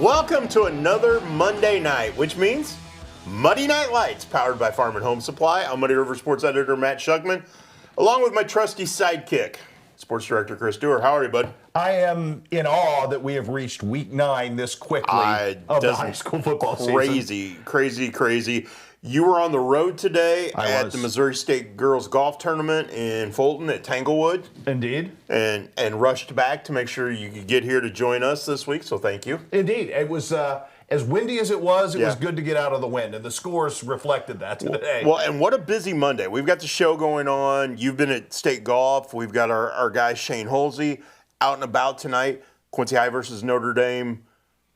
Welcome to another Monday night, which means Muddy Night Lights, powered by Farm and Home Supply. I'm Muddy River Sports Editor Matt Shugman, along with my trusty sidekick, Sports Director Chris Dewar. How are you, bud? I am in awe that we have reached week 9 this quickly of the high school football season. Crazy. You were on the road today at the Missouri State Girls Golf Tournament in Fulton at Tanglewood. Indeed. And rushed back to make sure you could get here to join us this week, so thank you. Indeed. It was as windy as it was good to get out of the wind, and the scores reflected that today. Well, and what a busy Monday. We've got the show going on. You've been at State Golf. We've got our guy Shane Holsey out and about tonight. Quincy High versus Notre Dame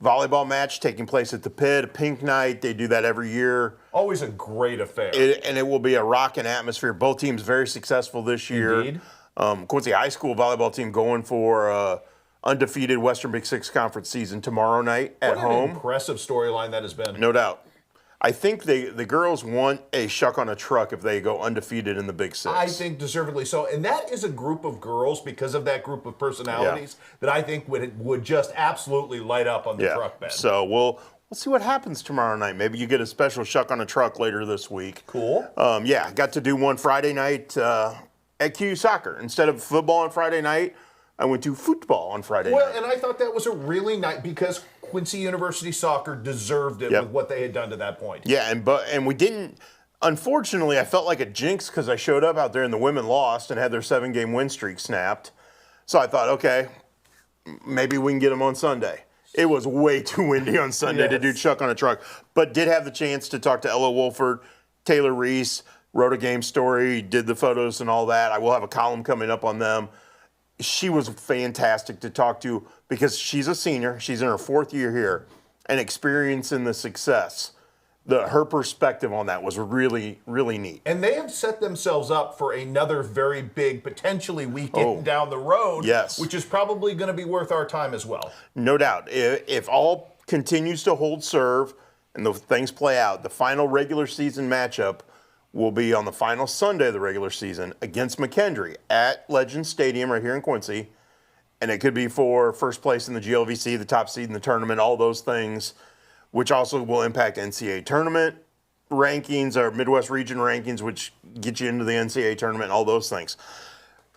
volleyball match taking place at the Pit, a pink night. They do that every year. Always a great affair. And it will be a rocking atmosphere. Both teams very successful this year. Indeed. Quincy High School volleyball team going for undefeated Western Big Six Conference season tomorrow night at home. What an impressive storyline that has been. No doubt. I think the girls want a shuck on a truck if they go undefeated in the Big Six. I think deservedly so. And that is a group of girls, because of that group of personalities, that I think would just absolutely light up on the truck bed. So we'll see what happens tomorrow night. Maybe you get a special shuck on a truck later this week. Cool. Got to do one Friday night at QU Soccer. Instead of football on Friday night, I went to football on Friday night. Well, and I thought that was a really nice, because Quincy University Soccer deserved it with what they had done to that point. Yeah, and we didn't. Unfortunately, I felt like a jinx because I showed up out there and the women lost and had their 7-game win streak snapped. So I thought, okay, maybe we can get them on Sunday. It was way too windy on Sunday to do Chuck on a truck, but did have the chance to talk to Ella Wolford, Taylor Reese, wrote a game story, did the photos and all that. I will have a column coming up on them. She was fantastic to talk to because she's a senior. She's in her 4th year here and experiencing the success. Her perspective on that was really, really neat. And they have set themselves up for another very big, potentially weekend down the road, which is probably going to be worth our time as well. No doubt. If all continues to hold serve and the things play out, the final regular season matchup will be on the final Sunday of the regular season against McKendree at Legend Stadium right here in Quincy. And it could be for first place in the GLVC, the top seed in the tournament, all those things, which also will impact NCAA tournament rankings or Midwest region rankings, which get you into the NCAA tournament, all those things.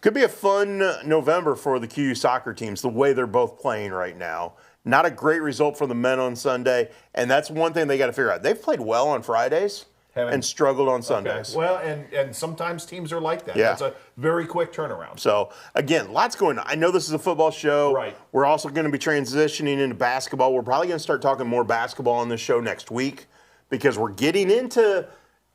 Could be a fun November for the QU soccer teams, the way they're both playing right now. Not a great result for the men on Sunday, and that's one thing they got to figure out. They've played well on Fridays and struggled on Sundays. Okay. Well, and sometimes teams are like that. Yeah. It's a very quick turnaround. So, again, lots going on. I know this is a football show. Right. We're also going to be transitioning into basketball. We're probably going to start talking more basketball on this show next week because we're getting into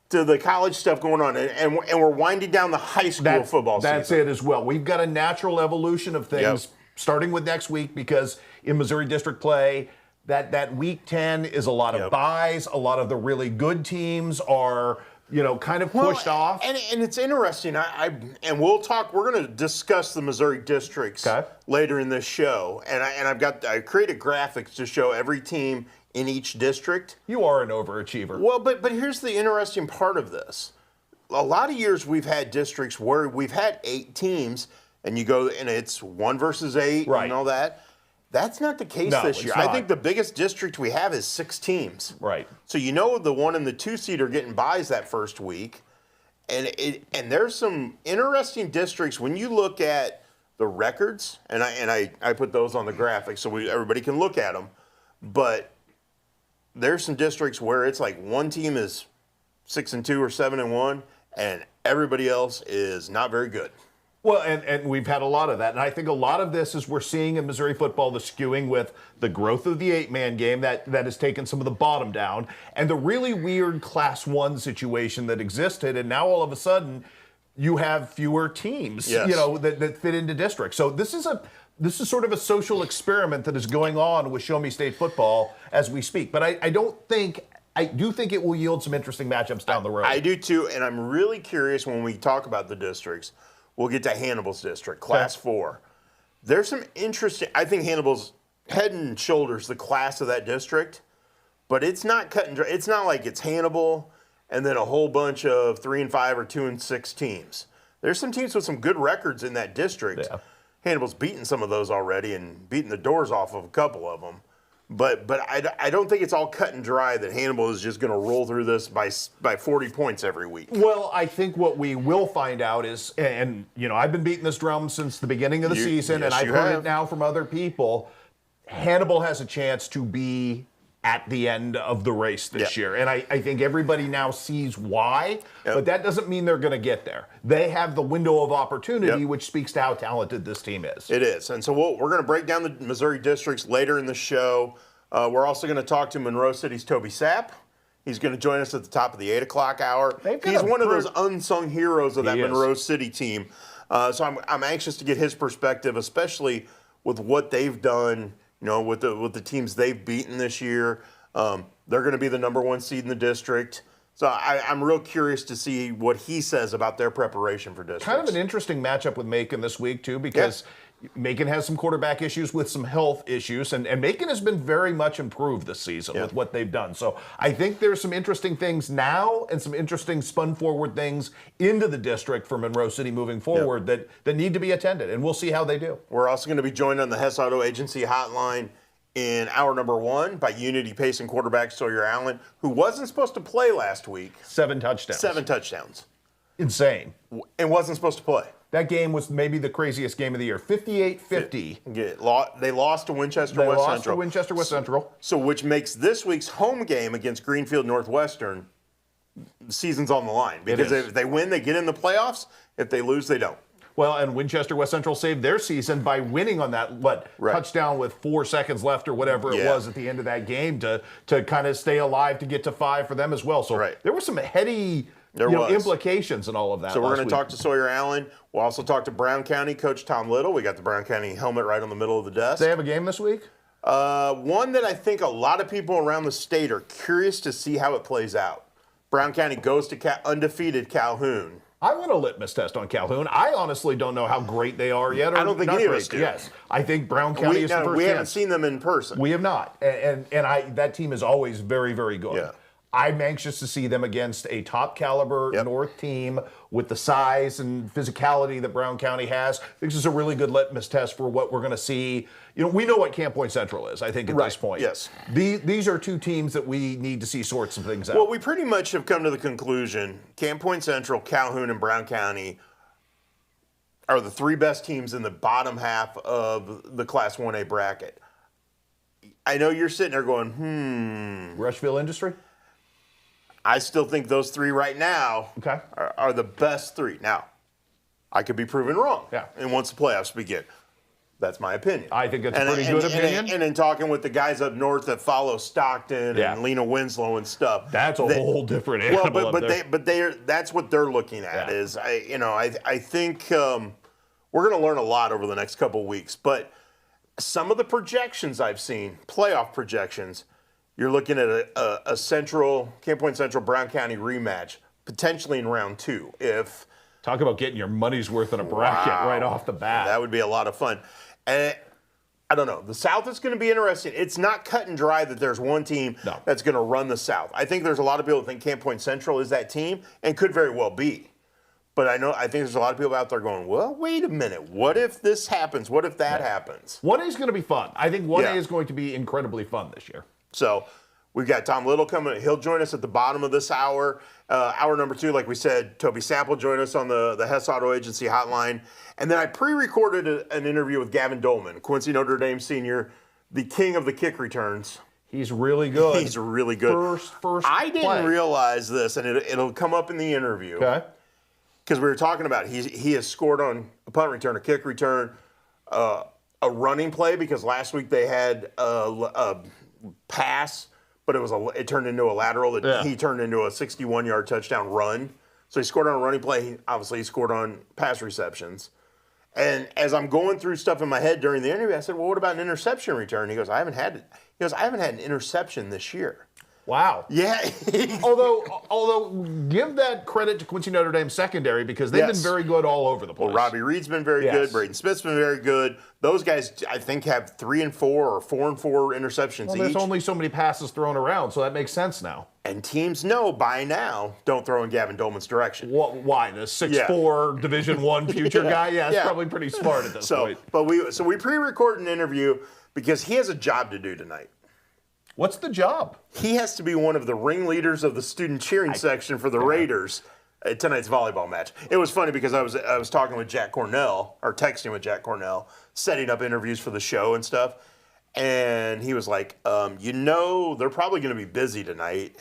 the college stuff going on, and we're winding down the high school football season. That's it as well. We've got a natural evolution of things starting with next week because in Missouri District play, that week 10 is a lot of buys. A lot of the really good teams are, kind of pushed off. And it's interesting. And we'll talk. We're going to discuss the Missouri districts later in this show. And I created graphics to show every team in each district. You are an overachiever. Well, but here's the interesting part of this. A lot of years we've had districts where we've had 8 teams, and you go and it's 1 versus 8 and all that. That's not the case this year. I think the biggest district we have is 6 teams. Right. So the 1 and the 2 seed are getting buys that first week. And there's some interesting districts when you look at the records, and I put those on the graphic so everybody can look at them. But there's some districts where it's like one team is 6-2 or 7-1, and everybody else is not very good. Well, and we've had a lot of that. And I think a lot of this is we're seeing in Missouri football the skewing with the growth of the 8-man game that has taken some of the bottom down and the really weird Class 1 situation that existed. And now all of a sudden you have fewer teams, that fit into districts. So this is sort of a social experiment that is going on with Show Me State football as we speak. But I do think it will yield some interesting matchups down the road. I do too. And I'm really curious when we talk about the districts. We'll get to Hannibal's district, Class 4. There's some interesting. I think Hannibal's head and shoulders the class of that district, but it's not cut and dry. It's not like it's Hannibal and then a whole bunch of 3-5 or 2-6 teams. There's some teams with some good records in that district. Yeah. Hannibal's beaten some of those already and beaten the doors off of a couple of them. But I don't think it's all cut and dry that Hannibal is just going to roll through this by 40 points every week. Well, I think what we will find out is, and I've been beating this drum since the beginning of the season, and I've heard it now from other people. Hannibal has a chance to be at the end of the race this year. And I think everybody now sees why, but that doesn't mean they're going to get there. They have the window of opportunity, which speaks to how talented this team is. It is. And so we're going to break down the Missouri districts later in the show. We're also going to talk to Monroe City's Toby Sapp. He's going to join us at the top of the 8 o'clock hour. He's one of those unsung heroes of that Monroe City team. So I'm anxious to get his perspective, especially with what they've done, with the teams they've beaten this year. They're going to be the number 1 seed in the district. So I'm real curious to see what he says about their preparation for districts. Kind of an interesting matchup with Macon this week, too, because Macon has some quarterback issues with some health issues, and Macon has been very much improved this season with what they've done. So I think there's some interesting things now and some interesting spun forward things into the district for Monroe City moving forward that need to be attended, and we'll see how they do. We're also going to be joined on the Hess Auto Agency hotline in hour number 1 by Unity Pacing quarterback Sawyer Allen, who wasn't supposed to play last week. 7 touchdowns. 7 touchdowns. Insane. And wasn't supposed to play. That game was maybe the craziest game of the year. 58-50. They lost to Winchester West Central. So which makes this week's home game against Greenfield Northwestern, the season's on the line. Because if they win, they get in the playoffs. If they lose, they don't. Well, and Winchester West Central saved their season by winning on that, touchdown with 4 seconds left or whatever it was at the end of that game to kind of stay alive to get to 5 for them as well. So there were some heady implications in all of that. So we're going to talk to Sawyer Allen. We'll also talk to Brown County Coach Tom Little. We got the Brown County helmet right on the middle of the desk. Do they have a game this week? One that I think a lot of people around the state are curious to see how it plays out. Brown County goes to undefeated Calhoun. I want a litmus test on Calhoun. I honestly don't know how great they are yet. I don't think any of us do. Yes, I think Brown County is the first We haven't chance. seen them in person. We have not, and that team is always very, very good. Yeah. I'm anxious to see them against a top caliber North team with the size and physicality that Brown County has. This is a really good litmus test for what we're going to see. We know what Camp Point Central is, I think, at this point. Yes. These are 2 teams that we need to see sort some things out. Well, we pretty much have come to the conclusion Camp Point Central, Calhoun, and Brown County are the 3 best teams in the bottom half of the Class 1A bracket. I know you're sitting there going, Rushville Industry? I still think those 3 right now are the best 3. Now, I could be proven wrong. And once the playoffs begin. That's my opinion. I think that's a pretty good opinion. And in talking with the guys up north that follow Stockton and Lena Winslow and stuff. That's a whole different animal. Well, that's what they're looking at is, I think we're going to learn a lot over the next couple of weeks. But some of the projections I've seen, playoff projections, you're looking at a Camp Point Central Brown County rematch, potentially in round 2. Talk about getting your money's worth in a bracket right off the bat. That would be a lot of fun. And I don't know. The South is going to be interesting. It's not cut and dry that there's one team that's going to run the South. I think there's a lot of people that think Camp Point Central is that team, and could very well be. But I think there's a lot of people out there going, well, wait a minute. What if this happens? What if that happens? 1A is going to be fun. I think 1A is going to be incredibly fun this year. So we've got Tom Little coming. He'll join us at the bottom of this hour. Hour number 2, like we said, Toby Sapp will join us on the Hess Auto Agency hotline. And then I pre-recorded an interview with Gavin Dolman, Quincy Notre Dame senior, the king of the kick returns. He's really good. He's really good. First I didn't realize this, and it'll come up in the interview. Okay. Because we were talking about he has scored on a punt return, a kick return, a running play, because last week they had a pass, but it turned into a lateral that he turned into a 61-yard touchdown run. So he scored on a running play. He scored on pass receptions. And as I'm going through stuff in my head during the interview, I said, well, what about an interception return? He goes, I haven't had it. He goes, I haven't had an interception this year. Wow. Yeah. although give that credit to Quincy Notre Dame secondary, because they've been very good all over the place. Well, Robbie Reed's been very good. Braden Smith's been very good. Those guys, I think, have 3 and 4 or 4 and 4 interceptions each. There's only so many passes thrown around, so that makes sense now. And teams know by now, don't throw in Gavin Dolman's direction. Why? The 6'4" Division I future guy? Yeah, it's probably pretty smart at this point. But we pre-recorded an interview because he has a job to do tonight. What's the job? He has to be one of the ringleaders of the student cheering section for the Raiders at tonight's volleyball match. It was funny because I was talking with Jack Cornell, or texting with Jack Cornell, setting up interviews for the show and stuff. And he was like, they're probably going to be busy tonight.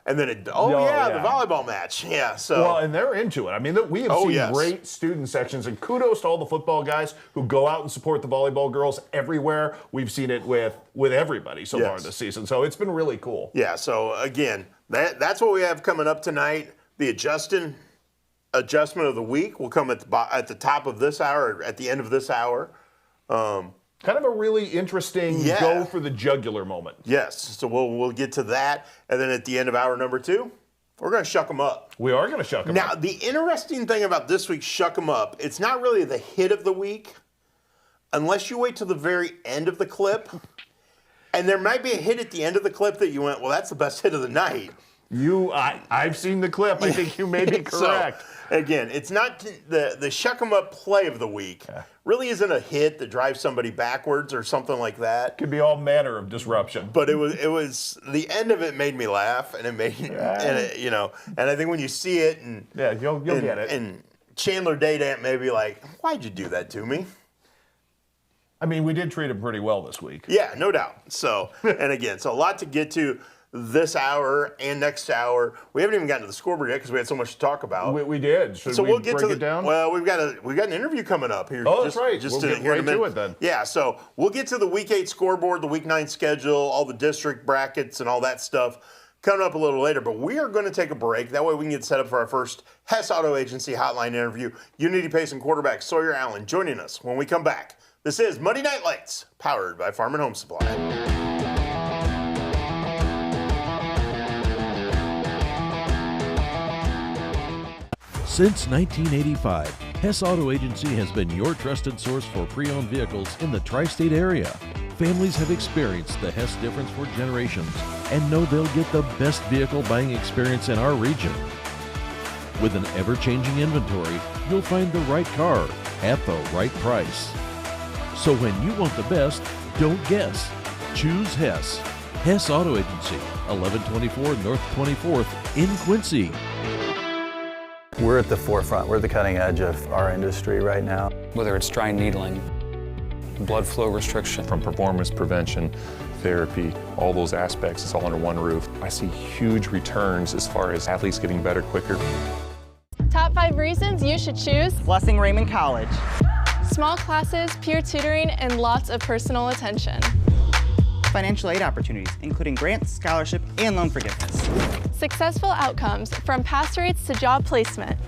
And then, the volleyball match. Yeah, so. Well, and they're into it. I mean, we have seen great student sections, and kudos to all the football guys who go out and support the volleyball girls everywhere. We've seen it with everybody so far this season, so it's been really cool. Yeah, so again, that's what we have coming up tonight. The adjustment of the week will come at the top of this hour, or at the end of this hour. Kind of a really interesting go for the jugular moment. Yes, so we'll get to that, and then at the end of hour number 2, we're going to shuck them up. We are going to shuck them up. Now, the interesting thing about this week's Shuck 'em Up, it's not really the hit of the week, unless you wait till the very end of the clip, and there might be a hit at the end of the clip that you went, well, that's the best hit of the night. I've seen the clip. I think you may be correct. So, again, it's not the Shuck 'em Up play of the week. Really isn't a hit that drives somebody backwards or something like that. Could be all manner of disruption. But it was the end of it made me laugh, and it made and I think when you see it and you'll get it. And Chandler Daydant may be like, why'd you do that to me? I mean, we did treat him pretty well this week. Yeah, no doubt. So, and again, so a lot to get to this hour and next hour. We haven't even gotten to the scoreboard yet because we had so much to talk about. We did. So we'll get break to it down? Well, we've got an interview coming up here. Oh, that's right. Just we'll get right to it then. Yeah, so we'll get to the Week 8 scoreboard, the Week 9 schedule, all the district brackets and all that stuff coming up a little later. But we are going to take a break. That way we can get set up for our first Hess Auto Agency hotline interview. Unity Pace and quarterback Sawyer Allen joining us when we come back. This is Monday Night Lights, powered by Farm and Home Supply. Since 1985, Hess Auto Agency has been your trusted source for pre-owned vehicles in the tri-state area. Families have experienced the Hess difference for generations and know they'll get the best vehicle buying experience in our region. With an ever-changing inventory, you'll find the right car at the right price. So when you want the best, don't guess. Choose Hess. Hess Auto Agency, 1124 North 24th in Quincy. We're at the forefront. We're the cutting edge of our industry right now. Whether it's dry needling, blood flow restriction, from performance prevention, therapy, all those aspects, it's all under one roof. I see huge returns as far as athletes getting better quicker. Top 5 reasons you should choose Blessing Raymond College. Small classes, peer tutoring, and lots of personal attention. Financial aid opportunities, including grants, scholarship, and loan forgiveness. Successful outcomes from pass rates to job placement.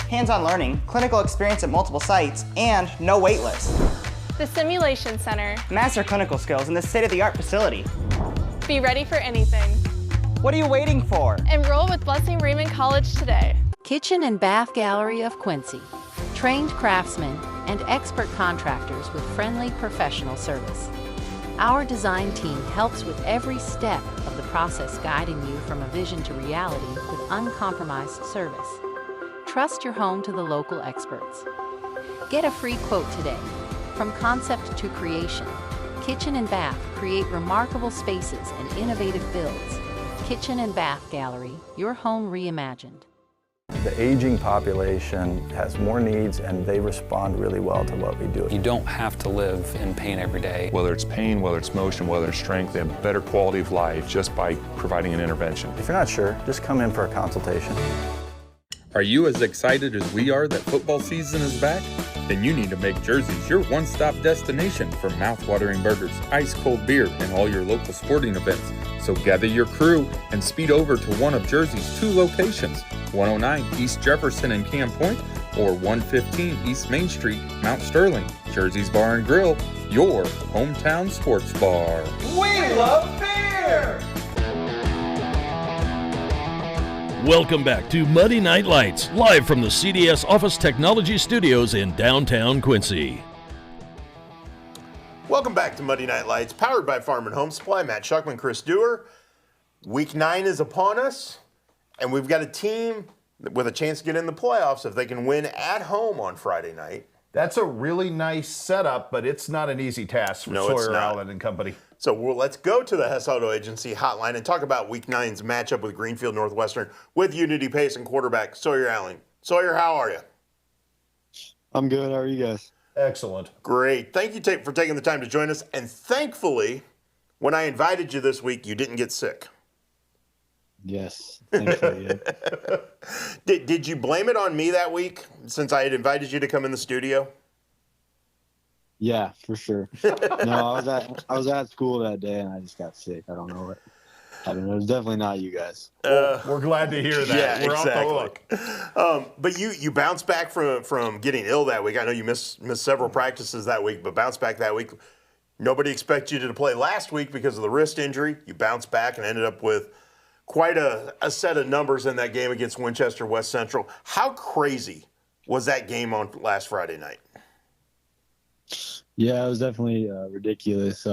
Hands-on learning, clinical experience at multiple sites, and no wait list. The Simulation Center. Master clinical skills in this state-of-the-art facility. Be ready for anything. What are you waiting for? Enroll with Blessing Raymond College today. Kitchen and Bath Gallery of Quincy. Trained craftsmen and expert contractors with friendly professional service. Our design team helps with every step of the process, guiding you from a vision to reality with uncompromised service. Trust your home to the local experts. Get a free quote today. From concept to creation, Kitchen and Bath create remarkable spaces and innovative builds. Kitchen and Bath Gallery, your home reimagined. The aging population has more needs and they respond really well to what we do. you don't have to live in pain every day. Whether it's pain, whether it's motion, whether it's strength, they have better quality of life just by providing an intervention. If you're not sure, just come in for a consultation. Are you as excited as we are that football season is back? Then you need to make Jersey's your one-stop destination for mouth-watering burgers, ice-cold beer, and all your local sporting events. So gather your crew and speed over to one of Jersey's 2 locations, 109 East Jefferson and Camp Point, or 115 East Main Street, Mount Sterling. Jersey's Bar and Grill, your hometown sports bar. We love beer! Welcome back to Monday Night Lights, live from the CDS Office Technology Studios in downtown Quincy. Welcome back to Monday Night Lights, powered by Farm and Home Supply. Matt Schuckman, Chris Dewar. Week 9 is upon us, and we've got a team with a chance to get in the playoffs if they can win at home on Friday night. That's a really nice setup, but it's not an easy task for Sawyer Allen and company. So let's go to the Hess Auto Agency hotline and talk about Week 9's matchup with Greenfield Northwestern with Unity Pace and quarterback Sawyer Allen. Sawyer, how are you? I'm good. How are you guys? Excellent. Great. Thank you for taking the time to join us. And thankfully, when I invited you this week, you didn't get sick. Yes. Thankfully, yeah. Did you blame it on me that week since I had invited you to come in the studio? Yeah, for sure. No, I was at school that day and I just got sick. I don't know what. I mean, it was definitely not you guys. We're glad to hear that. Yeah, We're exactly. off the hook. But you bounced back from getting ill that week. I know you missed several practices that week, but bounced back that week. Nobody expected you to play last week because of the wrist injury. You bounced back and ended up with quite a set of numbers in that game against Winchester West Central. How crazy was that game on last Friday night? Yeah, it was definitely ridiculous.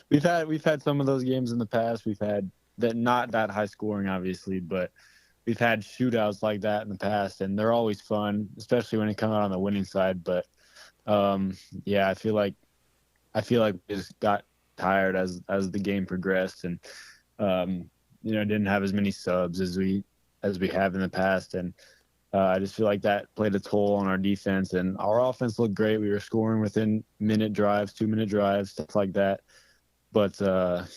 We've had some of those games in the past. We've had that, not that high scoring, obviously, but we've had shootouts like that in the past, and they're always fun, especially when it comes out on the winning side. But yeah, I feel like we just got tired as the game progressed, and didn't have as many subs as we have in the past, and I just feel like that played a toll on our defense, and our offense looked great. We were scoring within minute drives, 2-minute drives, stuff like that. But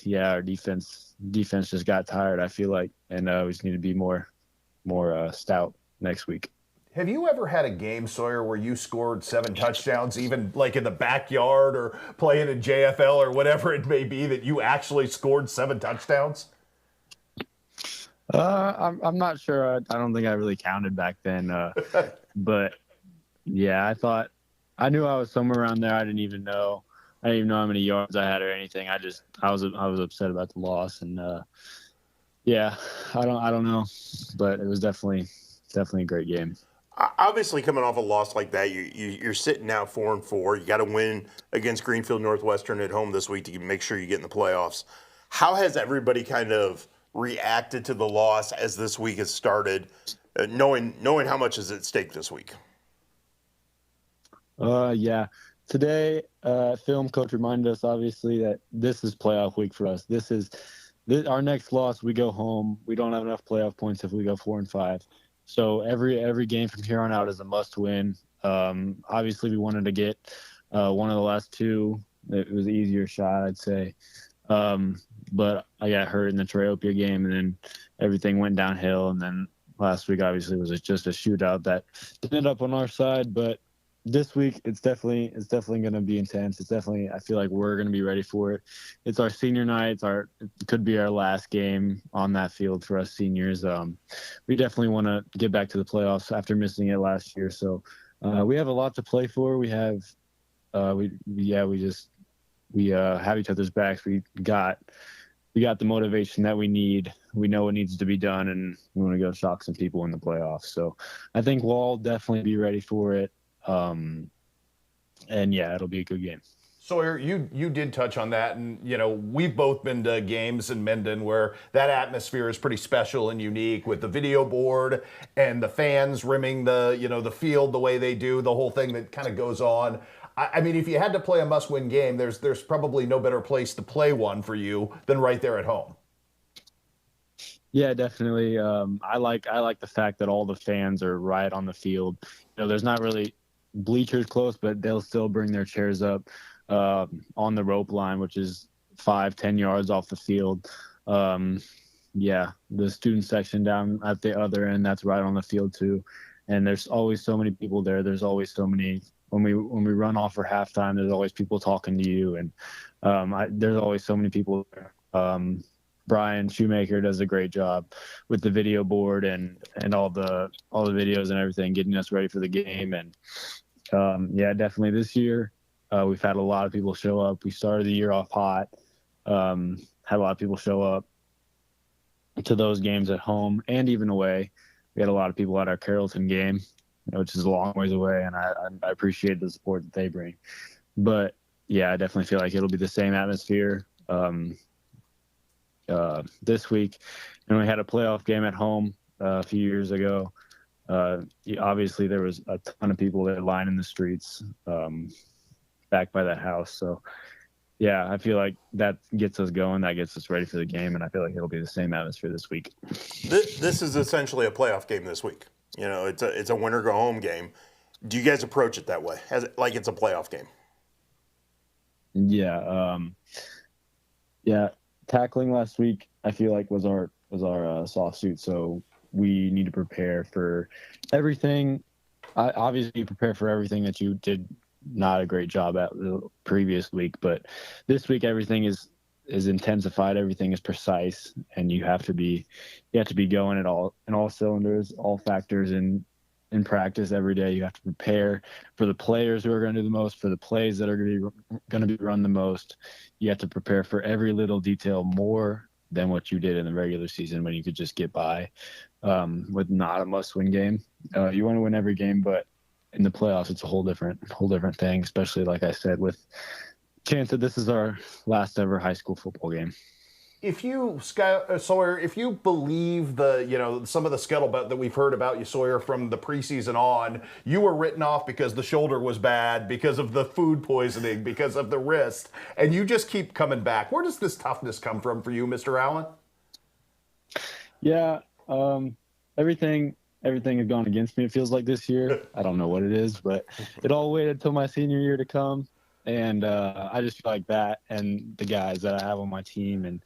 yeah, our defense just got tired, I feel like, and we just need to be more stout next week. Have you ever had a game, Sawyer, where you scored 7 touchdowns, even like in the backyard or playing in JFL or whatever it may be, that you actually scored 7 touchdowns? I'm not sure. I don't think I really counted back then. But yeah, I knew I was somewhere around there. I didn't even know how many yards I had or anything. I was upset about the loss, and yeah, I don't know, but it was definitely a great game. Obviously, coming off a loss like that, you're sitting now 4-4. You got to win against Greenfield Northwestern at home this week to make sure you get in the playoffs. How has everybody kind of reacted to the loss as this week has started, knowing how much is at stake this week? Yeah. Today, film coach reminded us, obviously, that this is playoff week for us. This is our next loss. We go home. We don't have enough playoff points if we go 4-5. So every game from here on out is a must-win. Obviously, we wanted to get one of the last 2. It was an easier shot, I'd say. But I got hurt in the Triopia game, and then everything went downhill. And then last week, obviously, was just a shootout that ended up on our side. But this week, it's definitely going to be intense. I feel like we're going to be ready for it. It's our senior night. It could be our last game on that field for us seniors. We definitely want to get back to the playoffs after missing it last year. So we have a lot to play for. We have we have each other's backs. We got the motivation that we need. We know what needs to be done, and we want to go shock some people in the playoffs. So I think we'll all definitely be ready for it. And yeah, it'll be a good game. Sawyer, you did touch on that, and we've both been to games in Minden where that atmosphere is pretty special and unique, with the video board and the fans rimming the field the way they do, the whole thing that kind of goes on. I mean, if you had to play a must-win game, there's probably no better place to play one for you than right there at home. Yeah, definitely. I like the fact that all the fans are right on the field. There's not really bleachers close, but they'll still bring their chairs up on the rope line, which is 5-10 yards off the field. Yeah, the student section down at the other end, that's right on the field too. And there's always so many people there. There's always so many. When we run off for halftime, there's always people talking to you, and there's always so many people there. Brian Shoemaker does a great job with the video board and all the videos and everything, getting us ready for the game. And yeah, definitely this year we've had a lot of people show up. We started the year off hot. Had a lot of people show up to those games at home and even away. We had a lot of people at our Carrollton game, which is a long ways away, and I appreciate the support that they bring. But yeah, I definitely feel like it'll be the same atmosphere this week. And we had a playoff game at home a few years ago. Obviously, there was a ton of people there lining the streets back by that house. So, yeah, I feel like that gets us going. That gets us ready for the game, and I feel like it'll be the same atmosphere this week. This is essentially a playoff game this week. You know, it's a winner go home game. Do you guys approach it that way, like it's a playoff game? Yeah, tackling last week I feel like was our soft suit. So we need to prepare for everything. Obviously, prepare for everything that you did not a great job at the previous week, but this week everything is intensified. Everything is precise, and you have to be going at all cylinders, all factors in practice every day. You have to prepare for the players who are going to do the most, for the plays that are going to be run the most. You have to prepare for every little detail more than what you did in the regular season when you could just get by with not a must-win game. You want to win every game, but in the playoffs, it's a whole different thing, especially, like I said, with chance that this is our last ever high school football game. If you, Sawyer, if you believe some of the scuttlebutt that we've heard about you, Sawyer, from the preseason on, you were written off because the shoulder was bad, because of the food poisoning, because of the wrist, and you just keep coming back. Where does this toughness come from for you, Mr. Allen? Yeah, everything has gone against me, it feels like, this year. I don't know what it is, but it all waited till my senior year to come. And I just feel like that, and the guys that I have on my team, and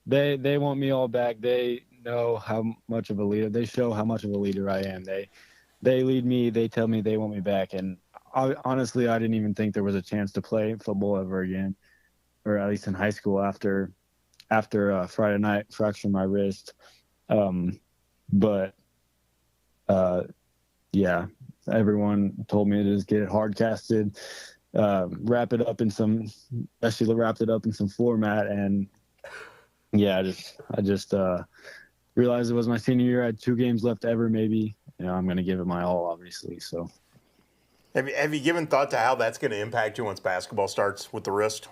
they want me all back. They know how much of a leader. They show how much of a leader I am. They lead me. They tell me they want me back. And honestly, I didn't even think there was a chance to play football ever again, or at least in high school after Friday night fracturing my wrist. Yeah, everyone told me to just get it hard casted. Wrap it up in some format, and yeah, I just realized it was my senior year. I had 2 games left ever, maybe. I'm going to give it my all, obviously. So, have you given thought to how that's going to impact you once basketball starts with the wrist?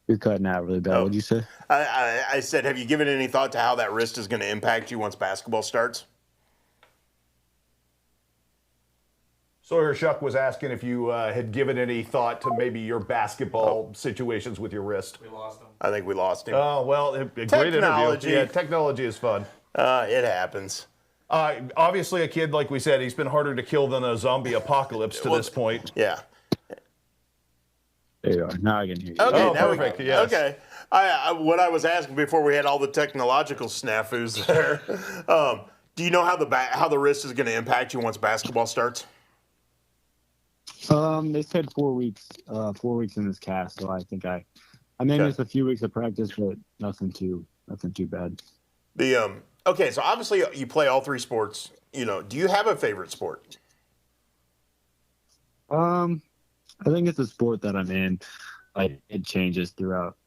You're cutting out really bad. What did you say? I said, have you given any thought to how that wrist is going to impact you once basketball starts? Sawyer Shuck was asking if you had given any thought to maybe your basketball situations with your wrist. We lost him. I think we lost him. Oh, well, a great interview. Yeah, technology is fun. It happens. Obviously, a kid, like we said, he's been harder to kill than a zombie apocalypse to this point. Yeah. There you are. Now I can hear you. Okay, now perfect. Yes. Okay. What I was asking before we had all the technological snafus there, do you know how the wrist is going to impact you once basketball starts? They said 4 weeks. 4 weeks in this cast, so I think I may miss a few weeks of practice, but nothing too bad. Okay, so obviously you play all 3 sports. Do you have a favorite sport? I think it's a sport that I'm in. Like, it changes throughout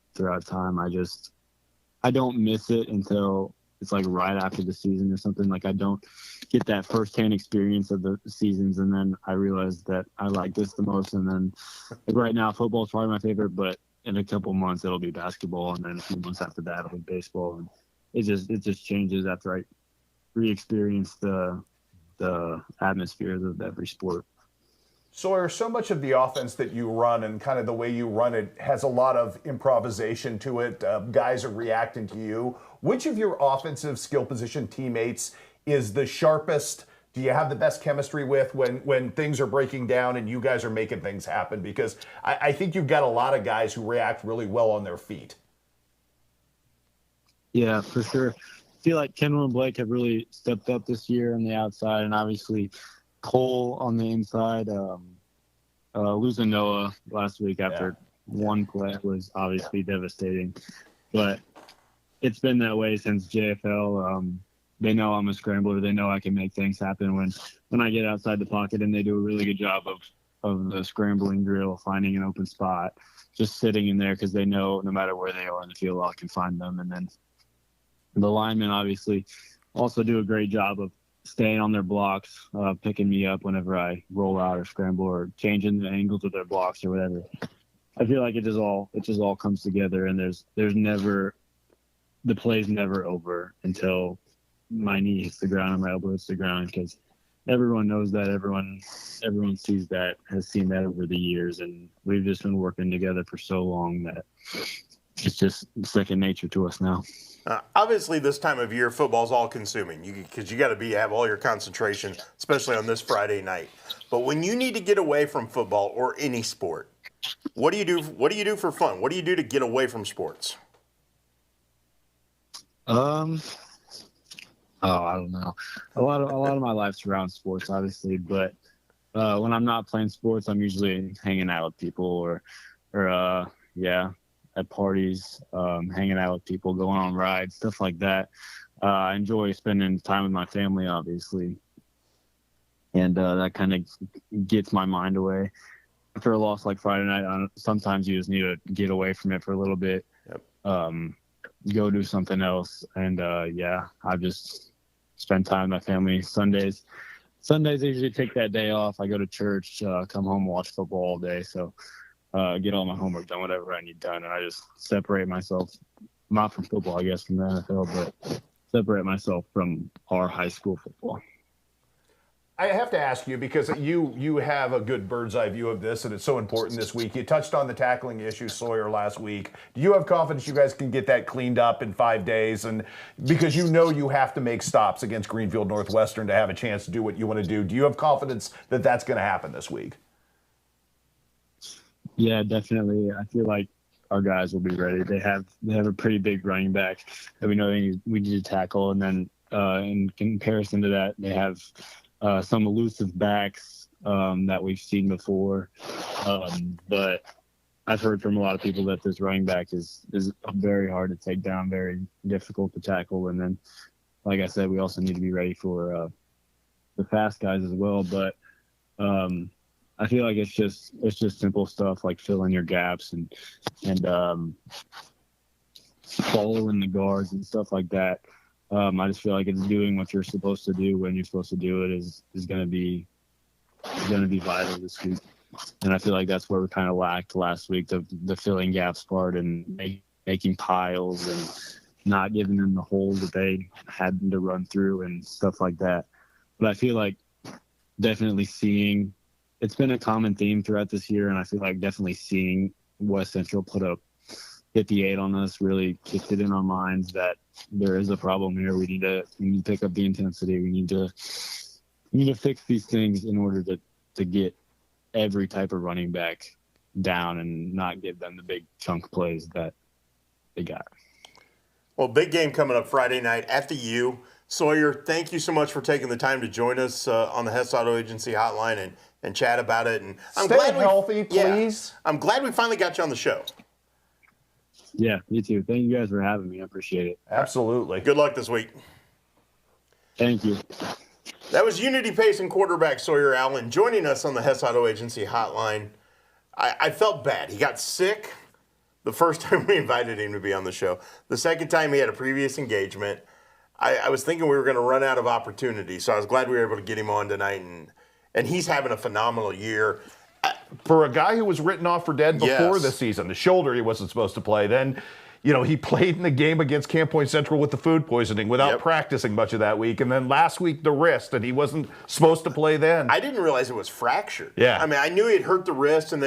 time. I don't miss it until it's like right after the season or something. Like, I don't get that firsthand experience of the seasons, and then I realize that I like this the most. And then, like, right now, football is probably my favorite, but in a couple months it'll be basketball, and then a few months after that it'll be baseball, and it just changes after I re-experience the atmospheres of every sport. Sawyer, so much of the offense that you run and kind of the way you run it has a lot of improvisation to it. Guys are reacting to you. Which of your offensive skill position teammates is the sharpest? Do you have the best chemistry with when things are breaking down and you guys are making things happen? Because I think you've got a lot of guys who react really well on their feet. Yeah, for sure. I feel like Kendall and Blake have really stepped up this year on the outside, and obviously Cole on the inside. Losing Noah last week after one play was obviously devastating, but it's been that way since JFL. They know I'm a scrambler. They know I can make things happen when I get outside the pocket, and they do a really good job of the scrambling drill, finding an open spot, just sitting in there because they know no matter where they are in the field, I can find them. And then the linemen obviously also do a great job of staying on their blocks, picking me up whenever I roll out or scramble or changing the angles of their blocks or whatever. I feel like it just all comes together, and there's never the play's never over until my knee hits the ground or my elbow hits the ground, because everyone knows that, everyone sees that, has seen that over the years, and we've just been working together for so long that it's just second nature to us now. Obviously, this time of year, football's all-consuming because you got to have all your concentration, especially on this Friday night. But when you need to get away from football or any sport, what do you do? What do you do for fun? What do you do to get away from sports? I don't know. A lot of my life's around sports, obviously, but when I'm not playing sports, I'm usually hanging out with people or at parties, hanging out with people, going on rides, stuff like that. I enjoy spending time with my family, obviously, and that kind of gets my mind away. After a loss like Friday night, sometimes you just need to get away from it for a little bit, go do something else, and I just spend time with my family. Sundays I usually take that day off. I go to church, come home, watch football all day, so get all my homework done, whatever I need done, and I just separate myself, not from football, I guess, from the NFL, but separate myself from our high school football. I have to ask you, because you have a good bird's eye view of this, and it's so important this week. You touched on the tackling issue, Sawyer, last week. Do you have confidence you guys can get that cleaned up in 5 days? And because you know you have to make stops against Greenfield Northwestern to have a chance to do what you want to do you have confidence that that's going to happen this week? Yeah, definitely. I feel like our guys will be ready. They have a pretty big running back that we know we need to tackle, and then in comparison to that, they have some elusive backs that we've seen before. But I've heard from a lot of people that this running back is very hard to take down, very difficult to tackle. And then, like I said, we also need to be ready for the fast guys as well. But I feel like it's just simple stuff like filling your gaps and following the guards and stuff like that. I just feel like it's doing what you're supposed to do when you're supposed to do it is going to be vital this week. And I feel like that's where we kind of lacked last week, the filling gaps part and making piles and not giving them the holes that they had to run through and stuff like that. But I feel like definitely seeing, it's been a common theme throughout this year, and I feel like definitely seeing West Central put up 58 on us really kicked it in our minds that there is a problem here. We need to pick up the intensity. We need to fix these things in order to get every type of running back down and not give them the big chunk plays that they got. Well, big game coming up Friday night at the U. Sawyer, thank you so much for taking the time to join us on the Hess Auto Agency hotline and chat about it. And Stay healthy, please. Yeah, I'm glad we finally got you on the show. Yeah, me too. Thank you guys for having me. I appreciate it. Absolutely. Good luck this week. Thank you. That was Unity Pacing quarterback Sawyer Allen joining us on the Hess Auto Agency hotline. I felt bad. He got sick the first time we invited him to be on the show. The second time he had a previous engagement. I was thinking we were going to run out of opportunity, so I was glad we were able to get him on tonight. And he's having a phenomenal year. For a guy who was written off for dead before this season, the shoulder he wasn't supposed to play, then he played in the game against Camp Point Central with the food poisoning without practicing much of that week. And then last week, the wrist, and he wasn't supposed to play then. I didn't realize it was fractured. Yeah. I mean, I knew he had hurt the wrist, and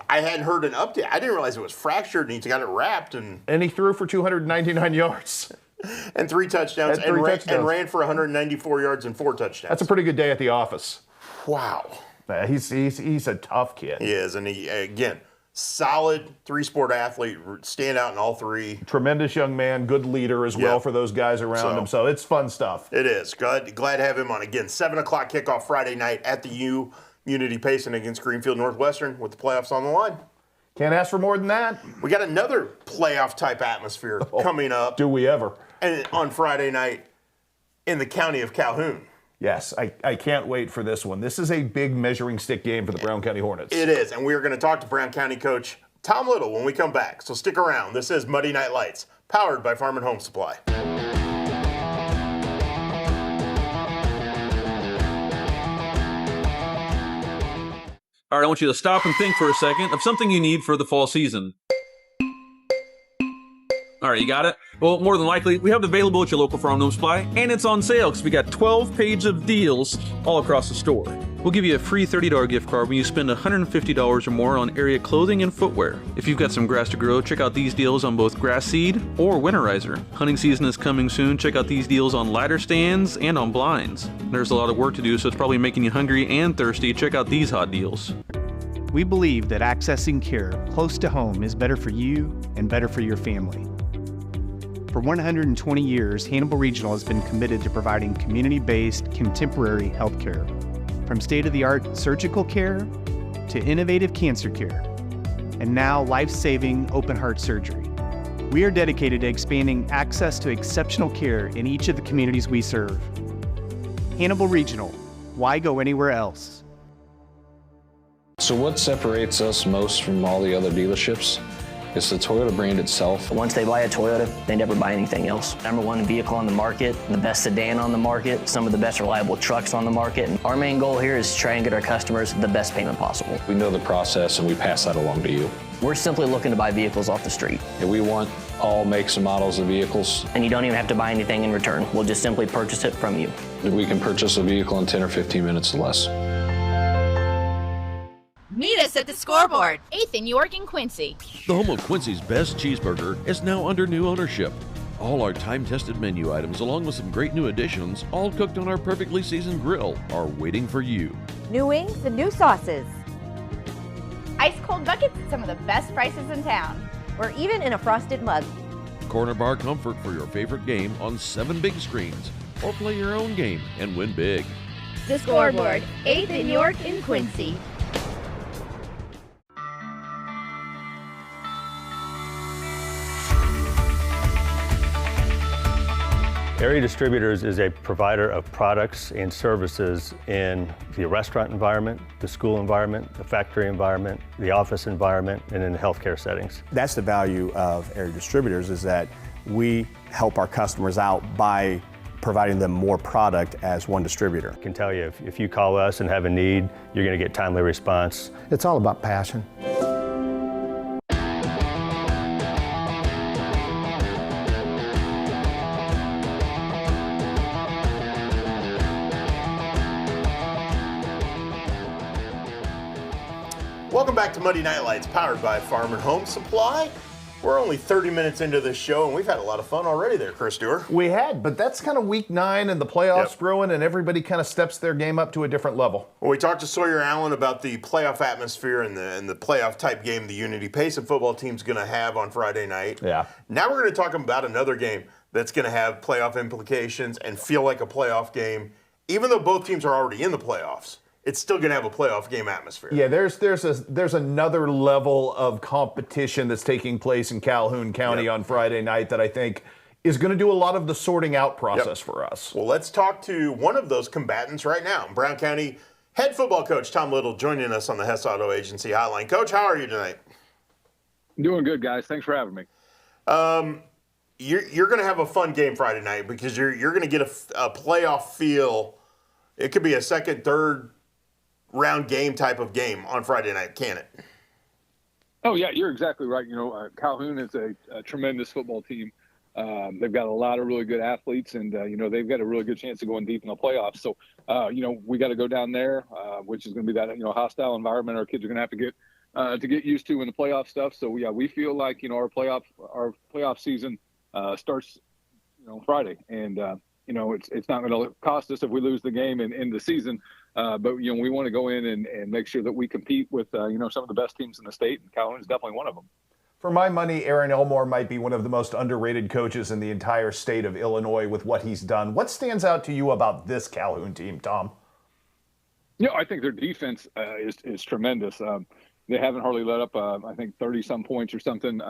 I hadn't heard an update. I didn't realize it was fractured, and he got it wrapped. And he threw for 299 yards. And 3 touchdowns, and ran for 194 yards and 4 touchdowns. That's a pretty good day at the office. Wow. He's a tough kid. He is, and he, again, solid 3-sport athlete, stand out in all 3. Tremendous young man, good leader as well for those guys around him. So it's fun stuff. It is. Glad to have him on. Again, 7 o'clock kickoff Friday night at the U. Unity Pacing against Greenfield Northwestern with the playoffs on the line. Can't ask for more than that. We got another playoff-type atmosphere coming up. Do we ever? And on Friday night in the county of Calhoun. Yes, I can't wait for this one. This is a big measuring stick game for the Brown County Hornets. It is, and we are going to talk to Brown County coach Tom Little when we come back. So stick around. This is Muddy Night Lights, powered by Farm and Home Supply. All right, I want you to stop and think for a second of something you need for the fall season. All right, you got it? Well, more than likely, we have it available at your local Farm Home Supply, and it's on sale because we got 12 pages of deals all across the store. We'll give you a free $30 gift card when you spend $150 or more on area clothing and footwear. If you've got some grass to grow, check out these deals on both grass seed or winterizer. Hunting season is coming soon. Check out these deals on ladder stands and on blinds. There's a lot of work to do, so it's probably making you hungry and thirsty. Check out these hot deals. We believe that accessing care close to home is better for you and better for your family. For 120 years, Hannibal Regional has been committed to providing community-based, contemporary health care. From state-of-the-art surgical care to innovative cancer care, and now life-saving open-heart surgery. We are dedicated to expanding access to exceptional care in each of the communities we serve. Hannibal Regional, why go anywhere else? So what separates us most from all the other dealerships? It's the Toyota brand itself. Once they buy a Toyota, they never buy anything else. #1 vehicle on the market, the best sedan on the market, some of the best reliable trucks on the market. And our main goal here is to try and get our customers the best payment possible. We know the process and we pass that along to you. We're simply looking to buy vehicles off the street. And we want all makes and models of vehicles. And you don't even have to buy anything in return. We'll just simply purchase it from you. We can purchase a vehicle in 10 or 15 minutes or less. Meet us at the Scoreboard, 8th in York and Quincy. The home of Quincy's best cheeseburger is now under new ownership. All our time-tested menu items, along with some great new additions, all cooked on our perfectly seasoned grill, are waiting for you. New wings and new sauces. Ice cold buckets at some of the best prices in town. Or even in a frosted mug. Corner bar comfort for your favorite game on 7 big screens. Or play your own game and win big. The Scoreboard, 8th in York and Quincy. Area Distributors is a provider of products and services in the restaurant environment, the school environment, the factory environment, the office environment, and in the healthcare settings. That's the value of Area Distributors, is that we help our customers out by providing them more product as one distributor. I can tell you, if you call us and have a need, you're going to get timely response. It's all about passion. Welcome back to Monday Night Lights, powered by Farm and Home Supply. We're only 30 minutes into this show, and we've had a lot of fun already there, Chris Stewart. We had, but that's kind of week 9 and the playoffs brewing, and everybody kind of steps their game up to a different level. Well, we talked to Sawyer Allen about the playoff atmosphere and the playoff type game the Unity Payson football team's going to have on Friday night. Yeah. Now we're going to talk about another game that's going to have playoff implications and feel like a playoff game, even though both teams are already in the playoffs. It's still going to have a playoff game atmosphere. Yeah, there's another level of competition that's taking place in Calhoun County on Friday night that I think is going to do a lot of the sorting out process for us. Well, let's talk to one of those combatants right now. Brown County head football coach Tom Little joining us on the Hess Auto Agency hotline. Coach, how are you tonight? Doing good, guys. Thanks for having me. You're going to have a fun game Friday night because you're going to get a playoff feel. It could be a second, third round game type of game on Friday night, can it? Oh, yeah, you're exactly right. You know, Calhoun is a tremendous football team. They've got a lot of really good athletes, and, you know, they've got a really good chance of going deep in the playoffs. So, you know, we got to go down there, which is going to be that, you know, hostile environment our kids are going to have to get used to in the playoff stuff. So, yeah, we feel like, you know, our playoff season starts, you know, Friday. And, you know, it's not going to cost us if we lose the game in the season. But, you know, we want to go in and make sure that we compete with, you know, some of the best teams in the state, and Calhoun is definitely one of them. For my money, Aaron Elmore might be one of the most underrated coaches in the entire state of Illinois with what he's done. What stands out to you about this Calhoun team, Tom? Yeah, I think their defense is tremendous. They haven't hardly let up, I think, 30-some points or something.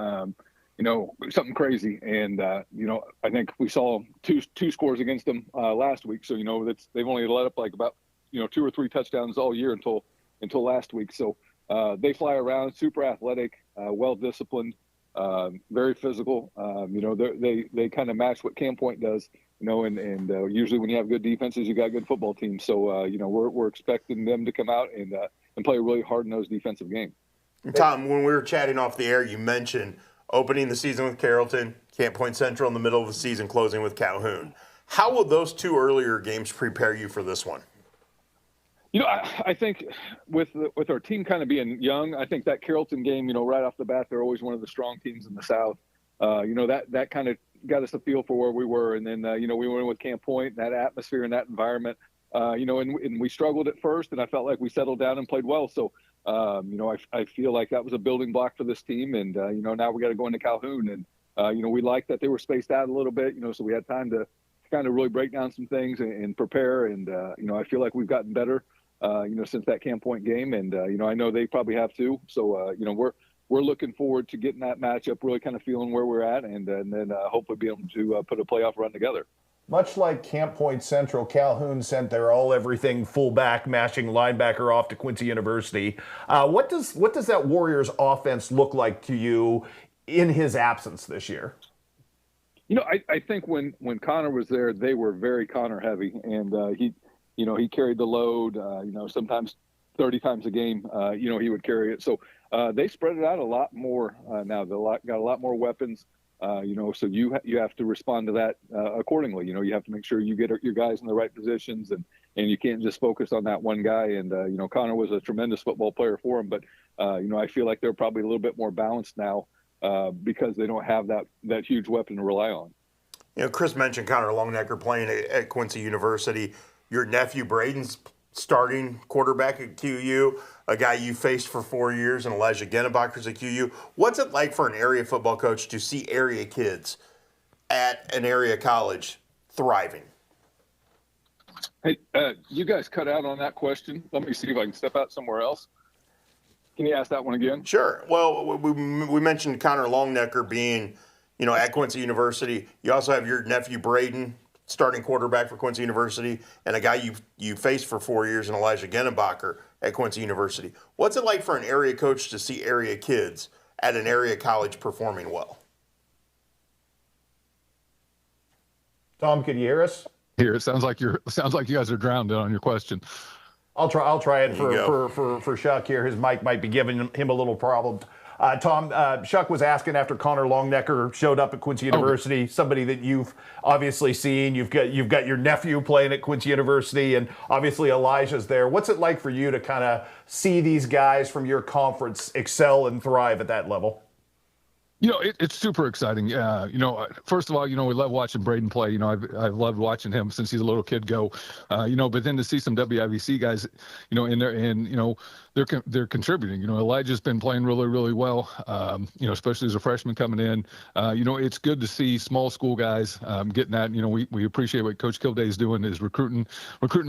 You know, something crazy. And, you know, I think we saw two scores against them last week. So, you know, they've only let up like about, you know, 2 or 3 touchdowns all year until last week. So they fly around, super athletic, well-disciplined, very physical. You know, they kind of match what Camp Point does, you know, and usually when you have good defenses, you got good football teams. So, you know, we're expecting them to come out and play a really hard-nosed defensive game. Tom, when we were chatting off the air, you mentioned opening the season with Carrollton, Camp Point Central in the middle of the season, closing with Calhoun. How will those two earlier games prepare you for this one? I think with our team kind of being young, I think that Carrollton game, right off the bat, they're always one of the strong teams in the South. That kind of got us a feel for where we were. And then, we went with Camp Point, that atmosphere and that environment, and we struggled at first, and I felt like we settled down and played well. So, I feel like that was a building block for this team. And, now we got to go into Calhoun. And, we liked that they were spaced out a little bit, so we had time to kind of really break down some things and prepare. And, I feel like we've gotten better, since that Camp Point game. And, I know they probably have too. So, we're looking forward to getting that matchup, really kind of feeling where we're at, and then hopefully be able to put a playoff run together. Much like Camp Point Central, Calhoun sent their all-everything fullback, mashing linebacker off to Quincy University. What does that Warriors offense look like to you in his absence this year? I think when Connor was there, they were very Connor heavy, and he carried the load. Sometimes 30 times a game, he would carry it. So they spread it out a lot more now. They got a lot more weapons. So you have to respond to that accordingly. You have to make sure you get your guys in the right positions, and you can't just focus on that one guy. And Connor was a tremendous football player for him, but I feel like they're probably a little bit more balanced now because they don't have that huge weapon to rely on. Chris mentioned Connor Longnecker playing at Quincy University. Your nephew Braden's starting quarterback at QU, a guy you faced for 4 years, and Elijah Gennebacher's at QU. What's it like for an area football coach to see area kids at an area college thriving? Hey, you guys cut out on that question. Let me see if I can step out somewhere else. Can you ask that one again? Sure. Well, we mentioned Connor Longnecker being, at Quincy University. You also have your nephew Braden, starting quarterback for Quincy University, and a guy you faced for 4 years in Elijah Gennebacher at Quincy University. What's it like for an area coach to see area kids at an area college performing well? Tom, can you hear us? Here, it sounds like you guys are drowned on your question. I'll try it for Shuck here. His mic might be giving him a little problem. Tom, Shuck was asking after Connor Longnecker showed up at Quincy University, somebody that you've obviously seen. You've got your nephew playing at Quincy University, and obviously Elijah's there. What's it like for you to kind of see these guys from your conference excel and thrive at that level? It's super exciting. First of all, we love watching Braden play. I've loved watching him since he's a little kid go. But then to see some WIVC guys, in there, and they're contributing. Elijah's been playing really, really well. Especially as a freshman coming in. It's good to see small school guys getting that. We appreciate what Coach Kilday's doing is recruiting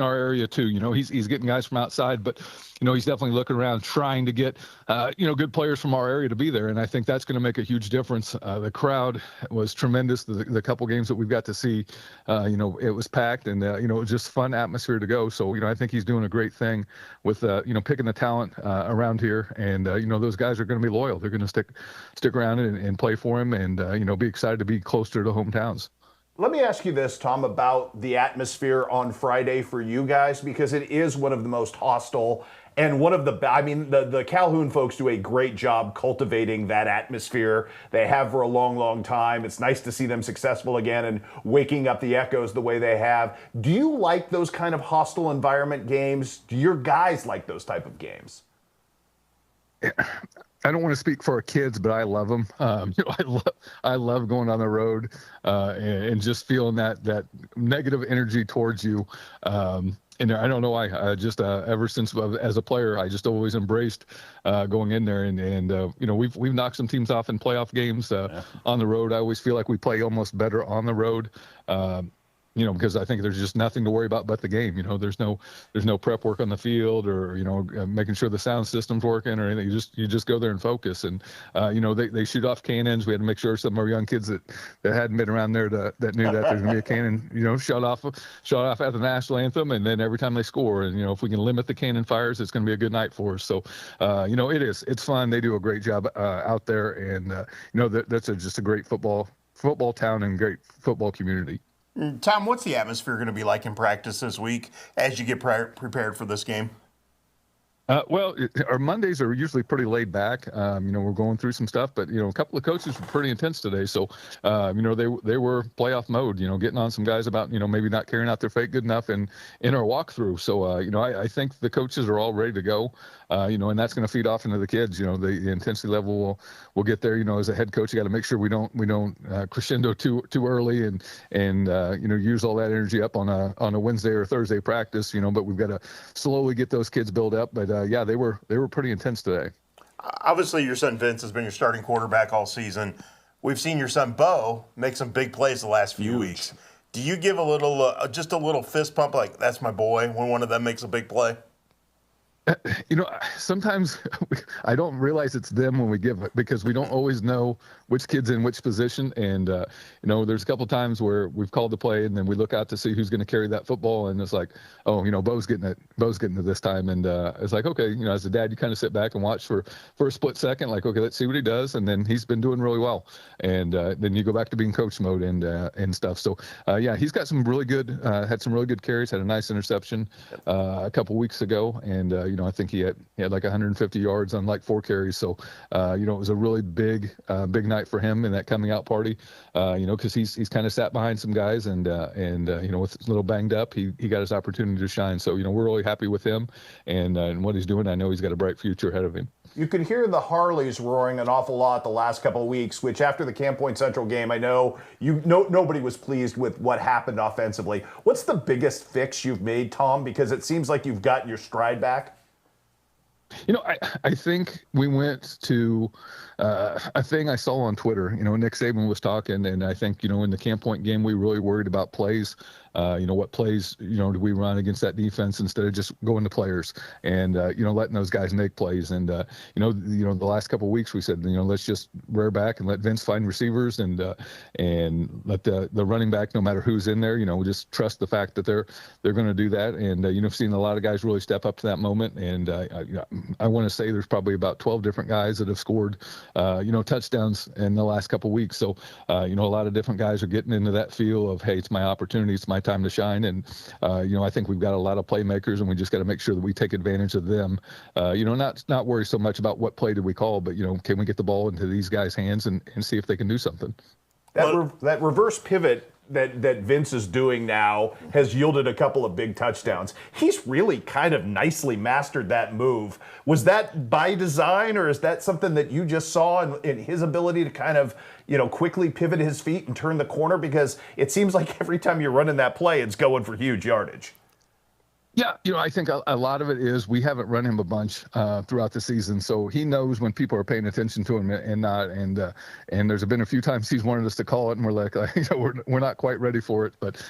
our area too. He's getting guys from outside, but he's definitely looking around trying to get good players from our area to be there, and I think that's going to make a huge difference. The crowd was tremendous. The couple games that we've got to see, it was packed, and it was just fun atmosphere to go. So I think he's doing a great thing with picking the talent around here, and those guys are going to be loyal. They're going to stick around and play for him, and be excited to be closer to hometowns. Let me ask you this, Tom, about the atmosphere on Friday for you guys, because it is one of the most hostile and one of the Calhoun folks do a great job cultivating that atmosphere. They have for a long, long time. It's nice to see them successful again and waking up the echoes the way they have. Do you like those kind of hostile environment games? Do your guys like those type of games? I don't want to speak for our kids, but I love them. I love going on the road and just feeling that negative energy towards you. And I don't know why. Ever since as a player, I just always embraced going in there, and we've knocked some teams off in playoff games on the road. I always feel like we play almost better on the road. Because I think there's just nothing to worry about but the game. There's no prep work on the field or making sure the sound system's working or anything. You just go there and focus. And they shoot off cannons. We had to make sure some of our young kids that hadn't been around there that knew that there's gonna be a cannon shot off at the national anthem, and then every time they score. And if we can limit the cannon fires, it's gonna be a good night for us. So it's fun. They do a great job out there, and that's just a great football town and great football community. Tom, what's the atmosphere going to be like in practice this week as you get prepared for this game? Our Mondays are usually pretty laid back. We're going through some stuff, but a couple of coaches were pretty intense today. So, they were playoff mode. Getting on some guys about maybe not carrying out their fate good enough in our walkthrough. So, I think the coaches are all ready to go. And that's going to feed off into the kids. The intensity level will get there. As a head coach, you got to make sure we don't crescendo too early and use all that energy up on a Wednesday or Thursday practice. But we've got to slowly get those kids built up. But they were pretty intense today. Obviously, your son Vince has been your starting quarterback all season. We've seen your son Bo make some big plays the last few weeks. Do you give a little, just a little fist pump, like that's my boy, when one of them makes a big play? Sometimes I don't realize it's them when we give it because we don't always know which kid's in which position. And, there's a couple times where we've called the play and then we look out to see who's going to carry that football. And it's like, oh, Bo's getting it this time. And it's like, okay, as a dad, you kind of sit back and watch for a split second, like, okay, let's see what he does. And then he's been doing really well. And then you go back to being coach mode and stuff. So, he's got some really good, had some really good carries, had a nice interception a couple weeks ago. And, I think he had like 150 yards on like 4 carries. So, it was a really big night for him in that coming out party, because he's kind of sat behind some guys and with a little banged up, he got his opportunity to shine. So, we're really happy with him and what he's doing. I know he's got a bright future ahead of him. You could hear the Harleys roaring an awful lot the last couple of weeks, which after the Camp Point Central game, I know nobody was pleased with what happened offensively. What's the biggest fix you've made, Tom? Because it seems like you've gotten your stride back. I think we went to a thing I saw on Twitter. Nick Saban was talking, and I think, in the Camp Point game, we really worried about plays. What plays, do we run against that defense instead of just going to players and, letting those guys make plays. And, the last couple of weeks we said, let's just rear back and let Vince find receivers and let the running back, no matter who's in there, just trust the fact that they're going to do that. And, I've seen a lot of guys really step up to that moment. And I want to say there's probably about 12 different guys that have scored, touchdowns in the last couple of weeks. So, a lot of different guys are getting into that feel of, hey, it's my opportunity. It's my time to shine. And, I think we've got a lot of playmakers and we just got to make sure that we take advantage of them. Not worry so much about what play did we call, but, can we get the ball into these guys' hands and see if they can do something? That reverse pivot that Vince is doing now has yielded a couple of big touchdowns. He's really kind of nicely mastered that move. Was that by design, or is that something that you just saw in his ability to kind of, quickly pivot his feet and turn the corner? Because it seems like every time you're running that play, it's going for huge yardage. Yeah, I think a lot of it is we haven't run him a bunch throughout the season, so he knows when people are paying attention to him and not. And there's been a few times he's wanted us to call it, and we're like, we're not quite ready for it. But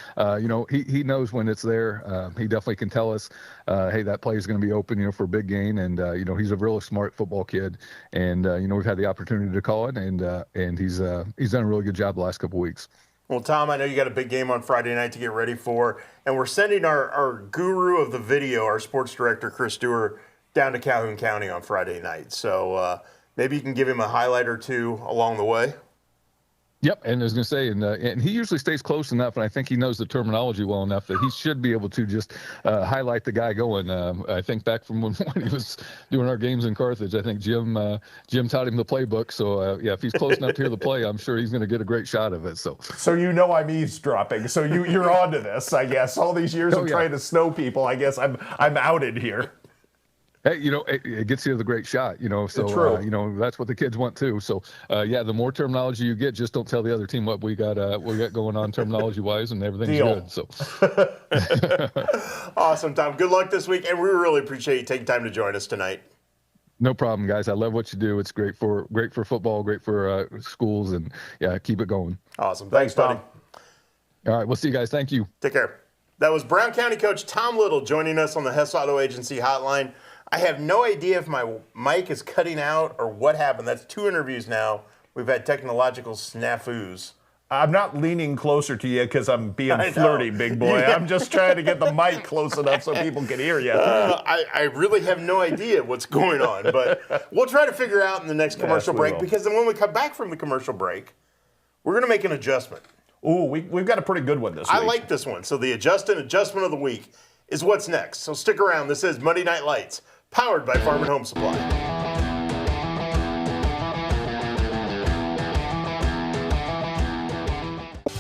he knows when it's there. He definitely can tell us, hey, that play is going to be open, for a big gain. And he's a really smart football kid, and we've had the opportunity to call it, and he's done a really good job the last couple of weeks. Well, Tom, I know you got a big game on Friday night to get ready for, and we're sending our guru of the video, our sports director, Chris Stewart, down to Calhoun County on Friday night. So maybe you can give him a highlight or two along the way. Yep, and I was going to say, and he usually stays close enough, and I think he knows the terminology well enough that he should be able to just highlight the guy going. I think back from when he was doing our games in Carthage, I think Jim taught him the playbook. So, if he's close enough to hear the play, I'm sure he's going to get a great shot of it. So I'm eavesdropping. So you're onto this, I guess. All these years of trying to snow people, I guess I'm outed here. Hey, it gets you the great shot, so, True. That's what the kids want too. So, the more terminology you get, just don't tell the other team what we got going on terminology wise, and everything's Deal. Good. So, awesome, Tom. Good luck this week. And we really appreciate you taking time to join us tonight. No problem, guys. I love what you do. It's great for football, great for schools, and keep it going. Awesome. Thanks, buddy. All right. We'll see you guys. Thank you. Take care. That was Brown County coach Tom Little joining us on the Hess Auto Agency hotline. I have no idea if my mic is cutting out or what happened. That's 2 interviews now. We've had technological snafus. I'm not leaning closer to you because I'm being flirty, big boy. Yeah. I'm just trying to get the mic close enough so people can hear you. I really have no idea what's going on, but we'll try to figure out in the next commercial break, because then when we come back from the commercial break, we're going to make an adjustment. Ooh, we've got a pretty good one this week. I like this one. So the adjustment of the week is what's next. So stick around. This is Monday Night Lights, powered by Farm and Home Supply.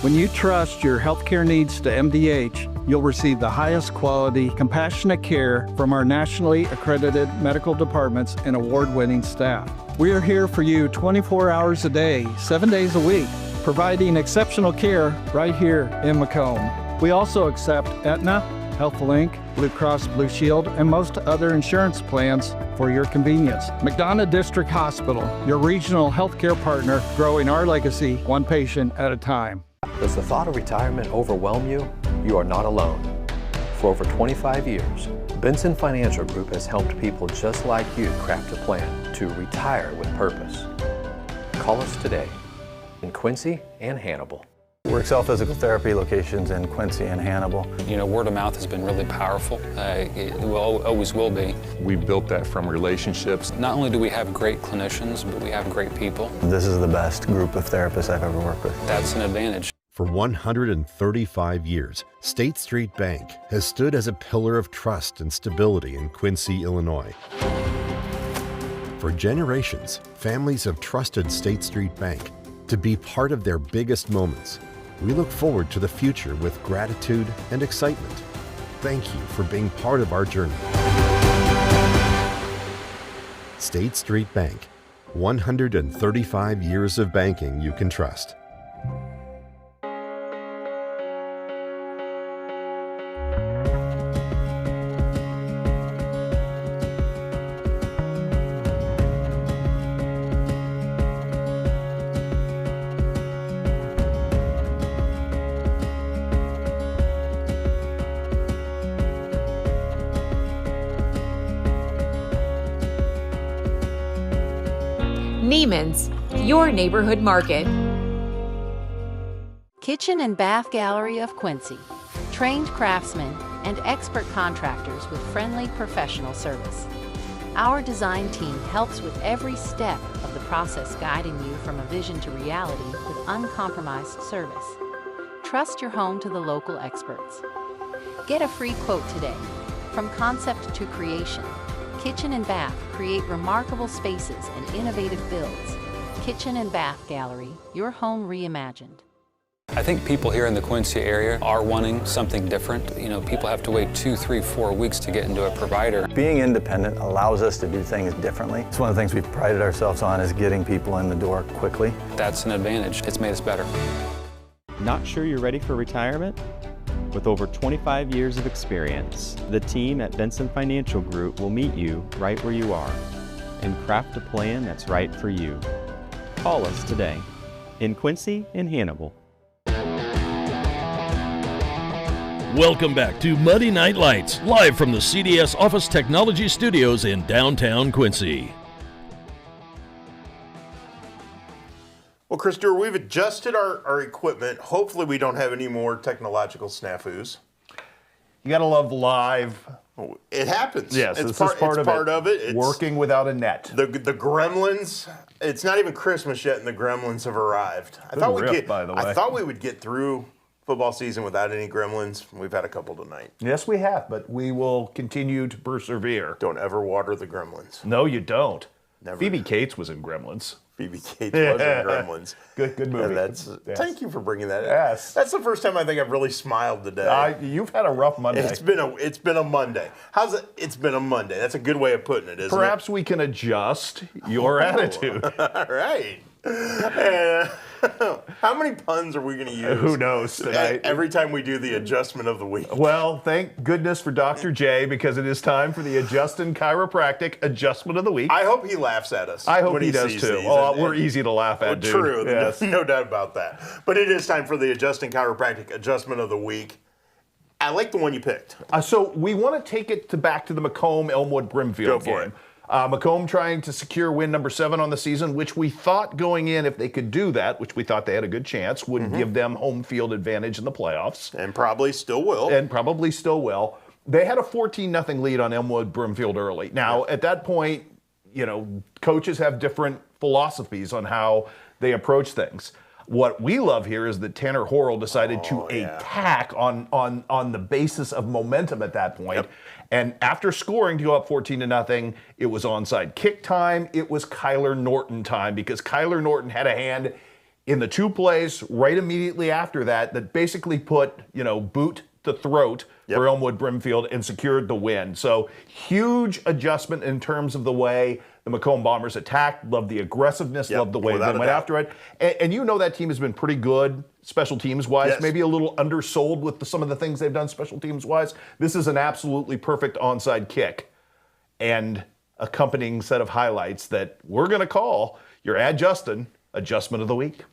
When you trust your healthcare needs to MDH, you'll receive the highest quality, compassionate care from our nationally accredited medical departments and award-winning staff. We are here for you 24 hours a day, 7 days a week, providing exceptional care right here in Macomb. We also accept Aetna, HealthLink, Blue Cross Blue Shield, and most other insurance plans for your convenience. McDonough District Hospital, your regional healthcare partner, growing our legacy one patient at a time. Does the thought of retirement overwhelm you? You are not alone. For over 25 years, Benson Financial Group has helped people just like you craft a plan to retire with purpose. Call us today in Quincy and Hannibal. We excel physical therapy locations in Quincy and Hannibal. You know, word of mouth has been really powerful. It always will be. We built that from relationships. Not only do we have great clinicians, but we have great people. This is the best group of therapists I've ever worked with. That's an advantage. For 135 years, State Street Bank has stood as a pillar of trust and stability in Quincy, Illinois. For generations, families have trusted State Street Bank to be part of their biggest moments. We look forward to the future with gratitude and excitement. Thank you for being part of our journey. State Street Bank, 135 years of banking you can trust. Neiman's, your neighborhood market. Kitchen and Bath Gallery of Quincy. Trained craftsmen and expert contractors with friendly professional service. Our design team helps with every step of the process, guiding you from a vision to reality with uncompromised service. Trust your home to the local experts. Get a free quote today. From concept to creation, Kitchen and Bath create remarkable spaces and innovative builds. Kitchen and Bath Gallery, your home reimagined. I think people here in the Quincy area are wanting something different. You know, people have to wait 2, 3, 4 weeks to get into a provider. Being independent allows us to do things differently. It's one of the things we've prided ourselves on, is getting people in the door quickly. That's an advantage. It's made us better. Not sure you're ready for retirement? With over 25 years of experience, the team at Benson Financial Group will meet you right where you are and craft a plan that's right for you. Call us today in Quincy and Hannibal. Welcome back to Monday Night Lights, live from the CDS Office Technology Studios in downtown Quincy. Well, Chris Dewar, we've adjusted our equipment. Hopefully we don't have any more technological snafus. You got to love live. It happens. Yes, it's part of it. It's working without a net. The gremlins, it's not even Christmas yet and the gremlins have arrived. By the way. I thought we would get through football season without any gremlins. We've had a couple tonight. Yes, we have, but we will continue to persevere. Don't ever water the gremlins. No, you don't. Never. Phoebe Cates was in Gremlins. Phoebe Cates was in Gremlins. Good movie. Yes. Thank you for bringing that. Yes. That's the first time I think I've really smiled today. You've had a rough Monday. It's been a Monday. How's it? It's been a Monday. That's a good way of putting it, isn't it? Perhaps we can adjust your attitude. All right. How many puns are we going to use? Who knows tonight? Every time we do the adjustment of the week. Well, thank goodness for Dr. J, because it is time for the Justin Chiropractic Adjustment of the Week. I hope he laughs at us. I hope when he does sees too. these. We're easy to laugh at, dude. True. Yes. No doubt about that. But it is time for the Justin Chiropractic Adjustment of the Week. I like the one you picked. So we want to take it back to the Macomb Elmwood Brimfield game. Macomb trying to secure win number 7 on the season, which we thought going in, if they could do that, which we thought they had a good chance, would give them home field advantage in the playoffs. And probably still will. They had a 14-0 lead on Elmwood Brimfield early. Now, at that point, coaches have different philosophies on how they approach things. What we love here is that Tanner Horrell decided to attack on the basis of momentum at that point. And after scoring to go up 14-0, it was onside kick time. It was Kyler Norton time, because Kyler Norton had a hand in the two plays right immediately after that basically put, boot to throat for Elmwood Brimfield and secured the win. So huge adjustment in terms of the way the Macomb Bombers attacked. Loved the aggressiveness, loved the way they went after it. And that team has been pretty good special teams-wise, maybe a little undersold with some of the things they've done special teams-wise. This is an absolutely perfect onside kick and accompanying set of highlights that we're going to call your Add Justin Adjustment of the Week.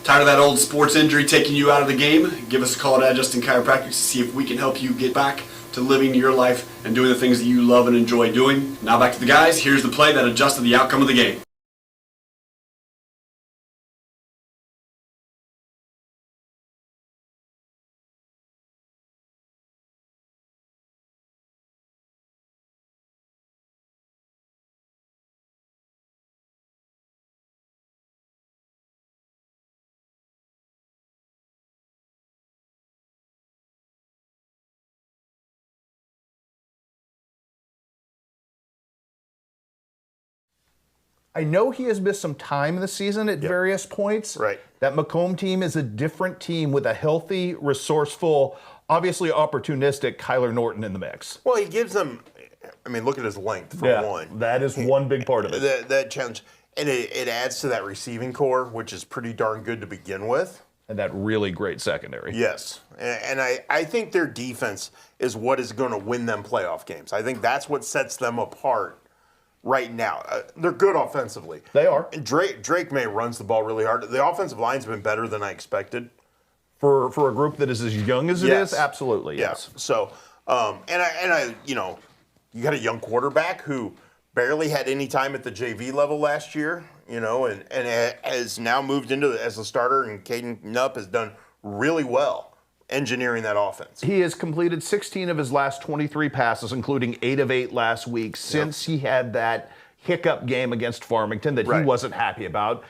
Tired of that old sports injury taking you out of the game? Give us a call at Add Justin Chiropractic to see if we can help you get back to living your life and doing the things that you love and enjoy doing. Now back to the guys. Here's the play that adjusted the outcome of the game. I know he has missed some time this season at various points. Right. That Macomb team is a different team with a healthy, resourceful, obviously opportunistic Kyler Norton in the mix. Well, he gives them, look at his length for one. That is one big part of it. That challenge. And it adds to that receiving core, which is pretty darn good to begin with. And that really great secondary. Yes. And I think their defense is what is going to win them playoff games. I think that's what sets them apart right now. They're good offensively. They are. And Drake May runs the ball really hard. The offensive line's been better than I expected. For a group that is as young as it is, absolutely, yes. So, you got a young quarterback who barely had any time at the JV level last year, and has now moved into as a starter, and Caden Knupp has done really well engineering that offense. He has completed 16 of his last 23 passes, including 8 of 8 last week, since he had that hiccup game against Farmington that he wasn't happy about.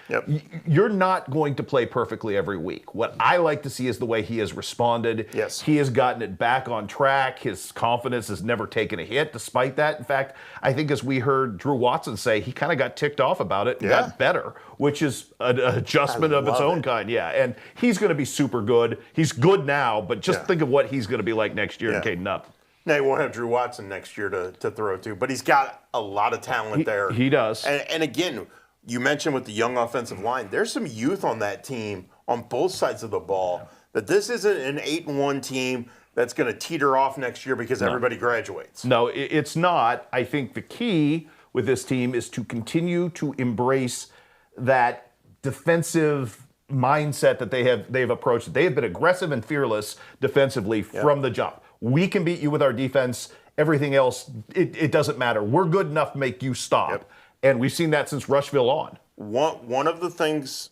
You're not going to play perfectly every week. What I like to see is the way he has responded. Yes. He has gotten it back on track. His confidence has never taken a hit despite that. In fact, I think as we heard Drew Watson say, he kind of got ticked off about it and got better, which is an adjustment of its own kind. Yeah, and he's going to be super good. He's good now, but just think of what he's going to be like next year in Caden Knupp. Now, he won't have Drew Watson next year to throw to, but he's got a lot of talent there. He does. And again, you mentioned with the young offensive line, there's some youth on that team on both sides of the ball, that this isn't an 8-1 team that's going to teeter off next year because everybody graduates. No, it's not. I think the key with this team is to continue to embrace that defensive mindset that they've approached. They have been aggressive and fearless defensively from the jump. We can beat you with our defense. Everything else, it doesn't matter. We're good enough to make you stop. And we've seen that since Rushville on. One of the things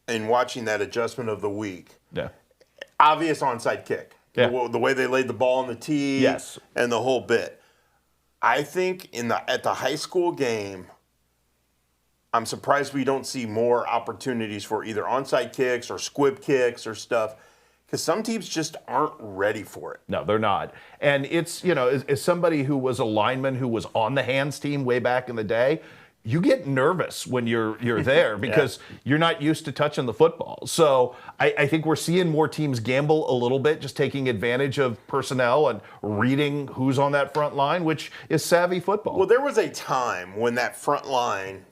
in watching that adjustment of the week, obvious onside kick. The way they laid the ball on the tee and the whole bit. I think at the high school game, I'm surprised we don't see more opportunities for either onside kicks or squib kicks or stuff. Because some teams just aren't ready for it. No, they're not. And it's, as somebody who was a lineman who was on the hands team way back in the day, you get nervous when you're there because you're not used to touching the football. So I think we're seeing more teams gamble a little bit, just taking advantage of personnel and reading who's on that front line, which is savvy football. Well, there was a time when that front line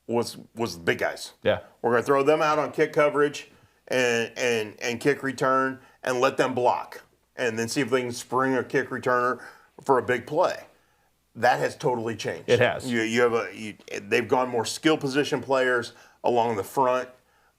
was the big guys. Yeah. We're going to throw them out on kick coverage and kick return and let them block and then see if they can spring a kick returner for a big play. That has totally changed. It has. They've gone more skill position players along the front,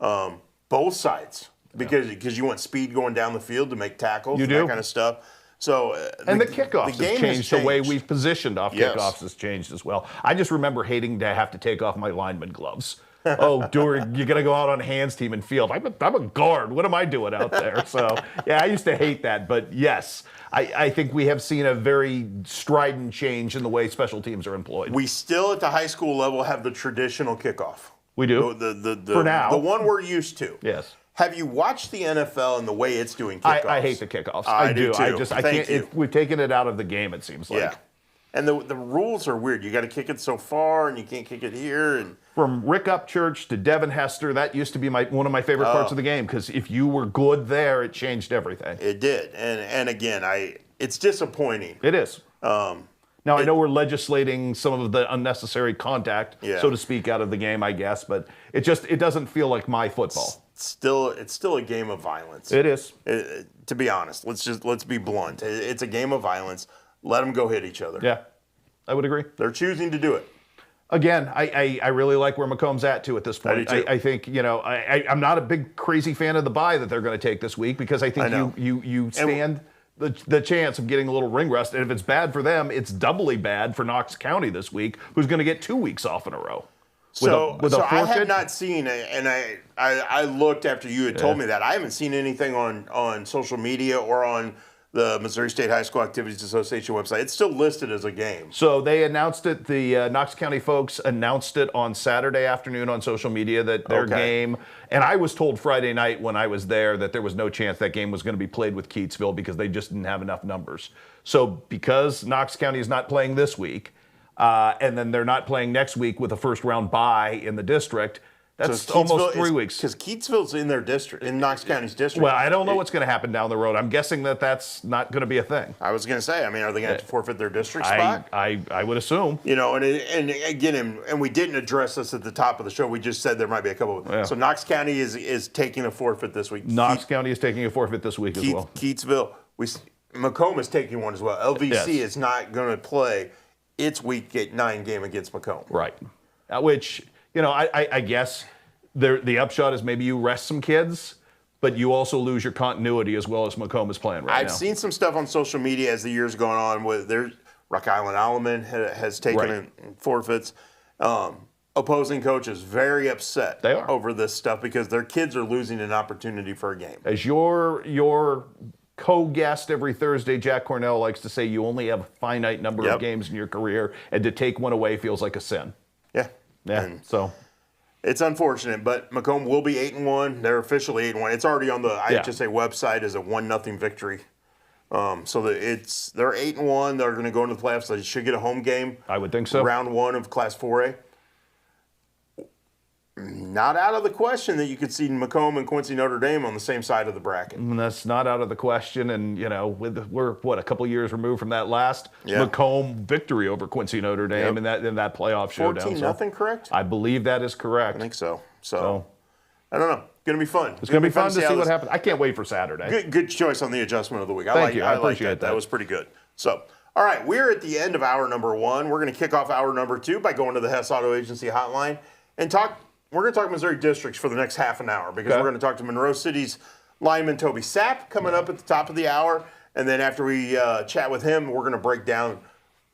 both sides, because you want speed going down the field to make tackles and that kind of stuff. So and the kickoffs have changed. The way we've positioned off kickoffs has changed as well. I just remember hating to have to take off my lineman gloves. You're going to go out on hands team and field. I'm a guard. What am I doing out there? So, I used to hate that. But, yes, I think we have seen a very strident change in the way special teams are employed. We still, at the high school level, have the traditional kickoff. We do. For now. The one we're used to. Yes. Have you watched the NFL and the way it's doing kickoffs? I hate the kickoffs. I do too. I Thank can't. you. We've taken it out of the game, it seems like. Yeah. And the rules are weird. You got to kick it so far, and you can't kick it here. And from Rick Upchurch to Devin Hester, that used to be one of my favorite parts of the game, because if you were good there, it changed everything. It did. And again, it's disappointing. It is. Now, I know we're legislating some of the unnecessary contact, so to speak, out of the game, I guess, but it doesn't feel like my football. It's still a game of violence. It is. To be honest, let's be blunt. It's a game of violence. Let them go hit each other. Yeah, I would agree. They're choosing to do it. Again, I really like where Macomb's at too at this point. I do too. I think, I'm not a big crazy fan of the bye that they're going to take this week, because I think you stand the chance of getting a little ring rust, and if it's bad for them, it's doubly bad for Knox County this week, who's going to get 2 weeks off in a row. So I have not seen, and I looked after you had told me that. I haven't seen anything on social media or on the Missouri State High School Activities Association website. It's still listed as a game. So they announced it, the Knox County folks announced it on Saturday afternoon on social media that their game, and I was told Friday night when I was there that there was no chance that game was going to be played with Keatsville because they just didn't have enough numbers. So because Knox County is not playing this week, and then they're not playing next week with a first round bye in the district, that's almost 3 weeks. Because Keatsville's in their district, in Knox County's district. Well, I don't know what's going to happen down the road. I'm guessing that not going to be a thing. I was going to say, are they going to have to forfeit their district spot? I would assume. And again, and we didn't address this at the top of the show. We just said there might be a couple. So Knox County is taking a forfeit this week. Knox County is taking a forfeit this week as well. Keatsville, Macomb is taking one as well. LVC is not going to play its week 9 game against Macomb. Right. Which, I guess the upshot is maybe you rest some kids, but you also lose your continuity as well as Macomb is playing right now. I've seen some stuff on social media as the year's gone on. With Rock Island Alleman has taken forfeits. Opposing coaches very upset over this stuff because their kids are losing an opportunity for a game. As your co-guest every Thursday, Jack Cornell, likes to say, you only have a finite number of games in your career, and to take one away feels like a sin. Yeah. And so it's unfortunate, but Macomb will be 8-1. They're officially 8-1. It's already on the IHSA website as a 1-0 victory. So they're 8-1. They're going to go into the playoffs. They should get a home game. I would think so. Round 1 of Class 4A. Not out of the question that you could see Macomb and Quincy Notre Dame on the same side of the bracket. That's not out of the question. And, we're, a couple years removed from that last Macomb victory over Quincy Notre Dame in that playoff showdown. 14-0, correct? I believe that is correct. I think so. So I don't know. Going to be fun. It's going to be fun to see what happens. I can't wait for Saturday. Good choice on the adjustment of the week. Thank you. I appreciate like that. That was pretty good. So, all right, we're at the end of hour number 1. We're going to kick off hour number 2 by going to the Hess Auto Agency hotline and talk. We're going to talk Missouri districts for the next half an hour because we're going to talk to Monroe City's lineman Toby Sapp coming up at the top of the hour. And then after we chat with him, we're going to break down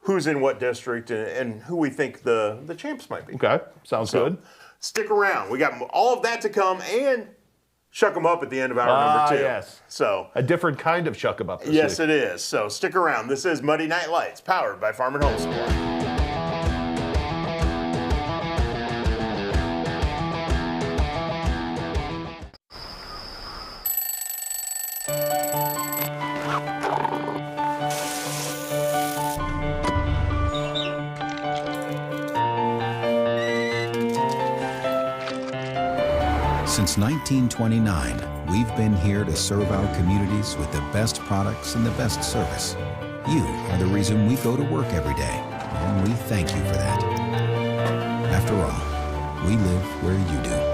who's in what district and who we think the champs might be. Okay, sounds good. Stick around. We got all of that to come and Shuck 'em Up at the end of hour number 2. Yes. So a different kind of Shuck 'em Up this Yes, week. it is. So stick around. This is Muddy Night Lights, powered by Farm and Home Supply. Since 1929, we've been here to serve our communities with the best products and the best service. You are the reason we go to work every day, and we thank you for that. After all, we live where you do.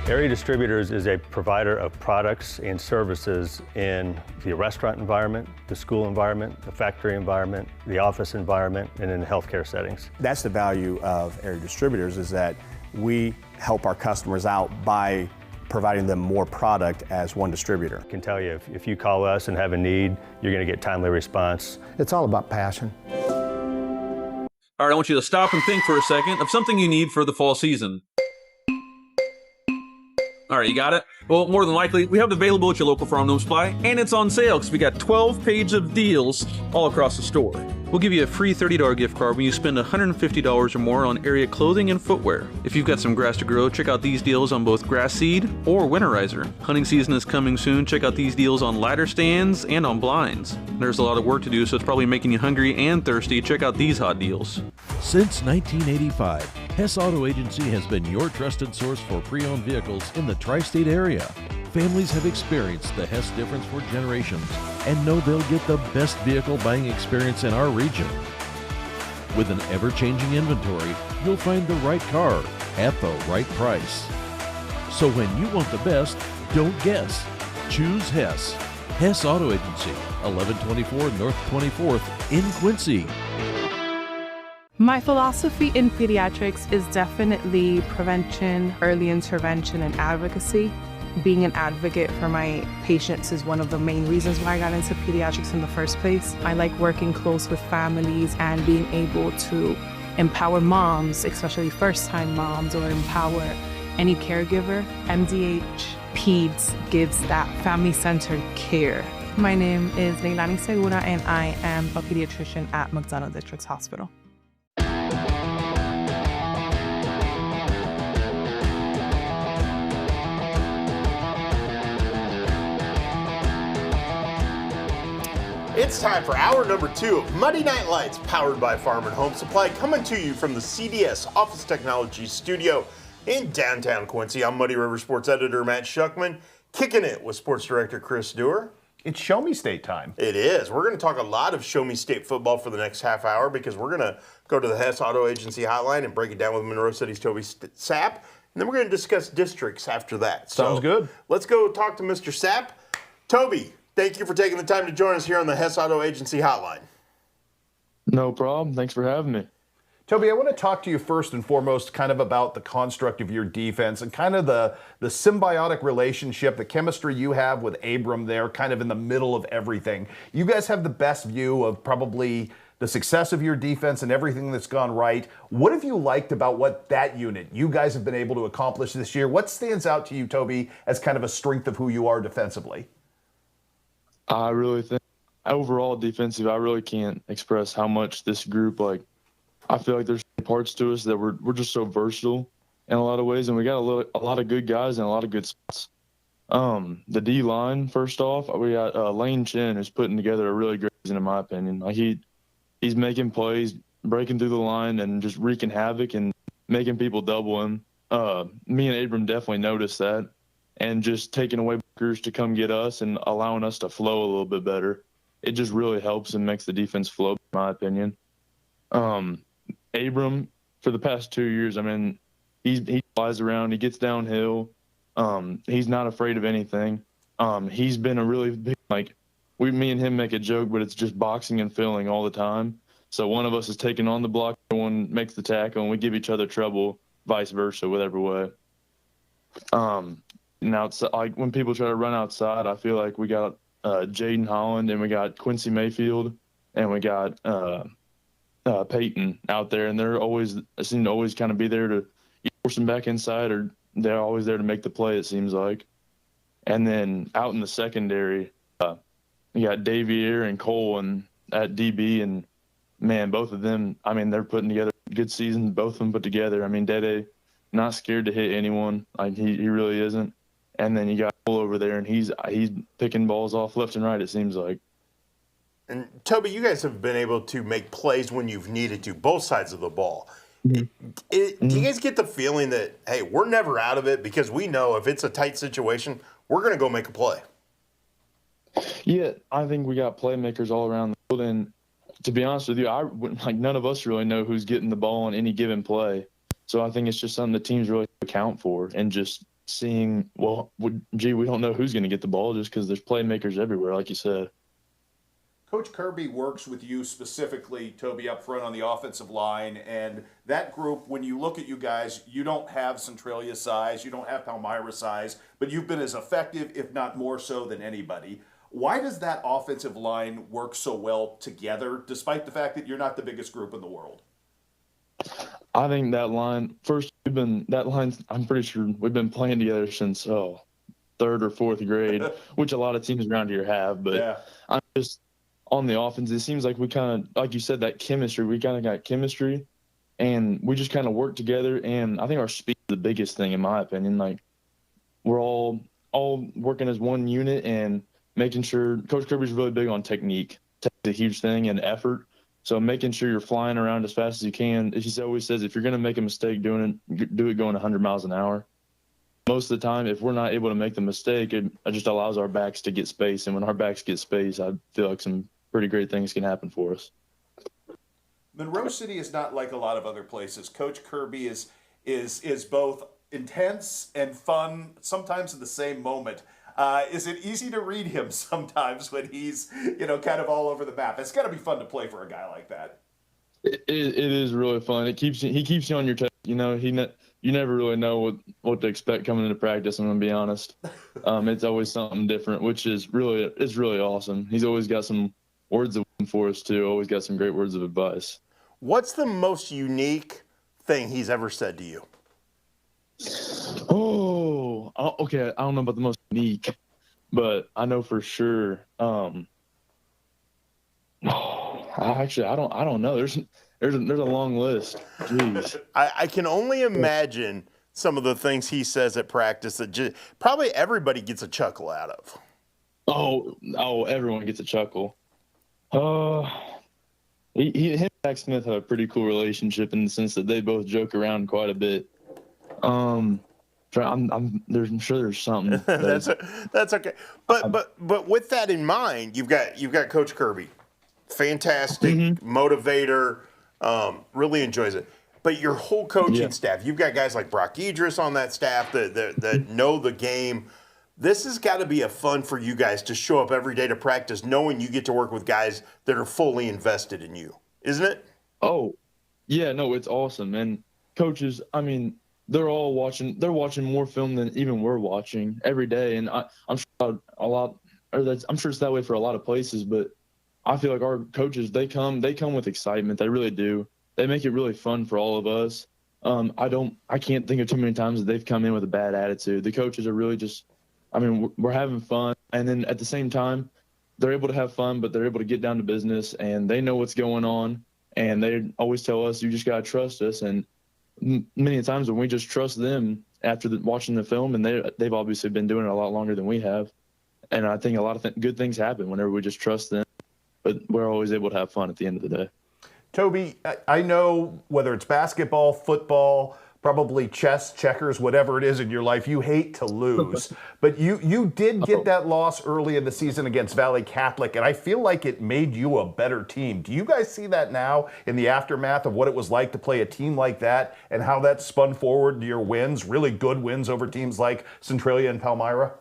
Area Distributors is a provider of products and services in the restaurant environment, the school environment, the factory environment, the office environment, and in healthcare settings. That's the value of Area Distributors, is that we help our customers out by providing them more product as one distributor. I can tell you, if you call us and have a need, you're going to get timely response. It's all about passion. All right, I want you to stop and think for a second of something you need for the fall season. All right, you got it? Well, more than likely, we have it available at your local Farm Home Supply, and it's on sale because we got 12 pages of deals all across the store. We'll give you a free $30 gift card when you spend $150 or more on area clothing and footwear. If you've got some grass to grow, check out these deals on both grass seed or winterizer. Hunting season is coming soon. Check out these deals on ladder stands and on blinds. There's a lot of work to do, so it's probably making you hungry and thirsty. Check out these hot deals. Since 1985, Hess Auto Agency has been your trusted source for pre-owned vehicles in the tri-state area. Families have experienced the Hess difference for generations and know they'll get the best vehicle buying experience in our region. With an ever-changing inventory, you'll find the right car at the right price. So when you want the best, don't guess. Choose Hess. Hess Auto Agency, 1124 North 24th in Quincy. My philosophy in pediatrics is definitely prevention, early intervention, and advocacy. Being an advocate for my patients is one of the main reasons why I got into pediatrics in the first place. I like working close with families and being able to empower moms, especially first-time moms, or empower any caregiver. MDH Peds gives that family-centered care. My name is Leilani Segura, and I am a pediatrician at McDonough Districts Hospital. It's time for hour number 2 of Monday Night Lights, powered by Farm and Home Supply, coming to you from the CDS Office Technology Studio in downtown Quincy. I'm Muddy River Sports Editor Matt Shuckman, kicking it with Sports Director Chris Dewar. It's Show Me State time. It is. We're going to talk a lot of Show Me State football for the next half hour because we're going to go to the Hess Auto Agency hotline and break it down with Monroe City's Toby Sapp, and then we're going to discuss districts after that. Sounds good. Let's go talk to Mr. Sapp. Toby, thank you for taking the time to join us here on the Hess Auto Agency hotline. No problem. Thanks for having me. Toby, I want to talk to you first and foremost kind of about the construct of your defense and kind of the symbiotic relationship, the chemistry you have with Abram there, kind of in the middle of everything. You guys have the best view of probably the success of your defense and everything that's gone right. What have you liked about what that unit, you guys have been able to accomplish this year? What stands out to you, Toby, as kind of a strength of who you are defensively? I really think overall defensive, I really can't express how much this group, I feel like there's parts to us that we're just so versatile in a lot of ways, and we got a lot of good guys and a lot of good spots. The D line, first off, we got Lane Chen, who's putting together a really great season in my opinion. He's making plays, breaking through the line, and just wreaking havoc and making people double him. Me and Abram definitely noticed that, and just taking away blockers to come get us and allowing us to flow a little bit better. It just really helps and makes the defense flow, in my opinion. Abram, for the past 2 years, he flies around, he gets downhill. He's not afraid of anything. He's been a really big, me and him make a joke, but it's just boxing and filling all the time. So one of us is taking on the block, one makes the tackle, and we give each other trouble, vice versa, whatever way. Now, when people try to run outside, I feel like we got Jaden Holland, and we got Quincy Mayfield, and we got Peyton out there, and they seem to always kind of be there to force them back inside, or they're always there to make the play, it seems like. And then out in the secondary, you got Davier and Cole and at DB, and man, both of them, they're putting together good seasons, both of them put together. Dede, not scared to hit anyone. He really isn't. And then you got Cole over there, and he's picking balls off left and right, it seems like. And Toby, you guys have been able to make plays when you've needed to, both sides of the ball. Do you guys get the feeling that, hey, we're never out of it because we know if it's a tight situation, we're going to go make a play? Yeah, I think we got playmakers all around the field, and to be honest with you, none of us really know who's getting the ball on any given play. So I think it's just something the teams really account for, and just seeing, we don't know who's going to get the ball just because there's playmakers everywhere, like you said. Coach Kirby works with you specifically, Toby, up front on the offensive line, and that group, when you look at you guys, you don't have Centralia's size, you don't have Palmyra's size, but you've been as effective, if not more so, than anybody. Why does that offensive line work so well together, despite the fact that you're not the biggest group in the world? I think that line first. I'm pretty sure we've been playing together since third or fourth grade, which a lot of teams around here have. But Yeah. I'm just on the offense. It seems like we kind of, like you said, that chemistry. We kind of got chemistry, and we just kind of work together. And I think our speed is the biggest thing, in my opinion. Like we're all working as one unit and making sure. Coach Kirby's really big on technique. Technique's a huge thing, and effort. So making sure you're flying around as fast as you can. He always says, if you're going to make a mistake doing it, do it going 100 miles an hour. Most of the time, if we're not able to make the mistake, it just allows our backs to get space. And when our backs get space, I feel like some pretty great things can happen for us. Monroe City is not like a lot of other places. Coach Kirby is both intense and fun, sometimes in the same moment. Is it easy to read him sometimes when he's, kind of all over the map? It's got to be fun to play for a guy like that. It is really fun. He keeps you on your toes. You never really know what to expect coming into practice. I'm gonna be honest. It's always something different, which is really awesome. He's always got some words of wisdom for us too. Always got some great words of advice. What's the most unique thing he's ever said to you? Okay. I don't know about the most unique, but I know for sure. Actually, I don't know. There's a long list. Jeez. I can only imagine some of the things he says at practice that probably everybody gets a chuckle out of. Oh, everyone gets a chuckle. Him and Zach Smith have a pretty cool relationship in the sense that they both joke around quite a bit. I'm sure there's something. That's okay. But with that in mind, you've got Coach Kirby, fantastic motivator, really enjoys it. But your whole coaching staff, you've got guys like Brock Idris on that staff that know the game. This has got to be a fun for you guys to show up every day to practice, knowing you get to work with guys that are fully invested in you, isn't it? Oh, yeah, no, it's awesome. And coaches, I mean, they're all watching. They're watching more film than even we're watching every day. And I'm sure I'm sure it's that way for a lot of places. But I feel like our coaches, they come with excitement. They really do. They make it really fun for all of us. I can't think of too many times that they've come in with a bad attitude. The coaches are really just, we're having fun. And then at the same time, they're able to have fun, but they're able to get down to business, and they know what's going on. And they always tell us, you just got to trust us. And many times when we just trust them after watching the film, and they've obviously been doing it a lot longer than we have. And I think a lot of good things happen whenever we just trust them. But we're always able to have fun at the end of the day. Toby, I know whether it's basketball, football, probably chess, checkers, whatever it is in your life, you hate to lose. But you did get that loss early in the season against Valley Catholic, and I feel like it made you a better team. Do you guys see that now in the aftermath of what it was like to play a team like that and how that spun forward to your wins, really good wins over teams like Centralia and Palmyra?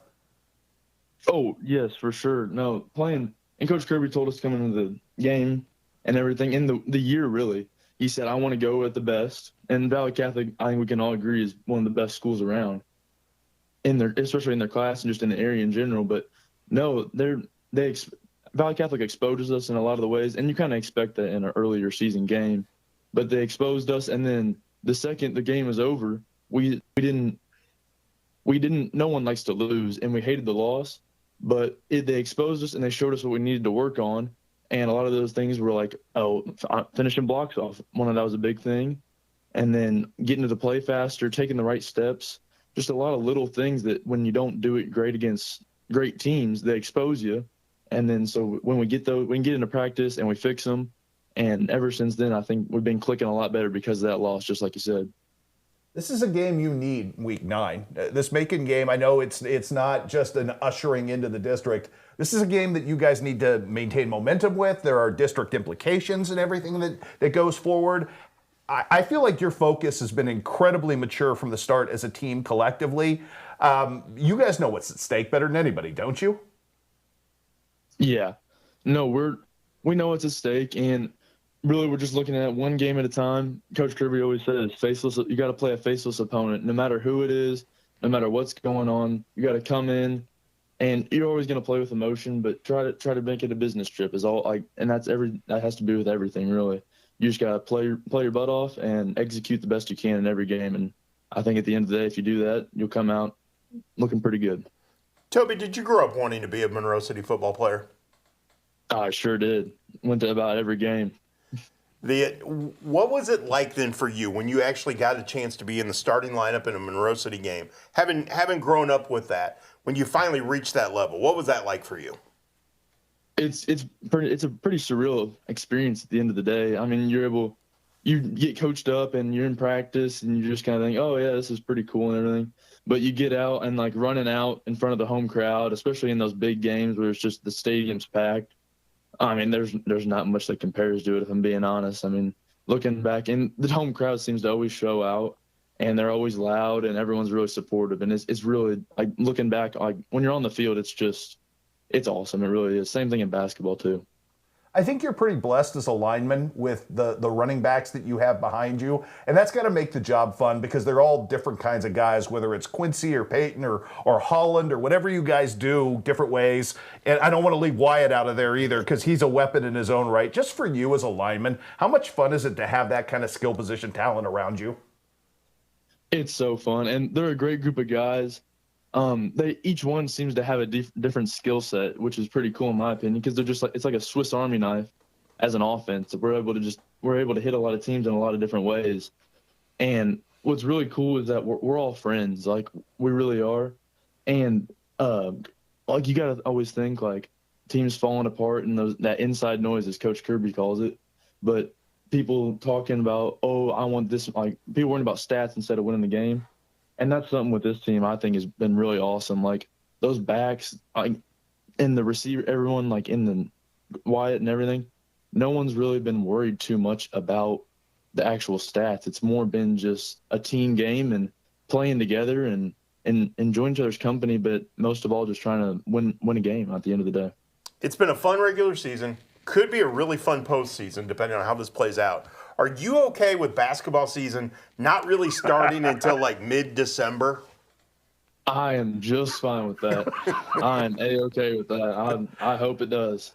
Oh, yes, for sure. No, playing, and Coach Kirby told us coming into the game and everything in the year, really. He said, I want to go at the best. And Valley Catholic, I think we can all agree, is one of the best schools around, especially in their class and just in the area in general. But no, Valley Catholic exposes us in a lot of the ways, and you kind of expect that in an earlier season game. But they exposed us, and then the second the game was over, we didn't. No one likes to lose, and we hated the loss. But they exposed us, and they showed us what we needed to work on. And a lot of those things were like, finishing blocks off. That was a big thing. And then getting to the play faster, taking the right steps. Just a lot of little things that when you don't do it great against great teams, they expose you. And then so when we get into practice and we fix them. And ever since then, I think we've been clicking a lot better because of that loss, just like you said. This is a game you need week 9. This Macon game, I know it's not just an ushering into the district. This is a game that you guys need to maintain momentum with. There are district implications and everything that goes forward. I feel like your focus has been incredibly mature from the start as a team collectively. You guys know what's at stake better than anybody, don't you? Yeah. No, we know what's at stake, and really we're just looking at one game at a time. Coach Kirby always says, you got to play a faceless opponent, no matter who it is, no matter what's going on. You got to come in, and you're always going to play with emotion, but try to make it a business trip is all. And that has to do with everything, really. you just got to play your butt off and execute the best you can in every game. And I think at the end of the day, if you do that, you'll come out looking pretty good. Toby, did you grow up wanting to be a Monroe City football player? I sure did. Went to about every game. What was it like then for you when you actually got a chance to be in the starting lineup in a Monroe City game? Having grown up with that, when you finally reached that level, what was that like for you? It's a pretty surreal experience at the end of the day. I mean, you get coached up and you're in practice and you just kind of think, oh yeah, this is pretty cool and everything. But you get out and like running out in front of the home crowd, especially in those big games where it's just the stadium's packed. I mean, there's not much that compares to it, if I'm being honest. I mean, looking back, and the home crowd seems to always show out, and they're always loud, and everyone's really supportive. And it's really, like, looking back, like, when you're on the field, it's awesome. It really is. Same thing in basketball, too. I think you're pretty blessed as a lineman with the running backs that you have behind you. And that's got to make the job fun because they're all different kinds of guys, whether it's Quincy or Peyton or Holland or whatever you guys do, different ways. And I don't want to leave Wyatt out of there either because he's a weapon in his own right. Just for you as a lineman, how much fun is it to have that kind of skill position talent around you? It's so fun. And they're a great group of guys. Each one seems to have a different skill set, which is pretty cool in my opinion, because they're just like, it's like a Swiss Army knife as an offense. We're able to hit a lot of teams in a lot of different ways. And what's really cool is that we're all friends, like we really are. And like you gotta always think like teams falling apart and that inside noise, as Coach Kirby calls it. But people talking about, oh, I want this, like people worrying about stats instead of winning the game. And that's something with this team I think has been really awesome. Like those backs, like in the receiver, everyone like in the Wyatt and everything, no one's really been worried too much about the actual stats. It's more been just a team game and playing together and enjoying each other's company, but most of all just trying to win a game at the end of the day. It's been a fun regular season. Could be a really fun postseason depending on how this plays out. Are you okay with basketball season not really starting until like mid-December? I am just fine with that. I am A-okay with that. I hope it does.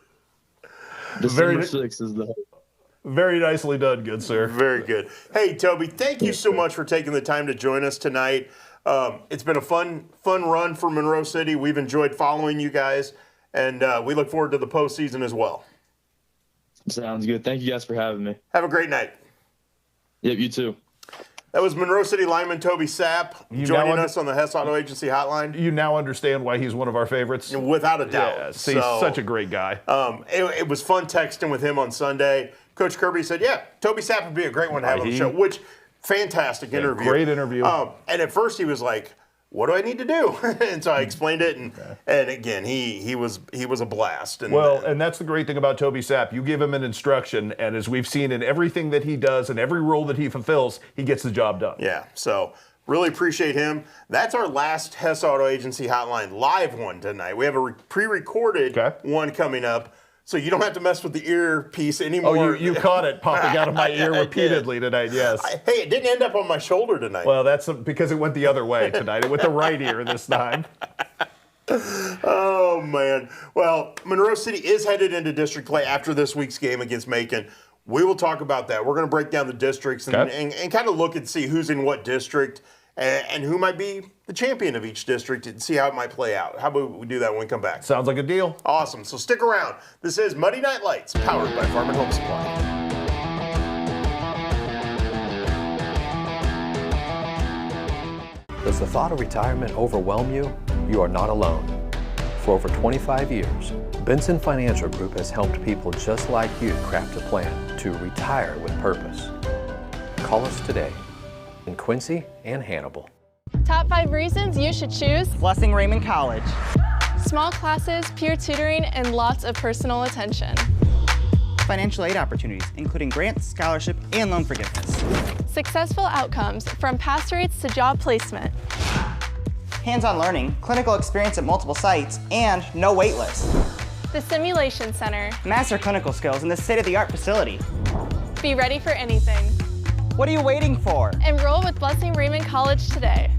December 6th is the hope. Very nicely done, good sir. Very good. Hey, Toby, thank you so much for taking the time to join us tonight. It's been a fun run for Monroe City. We've enjoyed following you guys, and we look forward to the postseason as well. Sounds good. Thank you guys for having me. Have a great night. Yep, you too. That was Monroe City lineman Toby Sapp joining us on the Hess Auto Agency hotline. You now understand why he's one of our favorites? Without a doubt. Yes, he's such a great guy. It was fun texting with him on Sunday. Coach Kirby said, yeah, Toby Sapp would be a great one to have on the show, which fantastic interview. Great interview. And at first he was like, what do I need to do? And so I explained it, and again, he was a blast. And that's the great thing about Toby Sapp. You give him an instruction, and as we've seen in everything that he does and every role that he fulfills, he gets the job done. Yeah, so really appreciate him. That's our last Hess Auto Agency Hotline live one tonight. We have a pre-recorded one coming up, so you don't have to mess with the earpiece anymore. Oh, you caught it popping out of my ear repeatedly tonight, yes. Hey, it didn't end up on my shoulder tonight. Well, that's because it went the other way tonight. It went the right ear this time. Oh, man. Well, Monroe City is headed into district play after this week's game against Macon. We will talk about that. We're going to break down the districts and kind of look and see who's in what district and who might be the champion of each district and see how it might play out. How about we do that when we come back? Sounds like a deal. Awesome. So stick around. This is Muddy Night Lights, powered by Farm and Home Supply. Does the thought of retirement overwhelm you? You are not alone. For over 25 years, Benson Financial Group has helped people just like you craft a plan to retire with purpose. Call us today in Quincy and Hannibal. Top 5 reasons you should choose Blessing Raymond College. Small classes, peer tutoring, and lots of personal attention. Financial aid opportunities, including grants, scholarship, and loan forgiveness. Successful outcomes, from pass rates to job placement. Hands-on learning, clinical experience at multiple sites, and no wait list. The Simulation Center. Master clinical skills in this state-of-the-art facility. Be ready for anything. What are you waiting for? Enroll with Blessing Raymond College today.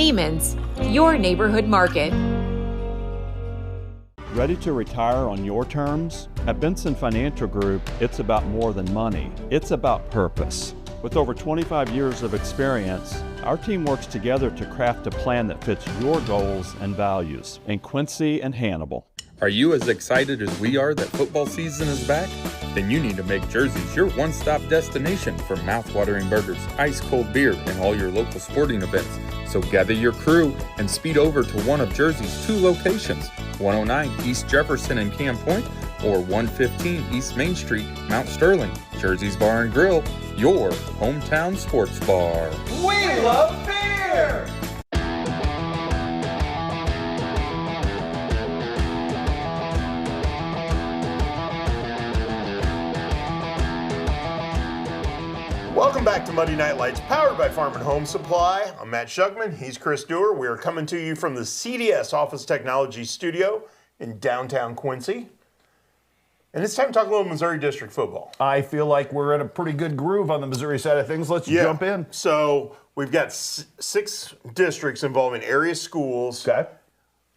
Neiman's, your neighborhood market. Ready to retire on your terms? At Benson Financial Group, it's about more than money. It's about purpose. With over 25 years of experience, our team works together to craft a plan that fits your goals and values in Quincy and Hannibal. Are you as excited as we are that football season is back? Then you need to make Jersey's your one-stop destination for mouth-watering burgers, ice-cold beer, and all your local sporting events. So gather your crew and speed over to one of Jersey's 2 locations, 109 East Jefferson and Camp Point, or 115 East Main Street, Mount Sterling. Jersey's Bar and Grill, your hometown sports bar. We love beer! Welcome back to Monday Night Lights, powered by Farm and Home Supply. I'm Matt Shugman. He's Chris Dewar. We are coming to you from the CDS Office Technology Studio in downtown Quincy. And it's time to talk a little Missouri District football. I feel like we're in a pretty good groove on the Missouri side of things. Let's jump in. So we've got 6 districts involving area schools. Okay.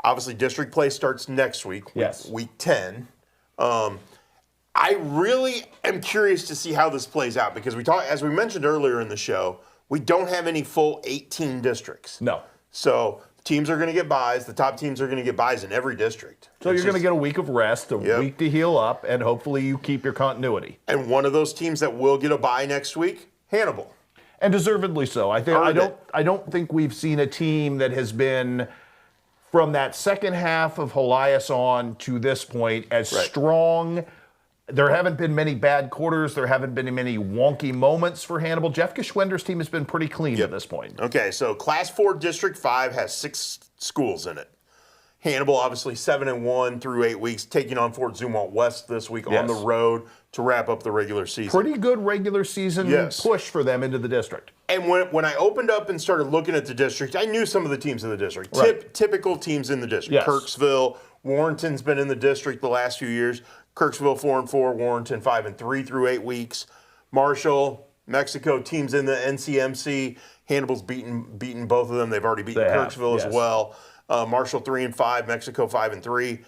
Obviously, district play starts next week, Yes. week 10. I really am curious to see how this plays out because as we mentioned earlier in the show, we don't have any full 18 districts. No. So teams are going to get buys. The top teams are going to get buys in every district. So you're going to get a week of rest, a week to heal up, and hopefully you keep your continuity. And one of those teams that will get a bye next week, Hannibal. And deservedly so. I don't think we've seen a team that has been from that second half of Helias on to this point as strong. There haven't been many bad quarters. There haven't been many wonky moments for Hannibal. Jeff Geschwender's team has been pretty clean at this point. Okay, so Class 4 District 5 has 6 schools in it. Hannibal, obviously 7-1 through 8 weeks, taking on Fort Zumwalt West this week on the road to wrap up the regular season. Pretty good regular season push for them into the district. And when I opened up and started looking at the district, I knew some of the teams in the district. Typical teams in the district. Yes. Kirksville, Warrenton's been in the district the last few years. Kirksville 4-4, Warrenton 5-3 through 8 weeks. Marshall, Mexico, teams in the NCMC. Hannibal's beaten both of them. They've already beaten Kirksville as well. Marshall 3-5, Mexico 5-3.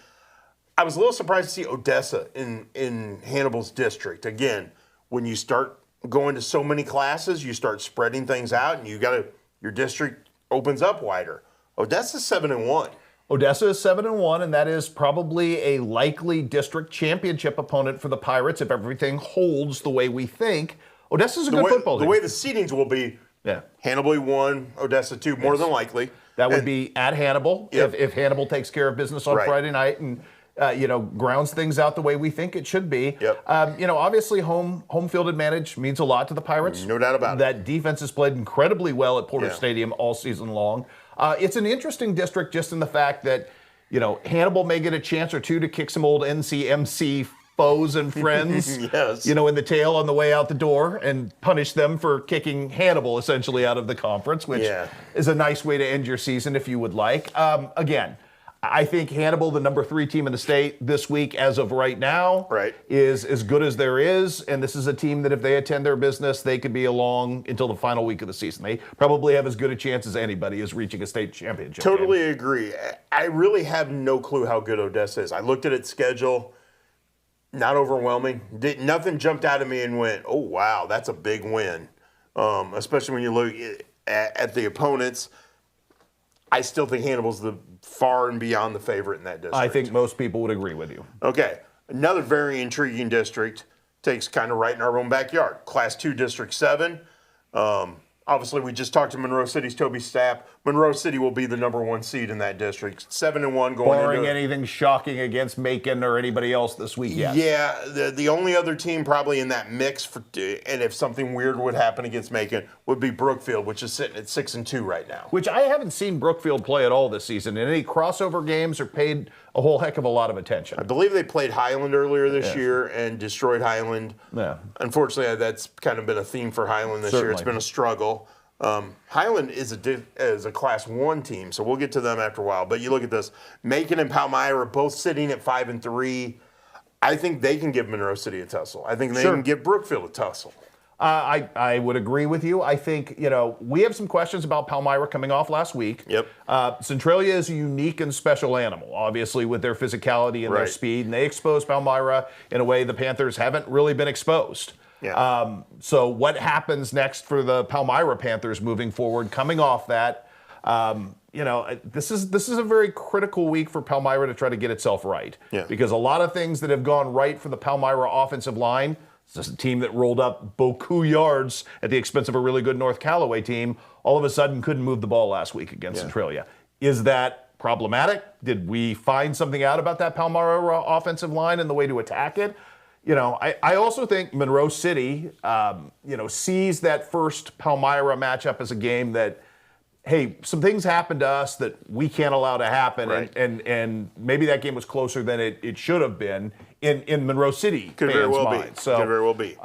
I was a little surprised to see Odessa in Hannibal's district. Again, when you start going to so many classes, you start spreading things out, and your district opens up wider. Odessa's 7-1. Odessa is 7-1, and that is probably a likely district championship opponent for the Pirates if everything holds the way we think. Odessa's a good football team. The way the seedings will be, Hannibal 1, Odessa 2, more than likely. That would be at Hannibal if Hannibal takes care of business on Friday night and grounds things out the way we think it should be. Obviously home field advantage means a lot to the Pirates. No doubt about it. That defense has played incredibly well at Porter Stadium all season long. It's an interesting district just in the fact that, Hannibal may get a chance or two to kick some old NCMC foes and friends, in the tail on the way out the door and punish them for kicking Hannibal essentially out of the conference, which is a nice way to end your season if you would like. Again, I think Hannibal, the number 3 team in the state this week as of right now, is as good as there is. And this is a team that if they attend their business, they could be along until the final week of the season. They probably have as good a chance as anybody as reaching a state championship. Totally agree. I really have no clue how good Odessa is. I looked at its schedule, not overwhelming. Nothing jumped out at me and went, oh, wow, that's a big win. Especially when you look at the opponents. I still think Hannibal's the far and beyond the favorite in that district. I think most people would agree with you. Okay, another very intriguing district takes kind of right in our own backyard. Class 2 District 7. Obviously, we just talked to Monroe City's Toby Stapp. Monroe City will be the number 1 seed in that district. 7-1 going barring anything shocking against Macon or anybody else this week. Yeah, the only other team probably in that mix, and if something weird would happen against Macon, would be Brookfield, which is sitting at 6-2 right now. Which I haven't seen Brookfield play at all this season. In any crossover games or paid a whole heck of a lot of attention. I believe they played Highland earlier this year and destroyed Highland. Yeah. Unfortunately, that's kind of been a theme for Highland this year. It's been a struggle. Highland is a Class 1 team, so we'll get to them after a while. But you look at this. Macon and Palmyra both sitting at 5-3. I think they can give Monroe City a tussle. I think they can give Brookfield a tussle. I would agree with you. I think, we have some questions about Palmyra coming off last week. Yep. Centralia is a unique and special animal, obviously, with their physicality and their speed, and they exposed Palmyra in a way the Panthers haven't really been exposed. Yeah. So what happens next for the Palmyra Panthers moving forward, coming off that? This is a very critical week for Palmyra to try to get itself right. Yeah. Because a lot of things that have gone right for the Palmyra offensive line, it's just a team that rolled up beaucoup yards at the expense of a really good North Callaway team, all of a sudden couldn't move the ball last week against Centralia. Is that problematic? Did we find something out about that Palmyra offensive line and the way to attack it? I also think Monroe City, sees that first Palmyra matchup as a game that, hey, some things happened to us that we can't allow to happen, and maybe that game was closer than it should have been in Monroe City Could fans' very well minds. be. So, Could very well be.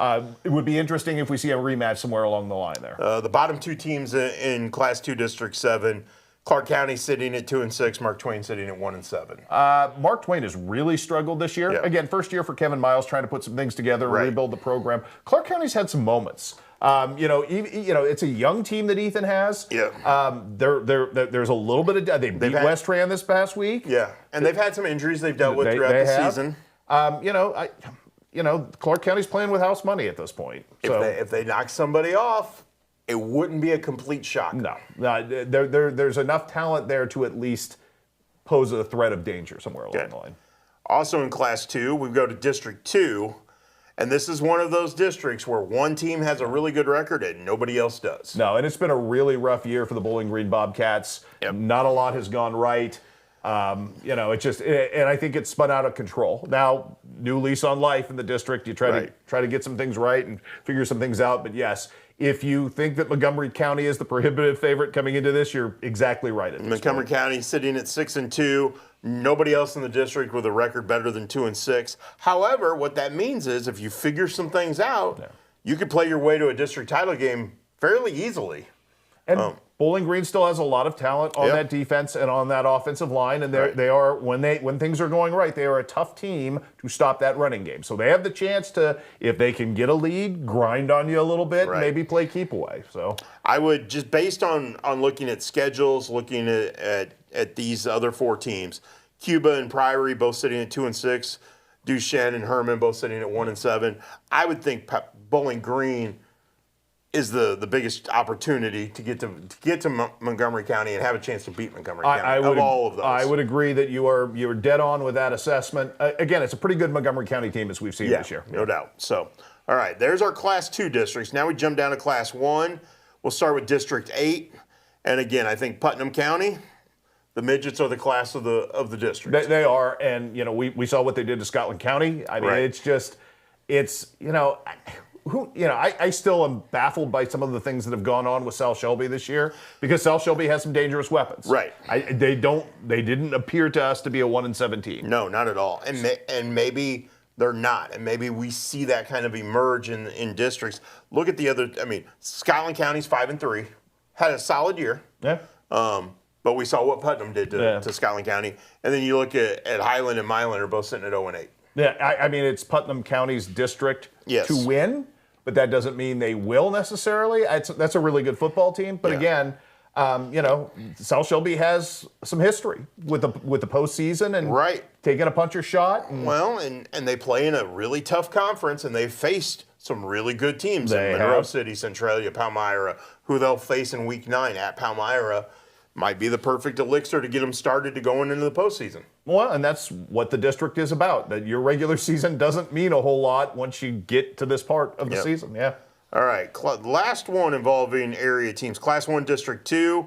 It would be interesting if we see a rematch somewhere along the line there. The bottom two teams in Class 2 District 7, Clark County sitting at 2-6, Mark Twain sitting at 1-7. Mark Twain has really struggled this year. Yeah. Again, first year for Kevin Miles, trying to put some things together, rebuild the program. Clark County's had some moments. It's a young team that Ethan has. Yeah. There's a little bit of they beat West Tran this past week. Yeah, and they've had some injuries they've dealt with throughout the season. Clark County's playing with house money at this point. So If they knock somebody off, it wouldn't be a complete shock. No, there's enough talent there to at least pose a threat of danger somewhere along the line. Also in Class 2, we go to District 2. And this is one of those districts where one team has a really good record and nobody else does. No, and it's been a really rough year for the Bowling Green Bobcats. Yep. Not a lot has gone right. And I think it's spun out of control. Now, new lease on life in the district. You try to get some things right and figure some things out. But yes, if you think that Montgomery County is the prohibitive favorite coming into this, you're exactly right. Montgomery County sitting at 6-2. Nobody else in the district with a record better than 2-6. However, what that means is if you figure some things out, you could play your way to a district title game fairly easily. And Bowling Green still has a lot of talent on that defense and on that offensive line, and they are when things are going right, they are a tough team to stop that running game. So they have the chance to, if they can get a lead, grind on you a little bit, and maybe play keep away. So I would just based on looking at schedules, looking at these other four teams, Cuba and Priory both sitting at 2-6, Duchesne and Herman both sitting at 1-7. I would think Bowling Green is the biggest opportunity to get to Montgomery County and have a chance to beat Montgomery County of all of those. I would agree that you're dead on with that assessment. Again, it's a pretty good Montgomery County team as we've seen this year. No doubt. So, all right, there's our Class 2 districts. Now we jump down to Class 1. We'll start with District 8. And again, I think Putnam County, the midgets are the class of the district. They are, and we saw what they did to Scotland County. I mean, I still am baffled by some of the things that have gone on with South Shelby this year because South Shelby has some dangerous weapons. Right. They didn't appear to us to be a 1-17. No, not at all. And maybe they're not, and maybe we see that kind of emerge in districts. Look at the other. I mean, Scotland County's 5-3, had a solid year. Yeah. But we saw what Putnam did to Scotland County, and then you look at Highland and Milan are both sitting at 0-8. Yeah, I mean it's Putnam County's district to win, but that doesn't mean they will necessarily. That's a really good football team, but again, South Shelby has some history with the postseason and taking a puncher's shot. And they play in a really tough conference, and they've faced some really good teams in Monroe City, Centralia, Palmyra, who they'll face in Week 9 at Palmyra. Might be the perfect elixir to get them started to going into the postseason. Well, and that's what the district is about. That your regular season doesn't mean a whole lot once you get to this part of the season. Yeah. All right. Last one involving area teams. Class 1, District 2.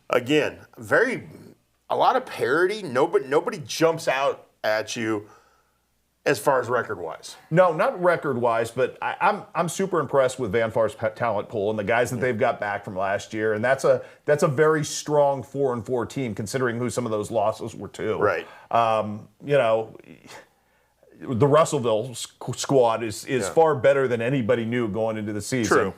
Again, a lot of parity. Nobody jumps out at you as far as record-wise. No, not record-wise, but I'm super impressed with Van Far's talent pool and the guys that they've got back from last year, and that's a very strong 4-4 team considering who some of those losses were to. Right. The Russellville squad is far better than anybody knew going into the season. True.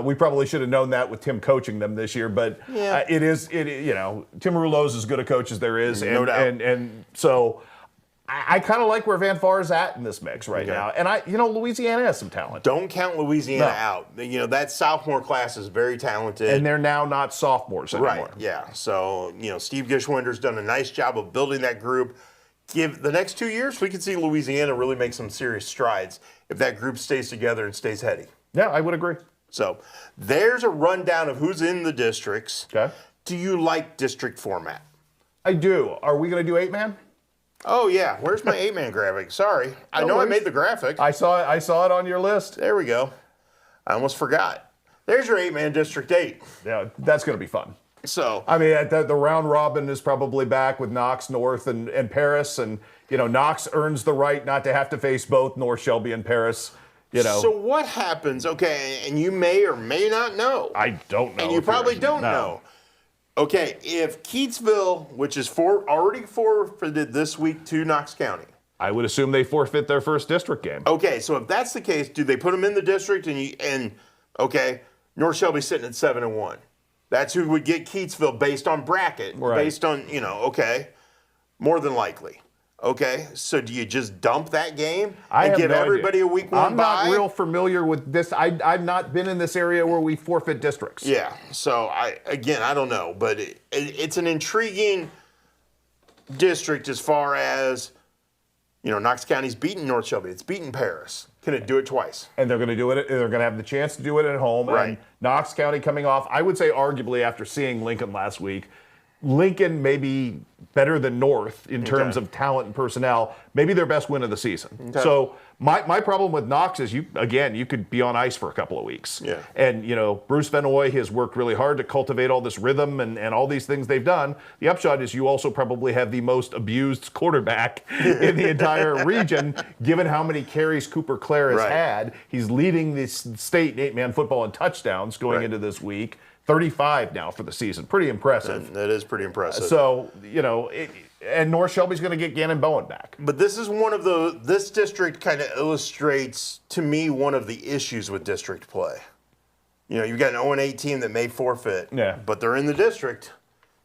We probably should have known that with Tim coaching them this year, but Tim Rouleau's as good a coach as there is, No doubt. And so. I kind of like where Van Far is at in this mix right now. And Louisiana has some talent. Don't count Louisiana out. That sophomore class is very talented. And they're now not sophomores anymore. Right, yeah. So, Steve Gishwinder's done a nice job of building that group. Give the next 2 years, we could see Louisiana really make some serious strides if that group stays together and stays heady. Yeah, I would agree. So there's a rundown of who's in the districts. Okay. Do you like district format? I do. Are we going to do 8-man? Oh, yeah. Where's my 8-man graphic? Sorry. I know I made the graphic. I saw it on your list. There we go. I almost forgot. There's your 8-man District 8. Yeah, that's going to be fun. So, I mean, the round robin is probably back with Knox, North, and Paris. And, Knox earns the right not to have to face both North Shelby and Paris. So what happens? Okay, and you may or may not know. I don't know. And you probably don't know. Okay, if Keatsville, which is already forfeited this week to Knox County. I would assume they forfeit their first district game. Okay, so if that's the case, do they put them in the district and North Shelby sitting at 7-1? That's who would get Keatsville based on bracket, based on, more than likely. Okay, so do you just dump that game and give everybody a week one bye? I'm not real familiar with this. I've not been in this area where we forfeit districts. Yeah, so I don't know, but it's an intriguing district as far as, Knox County's beaten North Shelby. It's beaten Paris. Can it do it twice? And they're going to do it. They're going to have the chance to do it at home. Right. And Knox County coming off, I would say arguably after seeing Lincoln last week, Lincoln may be better than North in terms of talent and personnel, maybe their best win of the season. Okay. So my problem with Knox is you could be on ice for a couple of weeks. Yeah. And, Bruce Venoy has worked really hard to cultivate all this rhythm and all these things they've done. The upshot is you also probably have the most abused quarterback in the entire region, given how many carries Cooper Clare has had. He's leading this state in 8-man football in touchdowns going into this week. 35 now for the season. Pretty impressive. That is pretty impressive. So, and North Shelby's going to get Gannon Bowen back. But this is this district kind of illustrates to me one of the issues with district play. You've got an 0-8 team that may forfeit, but they're in the district.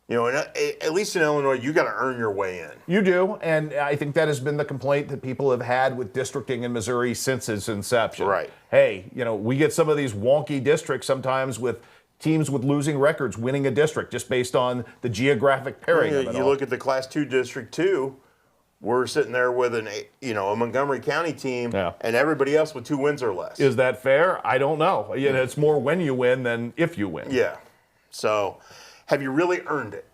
At least in Illinois, you got to earn your way in. You do, and I think that has been the complaint that people have had with districting in Missouri since its inception. Right. Hey, we get some of these wonky districts sometimes with teams with losing records winning a district just based on the geographic pairing of it You all. look at the Class 2 District 2, we're sitting there with a Montgomery County team and everybody else with 2 wins or less. Is that fair? I don't know. It's more when you win than if you win. Yeah. So, have you really earned it?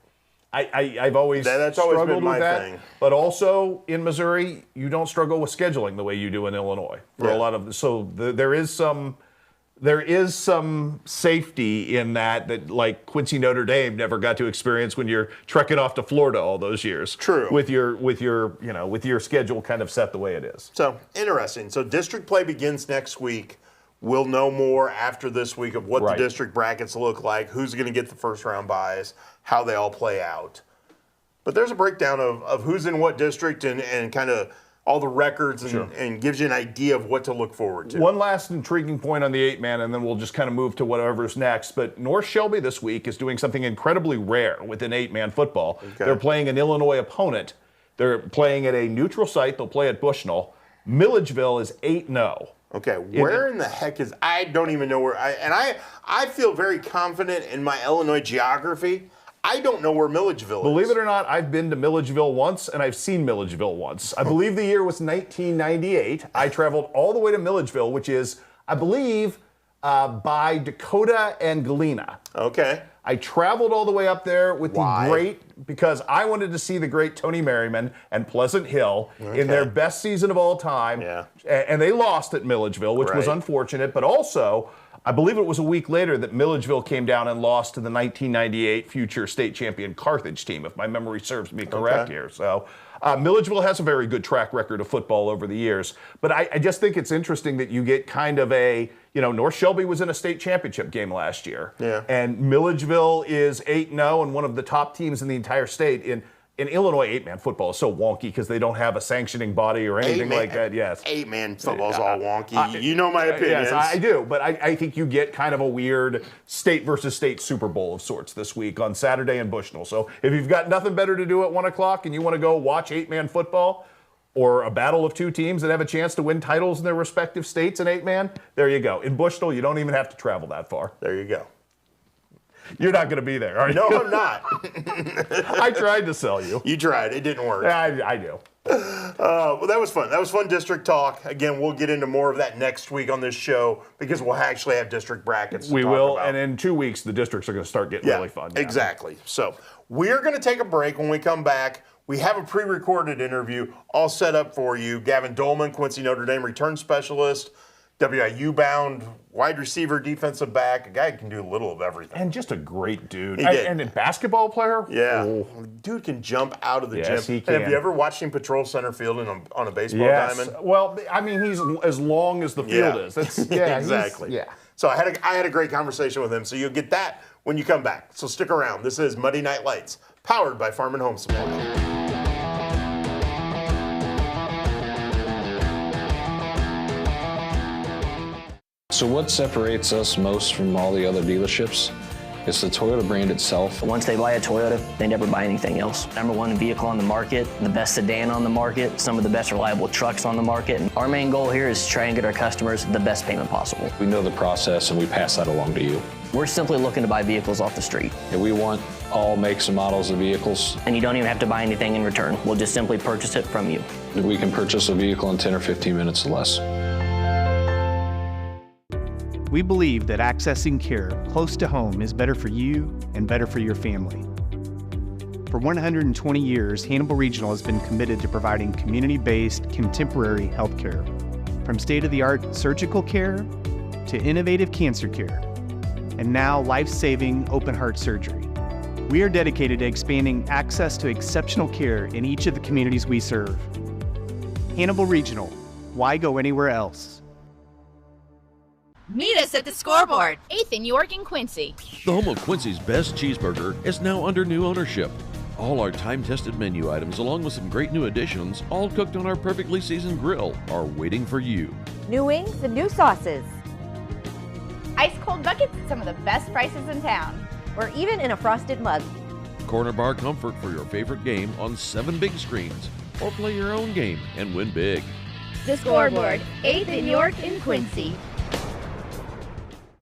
I've always that's always struggled been my with that. thing. But also in Missouri, you don't struggle with scheduling the way you do in Illinois for a lot of. So there is some safety in that like Quincy Notre Dame never got to experience when you're trekking off to Florida all those years. True. With your schedule kind of set the way it is. So interesting. So district play begins next week. We'll know more after this week of what the district brackets look like, who's going to get the first round buys, how they all play out. But there's a breakdown of who's in what district and kind of all the records and gives you an idea of what to look forward to. One last intriguing point on the 8-man, and then we'll just kind of move to whatever's next. But North Shelby this week is doing something incredibly rare within 8-man football. Okay. They're playing an Illinois opponent. They're playing at a neutral site. They'll play at Bushnell. Milledgeville is 8-0. Okay, where in the heck is... I don't even know where... I feel very confident in my Illinois geography. I don't know where Milledgeville is. Believe it or not, I've been to Milledgeville once, and I've seen Milledgeville once. I believe the year was 1998. I traveled all the way to Milledgeville, which is, I believe, by Dakota and Galena. Okay. I traveled all the way up there with because I wanted to see the great Tony Merriman and Pleasant Hill in their best season of all time. Yeah. And they lost at Milledgeville, which was unfortunate, but also... I believe it was a week later that Milledgeville came down and lost to the 1998 future state champion Carthage team, if my memory serves me correct here. So Milledgeville has a very good track record of football over the years. But I just think it's interesting that you get kind of North Shelby was in a state championship game last year. Yeah. And Milledgeville is 8-0 and one of the top teams in the entire state. In Illinois, 8-man football is so wonky because they don't have a sanctioning body or anything like that. Yes, 8-man football is all wonky. You know my opinions. Yes, I do. But I think you get kind of a weird state versus state Super Bowl of sorts this week on Saturday in Bushnell. So if you've got nothing better to do at 1 o'clock and you want to go watch 8-man football, or a battle of two teams that have a chance to win titles in their respective states in 8-man, there you go. In Bushnell, you don't even have to travel that far. There you go. You're not going to be there, are you? No, I'm not. I tried to sell you. You tried. It didn't work. I do. Well, that was fun. That was fun district talk. Again, we'll get into more of that next week on this show because we'll actually have district brackets. We will, and in 2 weeks, the districts are going to start getting really fun. Yeah. Exactly. So we're going to take a break. When we come back, we have a pre-recorded interview all set up for you. Gavin Dolman, Quincy Notre Dame return specialist, WIU-bound wide receiver, defensive back, a guy who can do a little of everything. And just a great dude. He did. And a basketball player? Yeah. Oh. Dude can jump out of the Yes, gym. he can. And have you ever watched him patrol center field on a baseball Yes. diamond? Well, I mean, he's as long as the field is. That's, exactly. Yeah. So I had a great conversation with him. So you'll get that when you come back. So stick around. This is Muddy Night Lights, powered by Farm and Home Supply. So what separates us most from all the other dealerships is the Toyota brand itself. Once they buy a Toyota, they never buy anything else. Number one vehicle on the market, the best sedan on the market, some of the best reliable trucks on the market. And our main goal here is to try and get our customers the best payment possible. We know the process and we pass that along to you. We're simply looking to buy vehicles off the street. And we want all makes and models of vehicles. And you don't even have to buy anything in return. We'll just simply purchase it from you. We can purchase a vehicle in 10 or 15 minutes or less. We believe that accessing care close to home is better for you and better for your family. For 120 years, Hannibal Regional has been committed to providing community-based, contemporary health care. From state-of-the-art surgical care to innovative cancer care, and now life-saving open-heart surgery. We are dedicated to expanding access to exceptional care in each of the communities we serve. Hannibal Regional, why go anywhere else? Meet us at the Scoreboard, 8th and York in Quincy. The home of Quincy's best cheeseburger is now under new ownership. All our time-tested menu items, along with some great new additions, all cooked on our perfectly seasoned grill, are waiting for you. New wings and new sauces. Ice cold buckets at some of the best prices in town. Or even in a frosted mug. Corner bar comfort for your favorite game on 7 big screens. Or play your own game and win big. The Scoreboard, 8th and York in Quincy.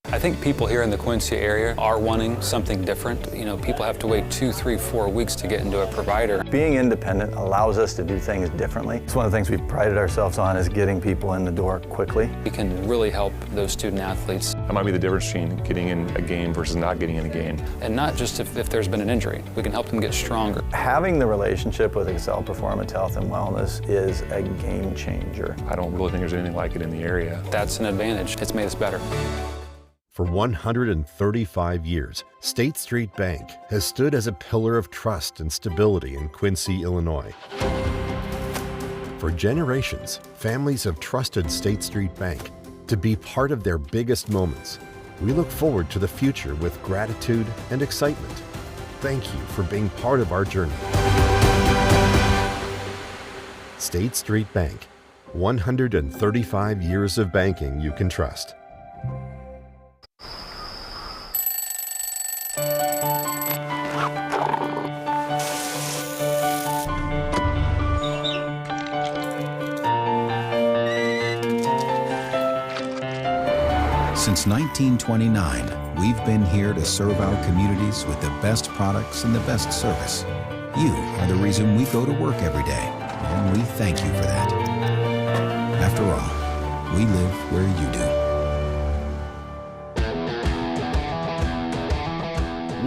I think people here in the Quincy area are wanting something different. You know, people have to wait 2, 3, 4 weeks to get into a provider. Being independent allows us to do things differently. It's one of the things we've prided ourselves on is getting people in the door quickly. We can really help those student athletes. That might be the difference between getting in a game versus not getting in a game. And not just if there's been an injury. We can help them get stronger. Having the relationship with Excel Performance Health and Wellness is a game changer. I don't really think there's anything like it in the area. That's an advantage. It's made us better. For 135 years, State Street Bank has stood as a pillar of trust and stability in Quincy, Illinois. For generations, families have trusted State Street Bank to be part of their biggest moments. We look forward to the future with gratitude and excitement. Thank you for being part of our journey. State Street Bank, 135 years of banking you can trust. Since 1929, we've been here to serve our communities with the best products and the best service. You are the reason we go to work every day, and we thank you for that. After all, we live where you do.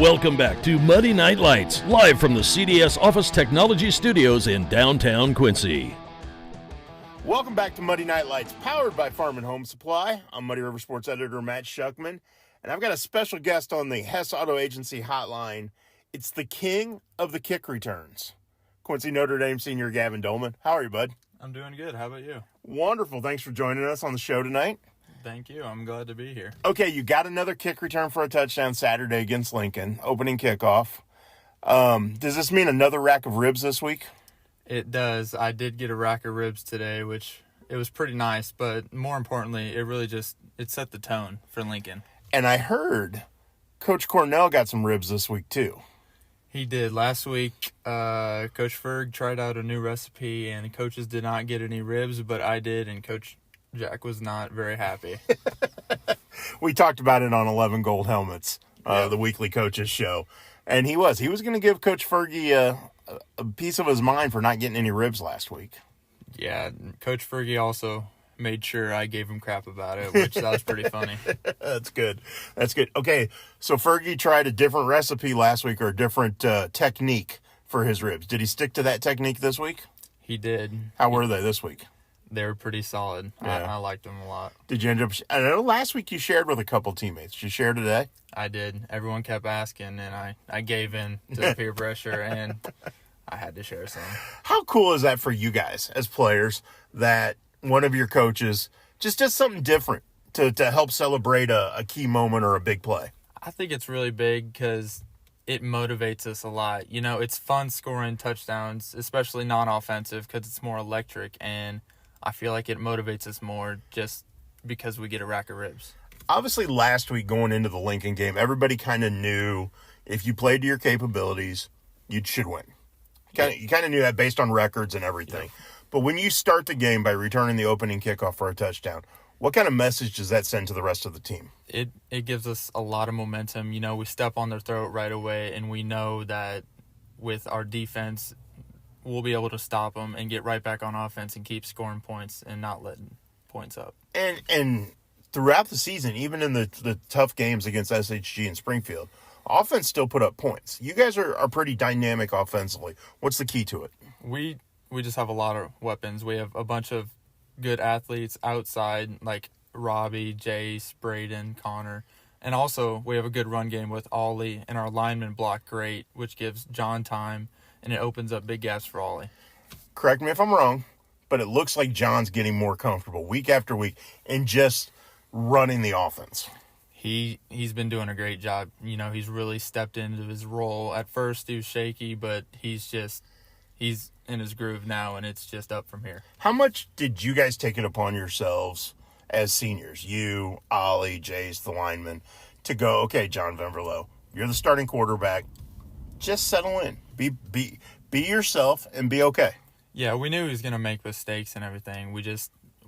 Welcome back to Muddy Night Lights, live from the CDS Office Technology Studios in downtown Quincy. Welcome back to Muddy Night Lights, powered by Farm and Home Supply. I'm Muddy River Sports editor Matt Shuckman, and I've got a special guest on the Hess Auto Agency hotline. It's the king of the kick returns, Quincy Notre Dame senior Gavin Dolman. How are you, bud? I'm doing good. How about you? Wonderful. Thanks for joining us on the show tonight. Thank you. I'm glad to be here. Okay, you got another kick return for a touchdown Saturday against Lincoln, opening kickoff. Does this mean another rack of ribs this week? It does. I did get a rack of ribs today, which it was pretty nice, but more importantly, it really it set the tone for Lincoln. And I heard Coach Cornell got some ribs this week too. He did. Last week, Coach Ferg tried out a new recipe, and the coaches did not get any ribs, but I did, and Coach Jack was not very happy. We talked about it on 11 Gold Helmets, the weekly coaches show, and he was going to give Coach Fergie a piece of his mind for not getting any ribs last week. Yeah, Coach Fergie also made sure I gave him crap about it, which that was pretty funny. That's good. That's good. Okay, so Fergie tried a different recipe last week, or a different technique for his ribs. Did he stick to that technique this week? He did. How were they this week? They were pretty solid. Yeah. I liked them a lot. Did you end up... I know last week you shared with a couple teammates. Did you share today? I did. Everyone kept asking, and I gave in to the peer pressure, and I had to share some. How cool is that for you guys as players, that one of your coaches just does something different to help celebrate a key moment or a big play? I think it's really big because it motivates us a lot. You know, it's fun scoring touchdowns, especially non-offensive, because it's more electric, and I feel like it motivates us more just because we get a rack of ribs. Obviously, last week going into the Lincoln game, everybody kind of knew if you played to your capabilities, you should win. You kind of knew that based on records and everything. Yeah. But when you start the game by returning the opening kickoff for a touchdown, what kind of message does that send to the rest of the team? It gives us a lot of momentum. You know, we step on their throat right away, and we know that with our defense, we'll be able to stop them and get right back on offense and keep scoring points and not letting points up. And throughout the season, even in the tough games against SHG and Springfield, offense still put up points. You guys are pretty dynamic offensively. What's the key to it? We just have a lot of weapons. We have a bunch of good athletes outside, like Robbie, Jace, Braden, Connor. And also, we have a good run game with Ollie, and our linemen block great, which gives John time, and it opens up big gaps for Ollie. Correct me if I'm wrong, but it looks like John's getting more comfortable week after week in just running the offense. He's been doing a great job. You know, he's really stepped into his role. At first, he was shaky, but he's in his groove now, and it's just up from here. How much did you guys take it upon yourselves as seniors, you, Ollie, Jace, the lineman, to go, okay, John Venverlo, you're the starting quarterback. Just settle in. Be yourself and be okay. Yeah, we knew he was going to make mistakes and everything.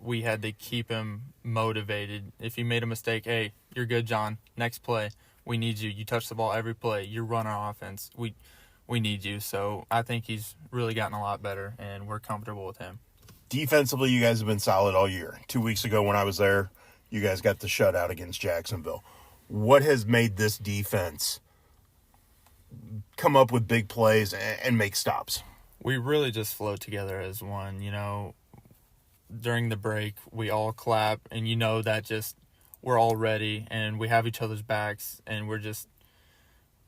We had to keep him motivated. If he made a mistake, hey, you're good, John. Next play, we need you. You touch the ball every play. You run our offense. We need you. So I think he's really gotten a lot better, and we're comfortable with him. Defensively, you guys have been solid all year. 2 weeks ago when I was there, you guys got the shutout against Jacksonville. What has made this defense come up with big plays and make stops? We really just flow together as one. You know, during the break, we all clap, and you know that just we're all ready, and we have each other's backs, and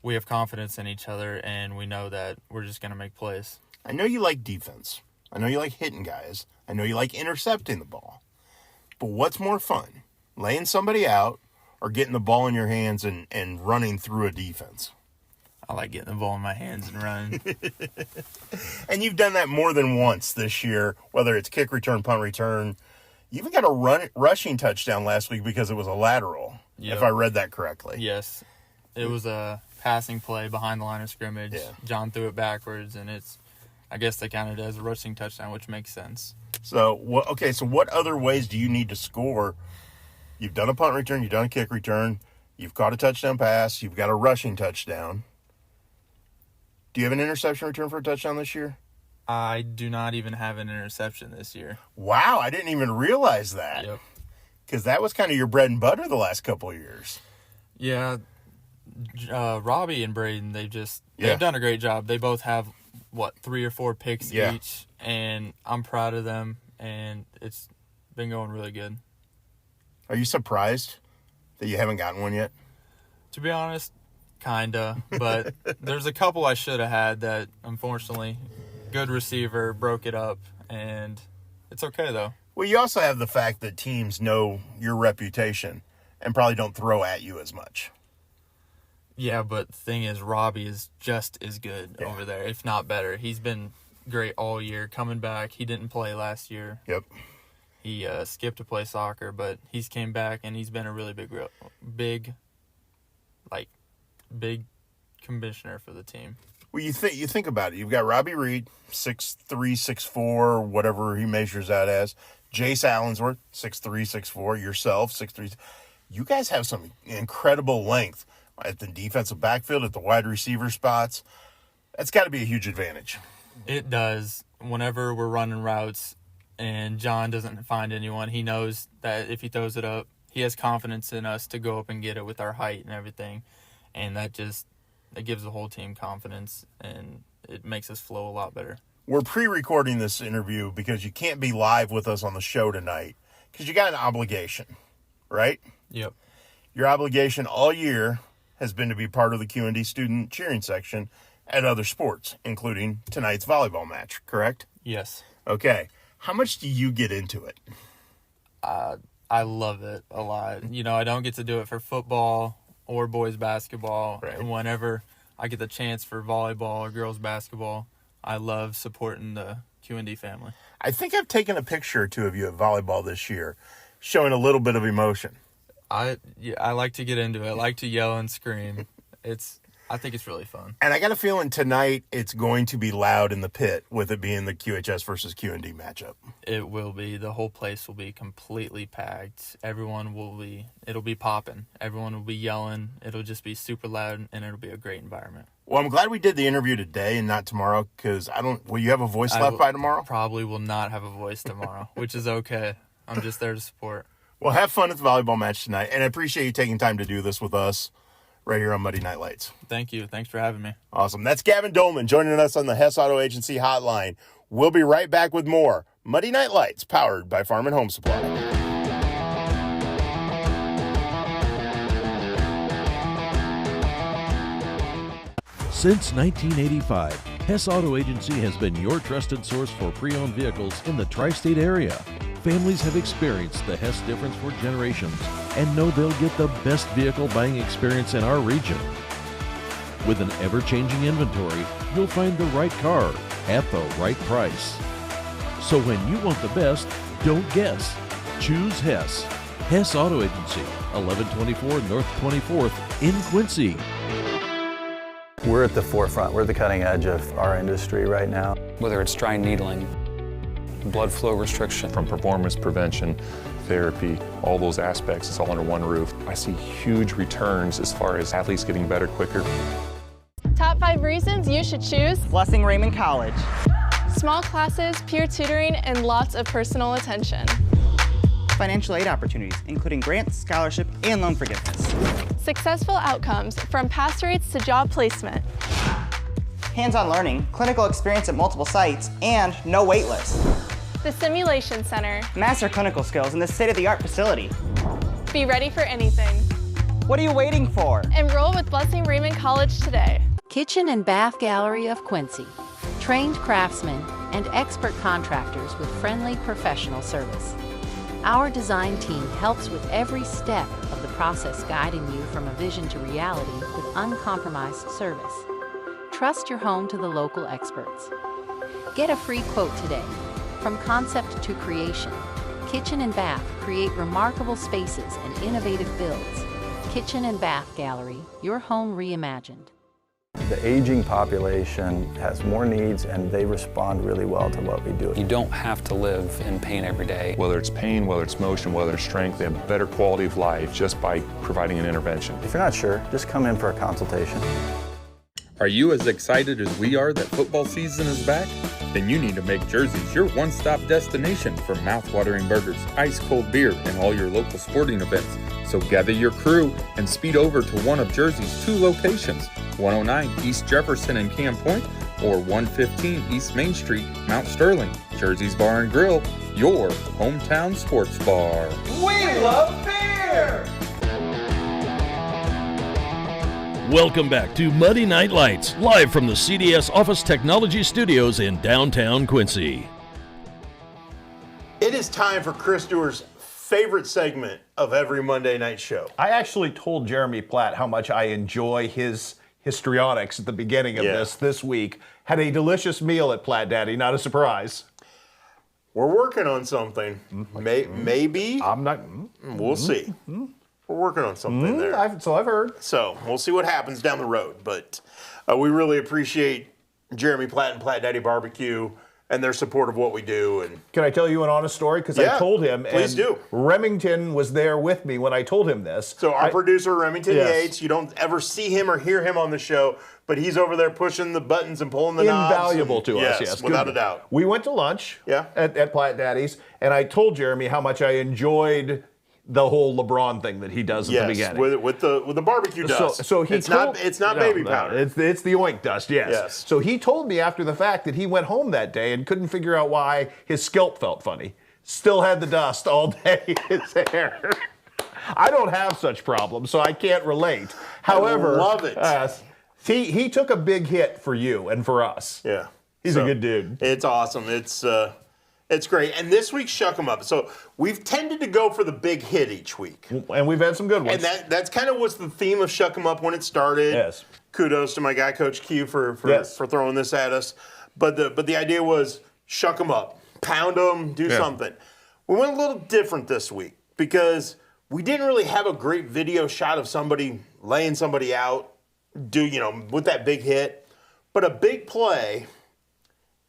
we have confidence in each other, and we know that we're just going to make plays. I know you like defense. I know you like hitting guys. I know you like intercepting the ball. But what's more fun, laying somebody out or getting the ball in your hands and running through a defense? I like getting the ball in my hands and running. And you've done that more than once this year, whether it's kick return, punt return. You even got a rushing touchdown last week because it was a lateral, if I read that correctly. Yes. It was a passing play behind the line of scrimmage. Yeah. John threw it backwards, and I guess they counted it as a rushing touchdown, which makes sense. So what other ways do you need to score? You've done a punt return, you've done a kick return, you've caught a touchdown pass, you've got a rushing touchdown. Do you have an interception return for a touchdown this year? I do not even have an interception this year. Wow, I didn't even realize that. Yep. Because that was kind of your bread and butter the last couple of years. Yeah. Robbie and Braden, they've done a great job. They both have, 3 or 4 picks each, and I'm proud of them, and it's been going really good. Are you surprised that you haven't gotten one yet? To be honest, kinda, but there's a couple I should have had that, unfortunately, good receiver broke it up, and it's okay, though. Well, you also have the fact that teams know your reputation and probably don't throw at you as much. Yeah, but the thing is, Robbie is just as good over there, if not better. He's been great all year, coming back. He didn't play last year. Yep. He skipped to play soccer, but he's came back, and he's been a really big commissioner for the team. Well, you think about it. You've got Robbie Reed, 6'3", 6'4", whatever he measures that as. Jace Allensworth, 6'3", 6'4". Yourself, 6'3". You guys have some incredible length at the defensive backfield, at the wide receiver spots. That's got to be a huge advantage. It does. Whenever we're running routes and John doesn't find anyone, he knows that if he throws it up, he has confidence in us to go up and get it with our height and everything. And that gives the whole team confidence, and it makes us flow a lot better. We're pre-recording this interview because you can't be live with us on the show tonight because you got an obligation, right? Yep. Your obligation all year has been to be part of the Q&D student cheering section at other sports, including tonight's volleyball match, correct? Yes. Okay. How much do you get into it? I love it a lot. I don't get to do it for football or boys basketball. Right. And whenever I get the chance for volleyball or girls basketball, I love supporting the Q&D family. I think I've taken a picture or two of you at volleyball this year, showing a little bit of emotion. I like to get into it. I like to yell and scream. I think it's really fun. And I got a feeling tonight it's going to be loud in the pit with it being the QHS versus Q&D matchup. It will be. The whole place will be completely packed. It'll be popping. Everyone will be yelling. It'll just be super loud, and it'll be a great environment. Well, I'm glad we did the interview today and not tomorrow, because will you have a voice left by tomorrow? Probably will not have a voice tomorrow, which is okay. I'm just there to support. Well, have fun at the volleyball match tonight, and I appreciate you taking time to do this with us right here on Muddy Night Lights. Thank you. Thanks for having me. Awesome. That's Gavin Dolman joining us on the Hess Auto Agency hotline. We'll be right back with more Muddy Night Lights, powered by Farm and Home Supply. Since 1985, Hess Auto Agency has been your trusted source for pre-owned vehicles in the tri-state area. Families have experienced the Hess difference for generations and know they'll get the best vehicle buying experience in our region. With an ever-changing inventory, you'll find the right car at the right price. So when you want the best, don't guess. Choose Hess. Hess Auto Agency, 1124 North 24th in Quincy. We're at the forefront. We're the cutting edge of our industry right now. Whether it's dry needling, blood flow restriction, From performance prevention, therapy, all those aspects, it's all under one roof. I see huge returns as far as athletes getting better quicker. Top 5 reasons you should choose Blessing Raymond College. small classes, peer tutoring, and lots of personal attention. Financial aid opportunities, including grants, scholarship, and loan forgiveness. Successful outcomes from pass rates to job placement. Hands-on learning, clinical experience at multiple sites, and no wait list. The Simulation Center. Master clinical skills in this state-of-the-art facility. Be ready for anything. What are you waiting for? Enroll with Blessing Raymond College today. Kitchen and Bath Gallery of Quincy. Trained craftsmen and expert contractors with friendly professional service. Our design team helps with every step of the process, guiding you from a vision to reality with uncompromised service. Trust your home to the local experts. Get a free quote today. From concept to creation, Kitchen and Bath create remarkable spaces and innovative builds. Kitchen and Bath Gallery, your home reimagined. The aging population has more needs, and they respond really well to what we do. You don't have to live in pain every day. Whether it's pain, whether it's motion, whether it's strength, they have a better quality of life just by providing an intervention. If you're not sure, just come in for a consultation. Are you as excited as we are that football season is back? Then you need to make Jersey's your one-stop destination for mouth-watering burgers, ice-cold beer, and all your local sporting events. So gather your crew and speed over to one of Jersey's 2 locations, 109 East Jefferson and Camp Point, or 115 East Main Street, Mount Sterling. Jersey's Bar and Grill, your hometown sports bar. We love beer! Welcome back to Muddy Night Lights, live from the CDS Office Technology Studios in downtown Quincy. It is time for Chris Stewart's favorite segment of every Monday night show. I actually told Jeremy Platt how much I enjoy his histrionics at the beginning of this week. Had a delicious meal at Platt Daddy, not a surprise. We're working on something. Maybe. I'm not. We'll see. We're working on something there. So I've heard. So we'll see what happens down the road. But We really appreciate Jeremy Platt and Platt Daddy Barbecue and their support of what we do. And can I tell you an honest story? Because I told him. Please do. Remington was there with me when I told him this. So our producer, Remington Yates, you don't ever see him or hear him on the show, but he's over there pushing the buttons and pulling the knobs. Invaluable to us, yes. Without a doubt. We went to lunch at Platt Daddy's, and I told Jeremy how much I enjoyed the whole LeBron thing that he does at the beginning. with the barbecue dust. So it's not baby powder. It's the oink dust, yes. So he told me after the fact that he went home that day and couldn't figure out why his scalp felt funny. Still had the dust all day in his hair. I don't have such problems, so I can't relate. However, I love it. He took a big hit for you and for us. Yeah. He's a good dude. It's awesome. It's great. And this week's Shuck 'em Up. So we've tended to go for the big hit each week. And we've had some good ones. And that's kind of what's the theme of Shuck 'em Up when it started. Yes. Kudos to my guy, Coach Q, for throwing this at us. But the idea was shuck 'em up, pound them, do something. We went a little different this week because we didn't really have a great video shot of somebody laying somebody out, with that big hit. But a big play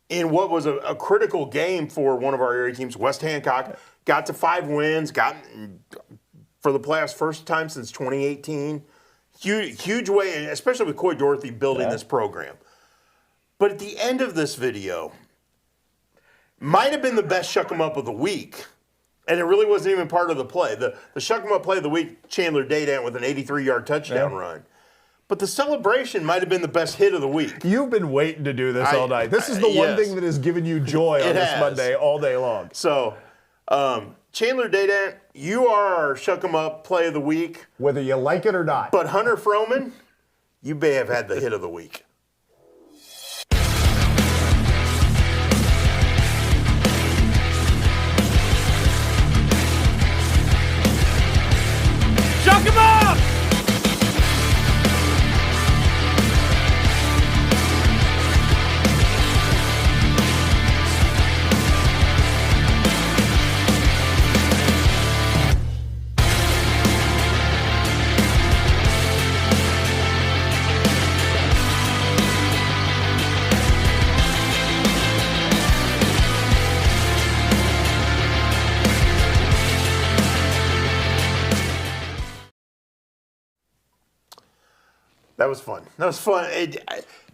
in what was a critical game for one of our area teams, West Hancock, got to 5 wins, got for the playoffs first time since 2018. Huge way, especially with Coy Dorothy building this program. But at the end of this video, might have been the best Shuck 'em Up of the week, and it really wasn't even part of the play. The Shuck 'em Up play of the week, Chandler Daydant with an 83-yard touchdown run. But the celebration might have been the best hit of the week. You've been waiting to do this all night. This is the one thing that has given you joy on this Monday all day long. So, Chandler Daydant, you are our Shuck 'em Up play of the week. Whether you like it or not. But Hunter Froman, you may have had the hit of the week. Shuck 'em up! That was fun.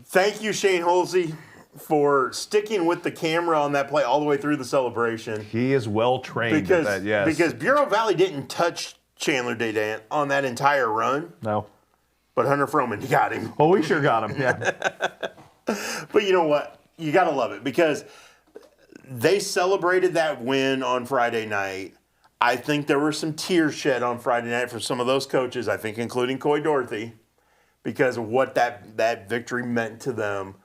Thank you, Shane Holsey, for sticking with the camera on that play all the way through the celebration. He is well trained at that, yes. Because Bureau Valley didn't touch Chandler Daydant on that entire run. No. But Hunter Froman got him. Oh, we sure got him, yeah. But you know what? You got to love it because they celebrated that win on Friday night. I think there were some tears shed on Friday night for some of those coaches, I think including Coy Dorothy, because of what that victory meant to them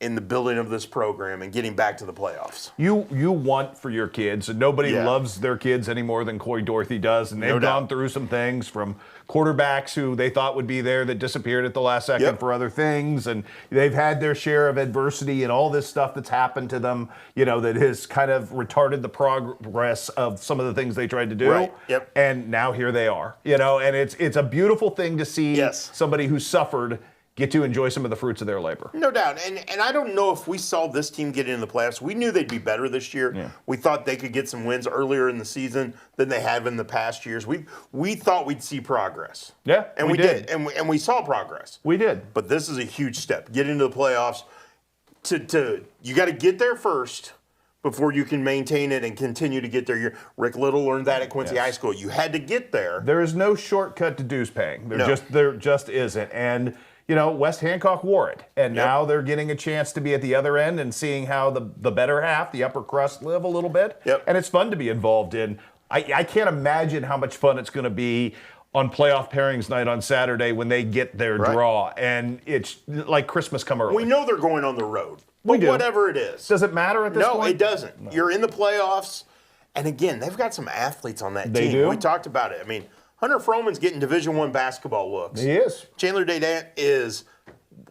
in the building of this program and getting back to the playoffs. You want for your kids, and nobody loves their kids any more than Coy Dorothy does, and they've gone through some things from quarterbacks who they thought would be there that disappeared at the last second for other things, and they've had their share of adversity and all this stuff that's happened to them, that has kind of retarded the progress of some of the things they tried to do. Right. Yep. And now here they are, and it's a beautiful thing to see somebody who suffered get to enjoy some of the fruits of their labor. No doubt. And I don't know if we saw this team get into the playoffs. We knew they'd be better this year. Yeah. We thought they could get some wins earlier in the season than they have in the past years. We thought we'd see progress. Yeah, and we did. And we saw progress. We did. But this is a huge step. Get into the playoffs. You got to get there first before you can maintain it and continue to get there. Rick Little learned that at Quincy High School. You had to get there. There is no shortcut to dues paying. There just isn't. And West Hancock wore it, and now they're getting a chance to be at the other end and seeing how the better half, the upper crust, live a little bit. And it's fun to be involved in. I can't imagine how much fun it's going to be on playoff pairings night on Saturday when they get their draw, and it's like Christmas come early. We know they're going on the road, but whatever it is. Does it matter at this point? No, it doesn't. No. You're in the playoffs, and again, they've got some athletes on that team. They do? We talked about it. I mean, Hunter Froman's getting Division I basketball looks. He is. Chandler Daydant is.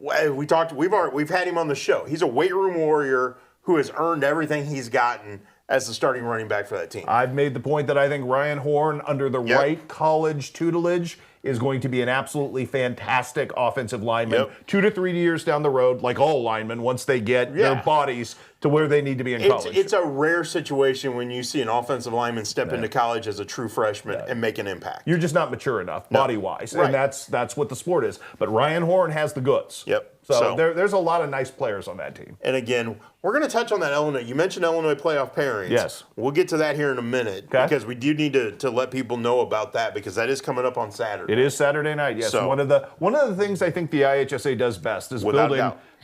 We've had him on the show. He's a weight room warrior who has earned everything he's gotten as the starting running back for that team. I've made the point that I think Ryan Horn, under the right college tutelage, is going to be an absolutely fantastic offensive lineman 2 to 3 years down the road, like all linemen, once they get their bodies to where they need to be in college. It's a rare situation when you see an offensive lineman step into college as a true freshman and make an impact. You're just not mature enough body-wise, and that's what the sport is. But Ryan Horn has the goods. So there's a lot of nice players on that team. And again, we're going to touch on that Illinois. You mentioned Illinois playoff pairings. Yes. We'll get to that here in a minute because we do need to let people know about that because that is coming up on Saturday. It is Saturday night, yes. So, one of the things I think the IHSA does best is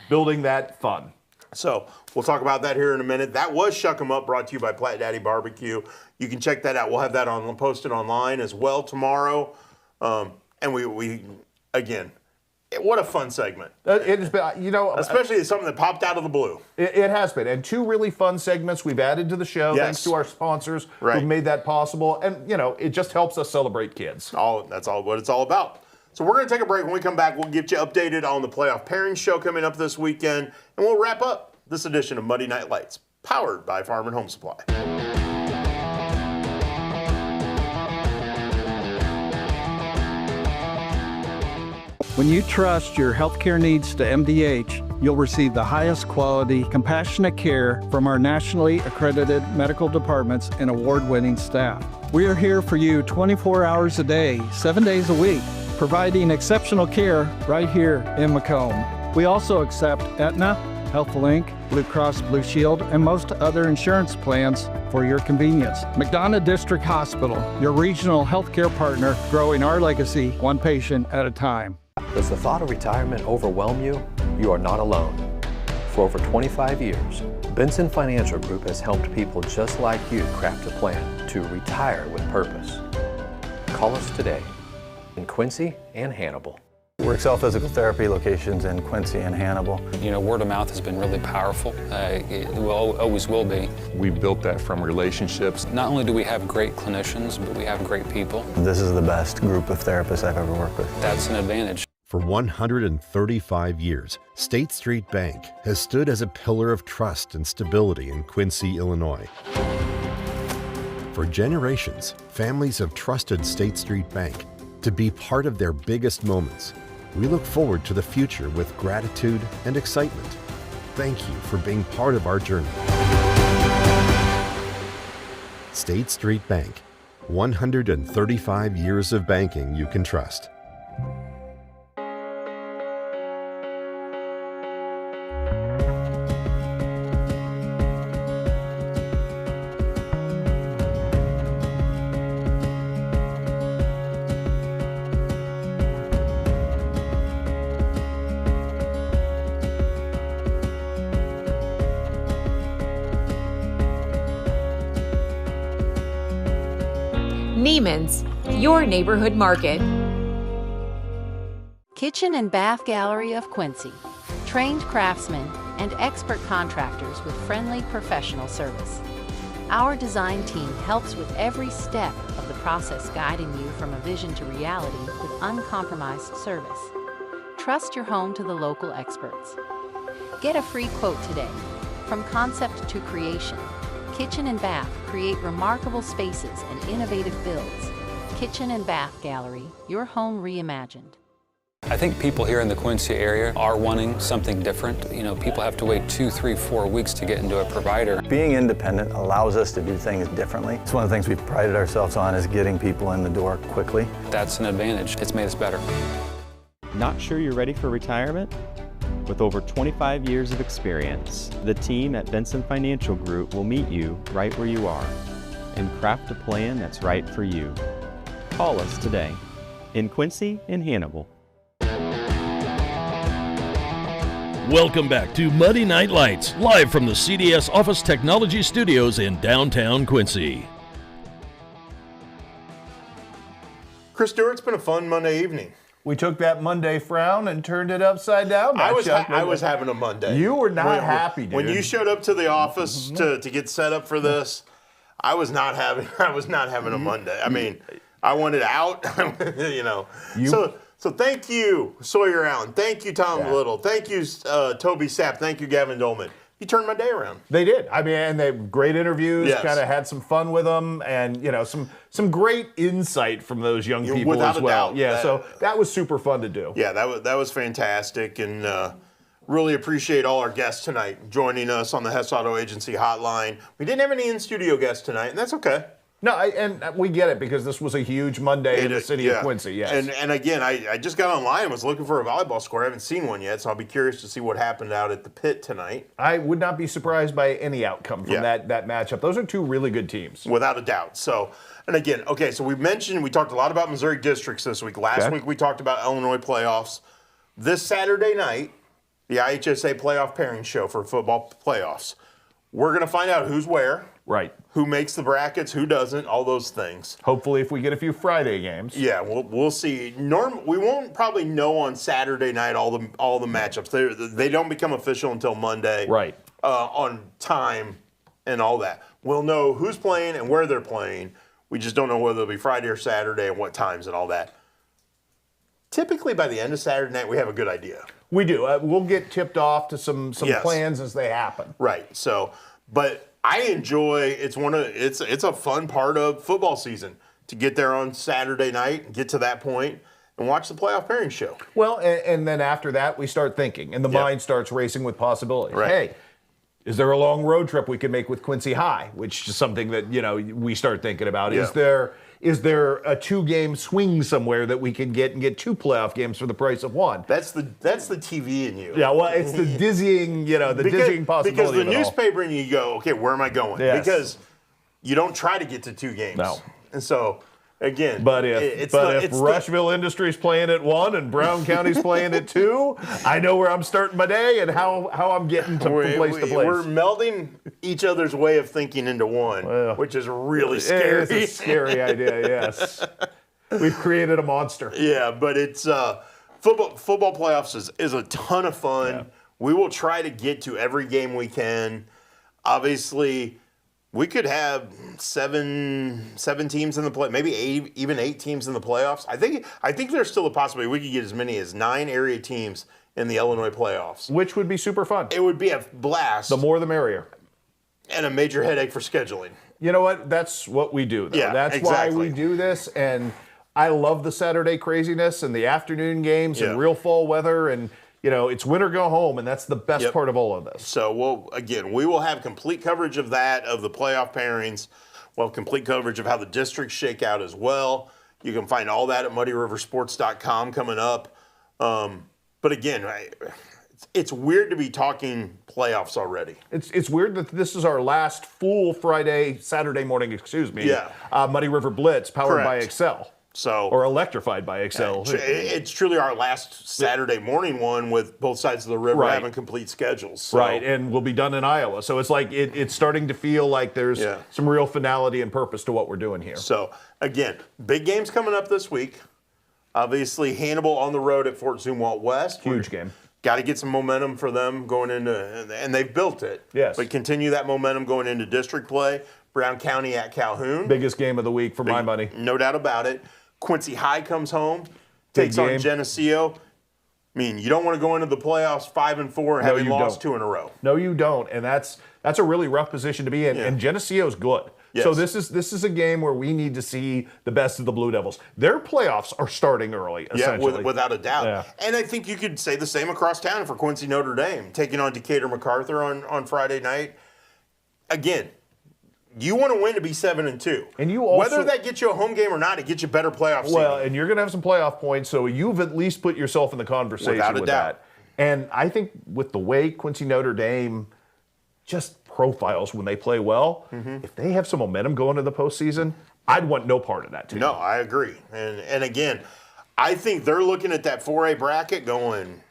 building that fun. So we'll talk about that here in a minute. That was Shuck 'em Up, brought to you by Platte Daddy Barbecue. You can check that out. We'll have that posted online as well tomorrow. And we again, what a fun segment. It has been, especially something that popped out of the blue. It has been. And 2 really fun segments we've added to the show thanks to our sponsors who've made that possible. And, it just helps us celebrate kids. That's all what it's all about. So we're going to take a break. When we come back, we'll get you updated on the playoff pairing show coming up this weekend. And we'll wrap up this edition of Monday Night Lights, powered by Farm and Home Supply. When you trust your healthcare needs to MDH, you'll receive the highest quality, compassionate care from our nationally accredited medical departments and award-winning staff. We are here for you 24 hours a day, 7 days a week, providing exceptional care right here in Macomb. We also accept Aetna, Healthful Inc., Blue Cross Blue Shield, and most other insurance plans for your convenience. McDonough District Hospital, your regional healthcare partner, growing our legacy one patient at a time. Does the thought of retirement overwhelm you? You are not alone. For over 25 years, Benson Financial Group has helped people just like you craft a plan to retire with purpose. Call us today in Quincy and Hannibal. We're Excel Physical Therapy locations in Quincy and Hannibal. Word of mouth has been really powerful. It always will be. We built that from relationships. Not only do we have great clinicians, but we have great people. This is the best group of therapists I've ever worked with. That's an advantage. For 135 years, State Street Bank has stood as a pillar of trust and stability in Quincy, Illinois. For generations, families have trusted State Street Bank to be part of their biggest moments. We look forward to the future with gratitude and excitement. Thank you for being part of our journey. State Street Bank, 135 years of banking you can trust. Neiman's, your neighborhood market. Kitchen and Bath Gallery of Quincy. Trained craftsmen and expert contractors with friendly professional service. Our design team helps with every step of the process, guiding you from a vision to reality with uncompromised service. Trust your home to the local experts. Get a free quote today. From concept to creation, Kitchen and Bath create remarkable spaces and innovative builds. Kitchen and Bath Gallery, your home reimagined. I think people here in the Quincy area are wanting something different. People have to wait 2, 3, 4 weeks to get into a provider. Being independent allows us to do things differently. It's one of the things we've prided ourselves on, is getting people in the door quickly. That's an advantage. It's made us better. Not sure you're ready for retirement? With over 25 years of experience, the team at Benson Financial Group will meet you right where you are and craft a plan that's right for you. Call us today in Quincy and Hannibal. Welcome back to Monday Night Lights, live from the CDS Office Technology Studios in downtown Quincy. Chris Stewart, it's been a fun Monday evening. We took that Monday frown and turned it upside down. I was having a Monday. You were not happy, dude. When you showed up to the office to get set up for this, I was not having a Monday. I mean, I wanted out, So thank you, Sawyer Allen. Thank you, Tom Little. Thank you, Toby Sapp. Thank you, Gavin Dolman. you turned my day around. They did. I mean, and they have great interviews, Yes. kind of had some fun with them, and, you know, some great insight from those young people Without as a well. doubt. Yeah, so that was super fun to do. Yeah, that was fantastic, and really appreciate all our guests tonight joining us on the Hess Auto Agency hotline. We didn't have any in-studio guests tonight, and that's okay. No, and we get it because this was a huge Monday in the city of Quincy, yes. And again, I just got online and was looking for a volleyball score. I haven't seen one yet, so I'll be curious to see what happened out at the pit tonight. I would not be surprised by any outcome from that matchup. Those are two really good teams. Without a doubt. So, and again, okay, so we talked a lot about Missouri districts this week. Last week we talked about Illinois playoffs. This Saturday night, the IHSA playoff pairing show for football playoffs. We're going to find out who's where. Right. Who makes the brackets, who doesn't, all those things. Hopefully if we get a few Friday games. Yeah, we'll see. We won't probably know on Saturday night all the matchups. They don't become official until Monday. Right. On time and all that. We'll know who's playing and where they're playing. We just don't know whether it'll be Friday or Saturday and what times and all that. Typically by the end of Saturday night, we have a good idea. We do. We'll get tipped off to some plans as they happen. Right. So, but I enjoy. It's a fun part of football season to get there on Saturday night, and get to that point, and watch the playoff pairing show. Well, and then after that, we start thinking, and the mind starts racing with possibilities. Right. Hey, is there a long road trip we can make with Quincy High? Which is something that we start thinking about. Yeah. Is there a 2-game swing somewhere that we can get 2 playoff games for the price of 1? That's the TV in you. Yeah, well, it's the dizzying, dizzying possibility. Because the of it all. newspaper in you go, okay, where am I going? Yes. Because you don't try to get to 2 games. No. And so, again, But if Rushville Industries playing at 1 and Brown County's playing at 2, I know where I'm starting my day and how I'm getting from place to place. We're melding each other's way of thinking into one, which is really scary. It's a scary idea, yes. We've created a monster. Yeah, but it's football playoffs is a ton of fun. Yeah. We will try to get to every game we can. Obviously, we could have seven teams in the play, maybe even 8 teams in the playoffs. I think there's still a possibility we could get as many as 9 area teams in the Illinois playoffs, which would be super fun. It would be a blast. The more, the merrier. And a major headache for scheduling. You know what? That's what we do, though. Yeah, that's exactly. why we do this, and I love the Saturday craziness and the afternoon games and real fall weather, and it's winter go home, and that's the best part of all of this. So we will have complete coverage of that, of the playoff pairings. We'll have complete coverage of how the districts shake out as well. You can find all that at muddyriversports.com coming up. But again, it's weird to be talking playoffs already. It's weird that this is our last full Saturday morning, Muddy River Blitz powered by Excel. Or electrified by Excel. It's truly our last Saturday morning one with both sides of the river having complete schedules. So. Right, and we'll be done in Iowa. So it's like it's starting to feel like there's some real finality and purpose to what we're doing here. So, again, big games coming up this week. Obviously, Hannibal on the road at Fort Zumwalt West. Huge game. Got to get some momentum for them going into, and they've built it. Yes. But continue that momentum going into district play. Brown County at Calhoun. Biggest game of the week for my money. No doubt about it. Quincy High comes home, takes on Geneseo. I mean, you don't want to go into the playoffs 5-4 having lost 2 in a row. No, you don't, and that's a really rough position to be in. And Geneseo's good. Yes. So this is a game where we need to see the best of the Blue Devils. Their playoffs are starting early, essentially. Yeah, without a doubt. Yeah. And I think you could say the same across town for Quincy Notre Dame, taking on Decatur MacArthur on Friday night. Again, you want to win to be 7-2. And you also, whether that gets you a home game or not, it gets you better playoff seeding. Well, and you're going to have some playoff points, so you've at least put yourself in the conversation without a with doubt. that. And I think with the way Quincy Notre Dame just profiles when they play well, if they have some momentum going into the postseason, I'd want no part of that team. No, I agree. And again, I think they're looking at that 4A bracket going,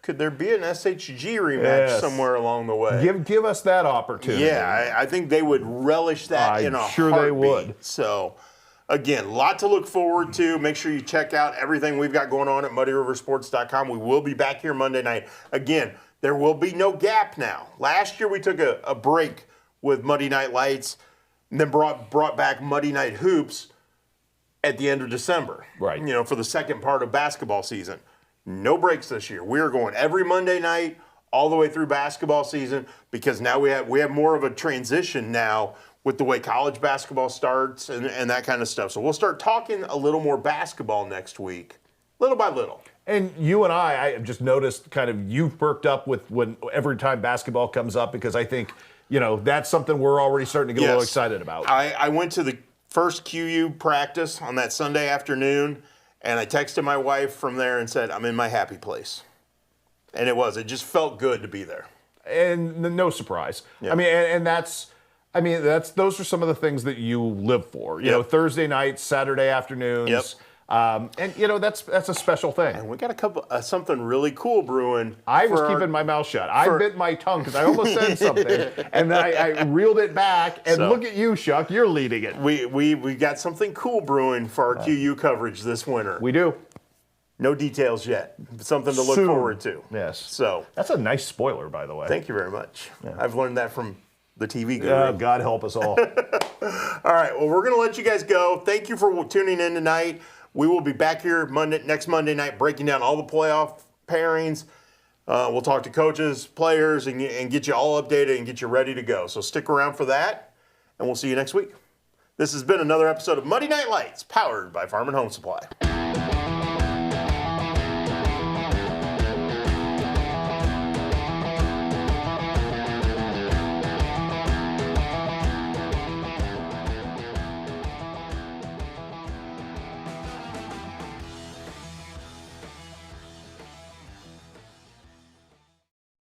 could there be an SHG rematch somewhere along the way? Give us that opportunity. Yeah, I think they would relish that in a heartbeat. Sure they would. So, again, a lot to look forward to. Make sure you check out everything we've got going on at muddyriversports.com. We will be back here Monday night. Again, there will be no gap now. Last year we took a break with Muddy Night Lights and then brought back Muddy Night Hoops at the end of December. Right. For the second part of basketball season. No breaks this year. We are going every Monday night all the way through basketball season, because now we have more of a transition now with the way college basketball starts and that kind of stuff. So we'll start talking a little more basketball next week, little by little. And you and I have just noticed kind of you've perked up with when every time basketball comes up, because I think, that's something we're already starting to get a little excited about. I went to the first QU practice on that Sunday afternoon, and I texted my wife from there and said, I'm in my happy place. And it just felt good to be there. And no surprise. Yeah. I mean, those are some of the things that you live for. You know, Thursday nights, Saturday afternoons. Yep. That's a special thing. And we got a couple something really cool brewing. I was keeping my mouth shut. I bit my tongue because I almost said something, and then I reeled it back. And look at you, Shuck, you're leading it. We got something cool brewing for our QU coverage this winter. We do. No details yet. Something to look forward to. Yes. So that's a nice spoiler, by the way. Thank you very much. Yeah. I've learned that from the TV guru. Yeah, God help us all. All right. Well, we're going to let you guys go. Thank you for tuning in tonight. We will be back here next Monday night breaking down all the playoff pairings. We'll talk to coaches, players, and get you all updated and get you ready to go. So stick around for that, and we'll see you next week. This has been another episode of Monday Night Lights, powered by Farm and Home Supply.